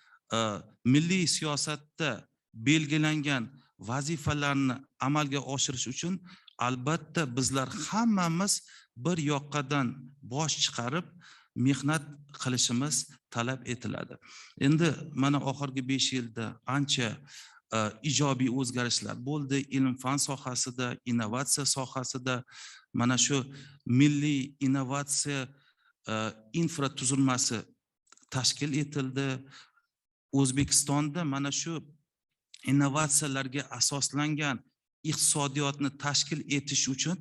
milliy siyosatda belgilangan vazifalarni amalga oshirish uchun albatta bizlar hammamiz bir yoqqadan bosh chiqarib mehnat qilishimiz talab etiladi. Endi mana oxirgi 5 yilda ancha ijobiy o'zgarishlar bo'ldi. Ilm-fan sohasida, innovatsiya sohasida mana shu milliy innovatsiya infratuzilmasi tashkil etildi. O'zbekistonda mana shu innovatsiyalarga asoslangan iqtisodiyotni tashkil etish uchun,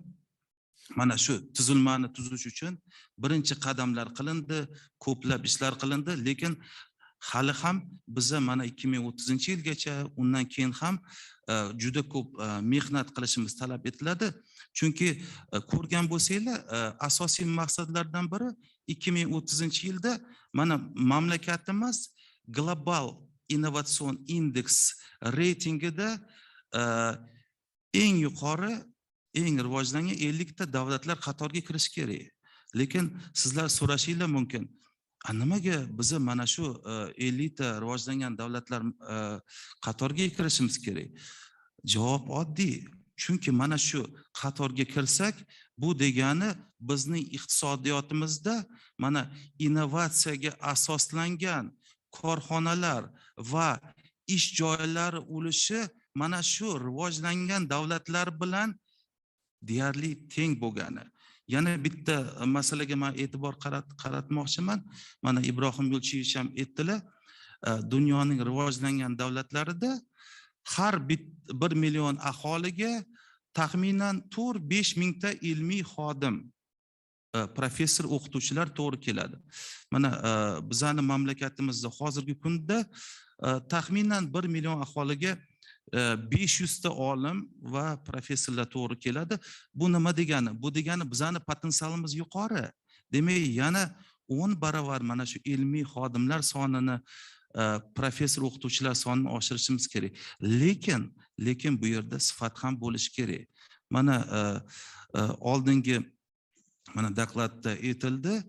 mana shu tuzilmani tuzish uchun birinchi qadamlar qilindi, ko'plab ishlar qilindi, lekin hali ham biza mana 2030-yilgacha, undan keyin ham juda ko'p mehnat qilishimiz talab etiladi. Chunki ko'rgan bo'lsanglar, asosiy maqsadlardan biri 2030-yilda mana mamlakatimiz global innovatsion indeks reytingida eng yuqori, eng rivojlangan 50 ta davlatlar qatoriga kirish kerak. Lekin sizlar so'rashinglar mumkin, nimaga biz mana shu 50 ta rivojlangan davlatlar qatoriga kirishimiz kerak? Javob oddiy. Chunki mana shu qatorga kirsak, bu degani bizning iqtisodiyotimizda mana innovatsiyaga asoslangan korxonalar va ish joylari ulushi mana shu rivojlangan davlatlar bilan deyarli teng bo'lgani. Yana bitta masalaga men e'tibor qaratmoqchiman. Mana Ibrohim Yo'lchiyev ham aytdilar, dunyoning rivojlangan davlatlarida har 1 million aholiga taxminan 4-5 mingta ilmiy xodim, professor, o'qituvchilar to'g'ri keladi. Mana bizning mamlakatimizda hozirgi kunda taxminan 1 million aholiga 500 ta olim va professorlar to'g'ri keladi. Bu nima degani? Bu degani bizning potensialimiz yuqori. Demak, yana 10 baravar mana shu ilmiy xodimlar sonini, professor, o'qituvchilar sonini oshirishimiz kerak. Lekin bu yerda sifat ham bo'lishi kerak. Mana oldingi mana dokladda aytildi,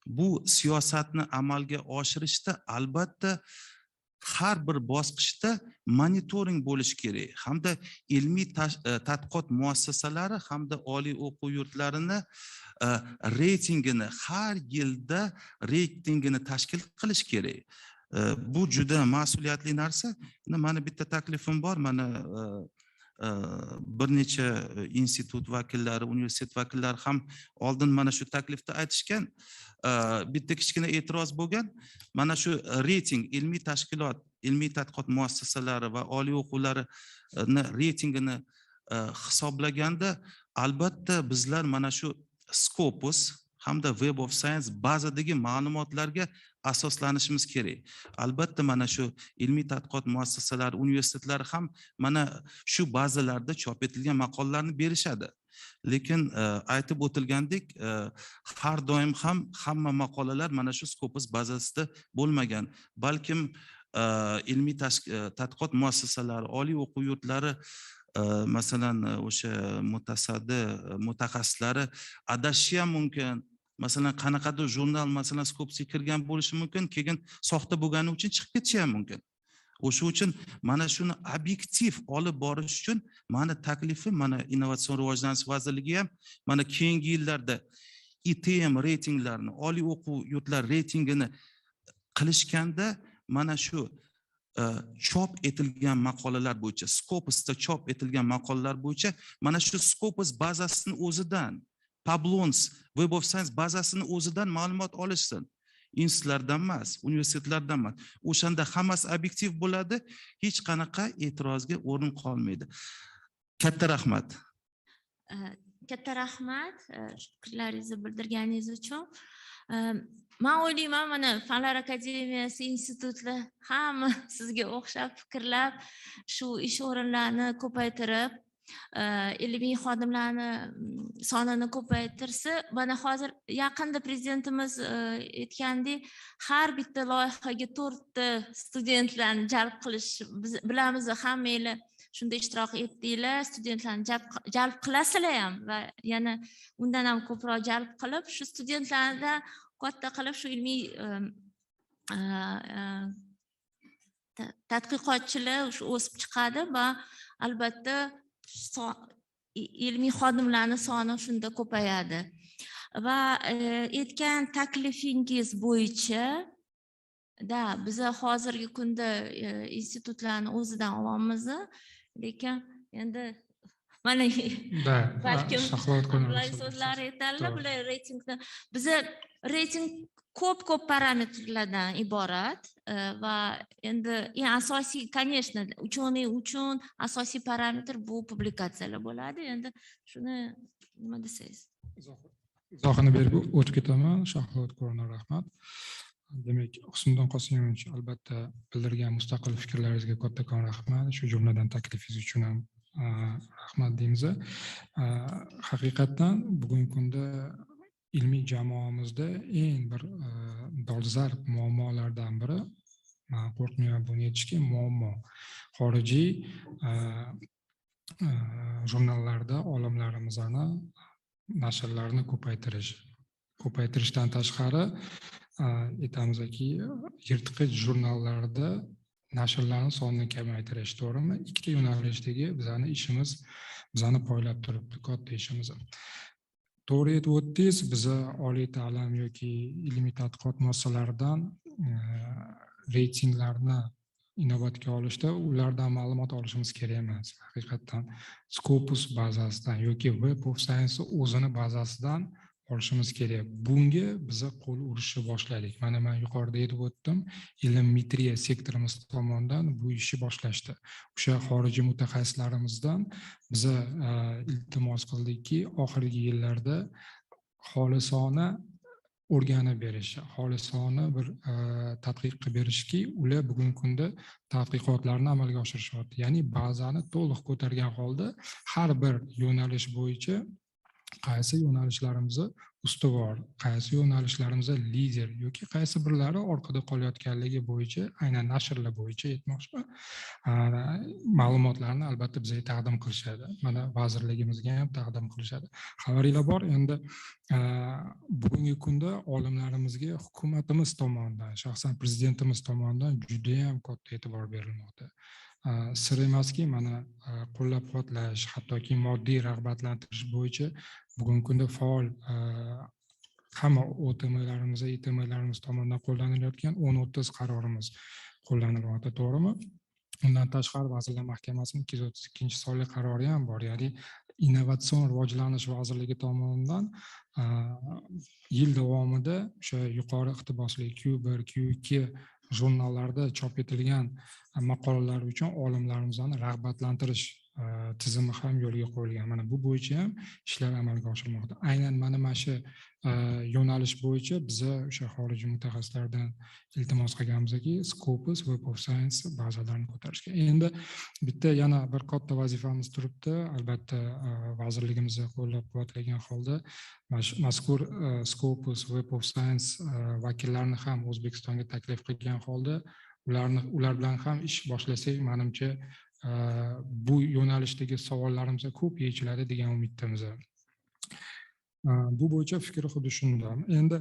bu siyosatni amalga oshirishda albatta har bir bosqichda monitoring bo'lishi kerak. Hamda ilmiy tadqiqot muassasalari hamda oliy o'quv yurtlarini reytingini, har yilda reytingini tashkil qilish kerak. Bu juda mas'uliyatli narsa. Mana bitta taklifim bor. Mana bir necha institut vakillari, universitet vakillari ham oldin mana shu taklifda aytishgan. Bitta kichkina e'tiroz bo'lgan. Mana shu reyting, ilmiy tashkilot, ilmiy tadqiqot muassasalari va oliy o'quvlarini reytingini hisoblaganda albatta bizlar mana shu Scopus hamda Web of Science bazadagi ma'lumotlarga asoslanishimiz kerak. Albatta mana shu ilmiy tadqiqot muassasalari, universitetlari ham mana shu bazalarda chop etilgan maqolalarni berishadi. Lekin aytib o'tilgandek, har doim ham hamma maqolalar mana shu Scopus bazasida bo'lmagan. Balkim ilmiy tadqiqot muassasalari, oliy o'quv yurtlari, masalan o'sha mutaxassislari adashishi ham mumkin. Masalan, qanaqadir jurnal masalan Scopusga kirgan bo'lishi mumkin, keyin soxta bo'lgani uchun chiqib ketishi ham mumkin. O'sha uchun mana shuni obyektiv olib borish uchun mana taklifim, mana Innovatsion rivojlanish vazirligi ham mana keyingi yillarda ITM reytinglarini, oliy o'quv yurtlar reytingini qilishganda mana shu chop etilgan maqolalar bo'yicha, Scopusda chop etilgan maqolalar bo'yicha mana shu Scopus bazasini o'zidan, Pablons, Web of Science bazasini o'zidan ma'lumot olishsin. Institutlardan emas, universitetlardan emas. O'shanda hammasi obyektiv bo'ladi, hech qanaqa e'tirozga o'rin qolmaydi. Katta rahmat. Katta rahmat fikrlaringizni bildirganingiz uchun. Men o'ylayman, mana Fanlar akademiyasi institutlar hamma sizga o'xshab fikrlab, shu ish o'rinlarini ko'paytirib, ilmiy xodimlarni sonini ko'paytirsa, mana hozir yaqinda prezidentimiz aytgandek, har bitta loyihaga 4 ta studentlarni jalb qilish, biz bilamiz, hammanglar shunda ishtirok etdinglar, studentlarni jalb qilasizlar ham va yana undan ham ko'proq jalb qilib, shu studentlardan katta qilib shu ilmiy tadqiqotchilar o'sib chiqadi va albatta ilmiy xodimlarning soni shunda ko'payadi. Va aytgan taklifingiz bo'yicha biz hozirgi kunda institutlarni o'zidan olamiz, lekin endi mana balkim so'zlar aytadilar, bular reytingni, biz reyting ko'p parametrlardan iborat va endi eng asosiy, конечно, uchun asosiy parametr bu publikatsiyalar bo'ladi. Endi shuni nima desangiz? Izohini berib o'tib ketaman. Shahlo Ko'rona rahmat. Demak, Husniddin Qosimovich, albatta bildirgan mustaqil fikrlaringizga kattakon rahmat. Shu jumladan taklifingiz uchun ham rahmat deymiz. Haqiqatdan bugungi kunda ilmiy jamoamizda eng bir dolzarb muammolardan biri, men qo'rqmayman buni aytishga, muammo xorijiy jurnallarda olimlarimizni nashrlarni ko'paytirishdan tashqari aytamizki, yirtqich jurnallarda nashrlarning sonini kamaytirish, to'g'rimi? Ikkita yo'nalishdagi bizning ishimiz bizani poylab turibdi, katta ishimiz. To'g'ri aytib o'tdingiz, biz oliy ta'lim yoki ilmiy tadqiqot muassasalaridan reytinglarni inobatga olishda ulardan ma'lumot olishimiz kerak emas. Haqiqatdan Scopus bazasidan yoki Web of Science o'zini bazasidan olishimiz kerak. Bunga biz qo'l urishni boshladik. Mana men yuqorida aytib o'tdim, ilm-metriya sektorimiz tomonidan bu ishni boshlashdi. O'sha xorijiy mutaxassislarimizdan biz iltimos qildikki, oxirgi yillarda xolisona o'rganib berish, xolisona bir tadqiq qilib berishki, ular bugungi kunda tadqiqotlarni amalga oshirishyapti. Ya'ni bazani to'liq ko'targan holda har bir yo'nalish bo'yicha qaysi yo'nalishlarimiz ustuvor, qaysi yo'nalishlarimiz lider yoki qaysi birlari orqada qolayotganligi bo'yicha, aynan nashrlar bo'yicha aytmoqchiman, ma'lumotlarni albatta bizga taqdim qilishadi. Mana vazirligimizga ham taqdim qilishadi. Xabaringlar bor, endi bugungi kunda olimlarimizga hukumatimiz tomonidan, shaxsan prezidentimiz tomonidan juda ham katta e'tibor berilmoqda. Sir emaski, mana qo'llab-quvvatlash, hattoki moddiy rag'batlantirish bo'yicha bugungi kunda faol hamma OTMlarimiz, ITMlarimiz tomonidan qo'llanilayotgan 10-30 qarorimiz qo'llanilyapti, to'g'rimi? Undan tashqari Vazirlar Mahkamasining 232-sonli qarori ham bor. Ya'ni Innovatsion rivojlanish vazirligi tomonidan yil davomida o'sha yuqori iqtibosli Q1, Q2 jurnallarda chop etilgan maqolalar uchun olimlarimizni rag'batlantirish tizimi ham yo'lga qo'yilgan. Mana bu bo'yicha ham ishlar amalga oshirilmoqda. Aynan mana shu yo'nalish bo'yicha biza o'sha xorijiy mutaxassislardan iltimos qilganmizki, Scopus Web of Science bazalarini ko'tarishga. Endi bitta yana bir katta vazifamiz turibdi. Albatta vazirligimizni qo'llab-quvvatlagan holda mazkur Scopus Web of Science vakillarini ham O'zbekistonga taklif qilgan holda ular bilan ham ish boshlasak, menimcha bu yo'nalishdagi savollarimiz ko'p yechiladi degan umiddamiz. Bu bo'yicha fikr xuddi shunday. Endi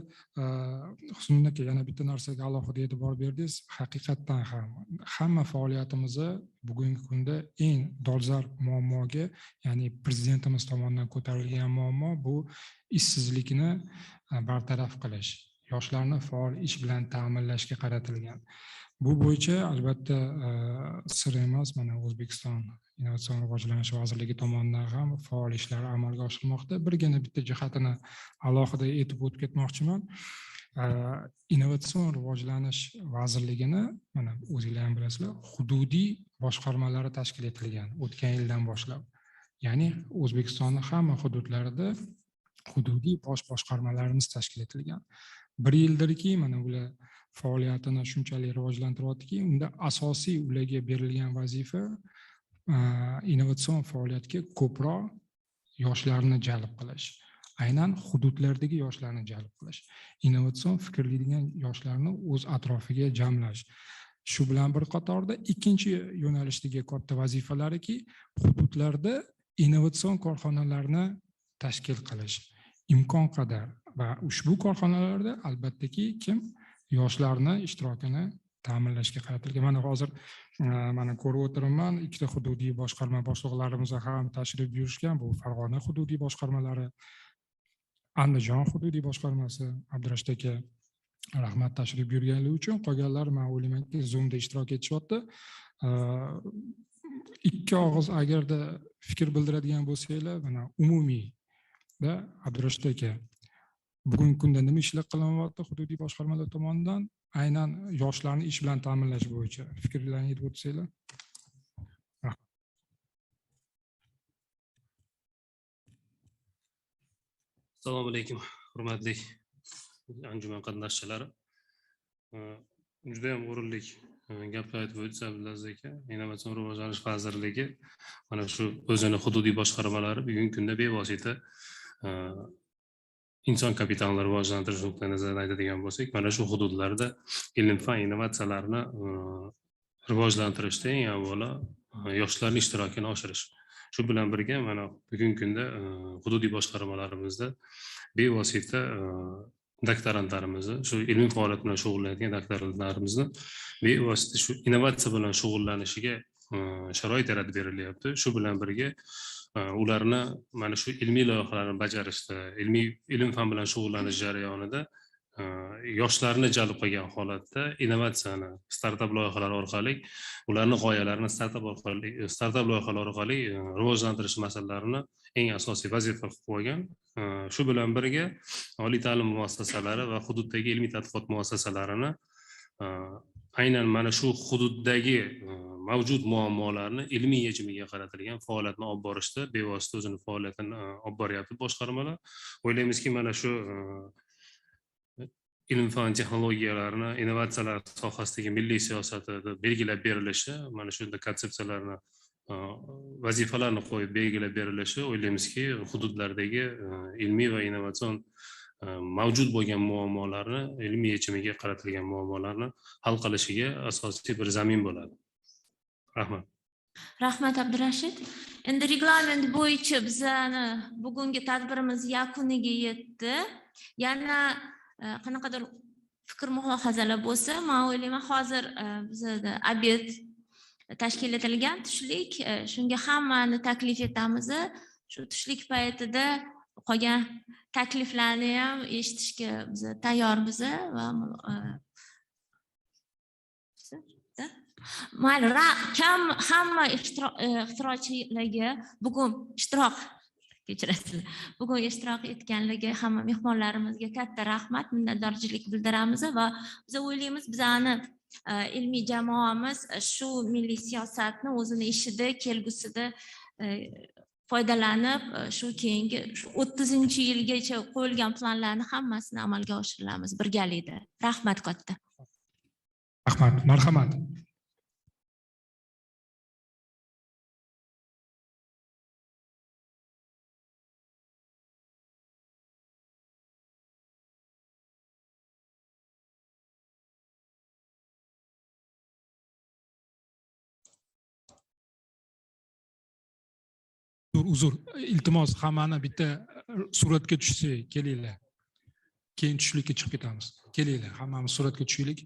Husnul aka yana bitta narsaga alohida e'tibor berdingiz. Haqiqatdan ham hamma faoliyatimizni bugungi kunda eng dolzarb muammoga, ya'ni prezidentimiz tomonidan ko'tarilgan muammo bu ishsizlikni bartaraf qilish, yoshlarni faol ish bilan ta'minlashga qaratilgan. Bu bo'yicha albatta sir emas, mana O'zbekiston Innovatsion rivojlanish vazirligi tomonidan ham faol ishlar amalga oshirilmoqda. Birgina bitta jihatini alohida aytib o'tib ketmoqchiman. Innovatsion rivojlanish vazirligini mana o'zinglar ham bilasizlar, hududiy boshqarmalari tashkil etilgan o'tgan yildan boshlab. Ya'ni O'zbekistonning hamma hududlarida hududiy boshqarmalarimiz tashkil etilgan. Bir yildirki, mana ular faoliyatini shunchalik rivojlantiryaptiki, unda asosiy ularga berilgan vazifa innovatsion faoliyatga ko'proq yoshlarni jalb qilish. Aynan hududlardagi yoshlarni jalb qilish. Innovatsion fikrlaydigan yoshlarni o'z atrofiga jamlash. Shu bilan bir qatorda ikkinchi yo'nalishdagi katta vazifalariki, hududlarda innovatsion korxonalarni tashkil qilish. Imkon qadar va ushbu korxonalarda albattaki kim yoshlarni ishtirokini ta'minlashga qaratilgan. Mana hozir mana ko'rib o'tiribman, ikkita hududiy boshqarma boshliqlarimiz ham tashrif buyurishgan. Bu Farg'ona hududiy boshqarmalari, Andijon hududiy boshqarmasi. Abdurashid aka, rahmat tashrif buyurganligi uchun. Qolganlar men o'ylaymanki Zoomda ishtirok etishyapti. Ikki og'iz agarda fikr bildiradigan bo'lsanglar, mana umumiy da Abdurashid aka, bugungi kunda nima ishlar qilinyapti hududiy boshqarmalar tomonidan? Aynan yoshlarni ish bilan ta'minlash bo'yicha fikrlarni aytib o'tsanglar. Assalomu alaykum, hurmatli anjuman qatnashchilari. Juda ham o'rinli gaplar aytib o'tdi Abdulaziz aka. Innovatsion rivojlanish vazirligi mana shu o'zini hududiy boshqarmalari bugungi kunda bevosita inson kapitalini rivojlantirish nuqtai nazaridan aytadigan bo'lsak, mana shu hududlarda ilm-fan innovatsiyalarni rivojlantirishda eng avvalo yoshlarning ishtirokini oshirish. Shu bilan birga mana bugungi kunda hududiy boshqarmalarimizda bevosita doktorantlarimizni, shu ilmiy faoliyat bilan shug'ullanadigan doktorantlarimizni bevosita shu innovatsiya bilan shug'ullanishiga sharoit yaratib berilyapti. Shu bilan birga ularni mana shu ilmiy loyihalarni bajarishda, ilm-fan bilan shug'ullanish jarayonida yoshlarni jalb qilgan holatda innovatsiyani startap loyihalar orqali, ularning g'oyalarini startap loyihalar orqali rivojlantirish masalalarini eng asosiy vazifa qilib qo'ygan. Shu bilan birga oliy ta'lim muassasalari va hududdagi ilmiy tadqiqot muassasalarini aynan mana shu hududdagi mavjud muammolarni ilmiy yechimiga qaratilgan faoliyatni olib borishda bevosita o'zini faoliyatini olib boryapti boshqarmalar. O'ylaymizki, mana shu ilm-fan texnologiyalarni innovatsiyalar sohasidagi milliy siyosati belgilab berilishi, mana shunday konsepsiyalarni vazifalarni qo'yib belgilab berilishi, o'ylaymizki, hududlardagi ilmiy va innovatsion mavjud bo'lgan muammolarni ilmiy yechimiga qaratilgan muammolarni hal qilishiga asosiy bir zamin bo'ladi. Rahmat. Rahmat Abdurashid. Endi reglament bo'yicha bizani bugungi tadbirimiz yakuniga yetdi. Yana qanaqadir fikr mulohazalar bo'lsa, men o'ylayman hozir bizda obed tashkil etilgan, tushlik. Shunga hammani taklif etamiz. Shu tushlik paytida qolgan takliflarni ham eshitishga biz tayyormiz va mayli, hamma ishtirokchilarga bugun ishtirok etganligi hamma mehmonlarimizga katta rahmat, minnatdorchilik bildiramiz va biz o'ylaymiz, bizani ilmiy jamoamiz shu milliy siyosatni o'zini ishida, kelgusida foydalanib shu keyingi 30-yilgacha qo'yilgan planlarni hammasini amalga oshiramiz birgalikda. Rahmat katta. Rahmat, marhamat. Uzr, iltimos hammani bitta suratga tushsak, kelinglar. Keyin tushlikka chiqib ketamiz. Kelinglar, hammamiz suratga tushaylik.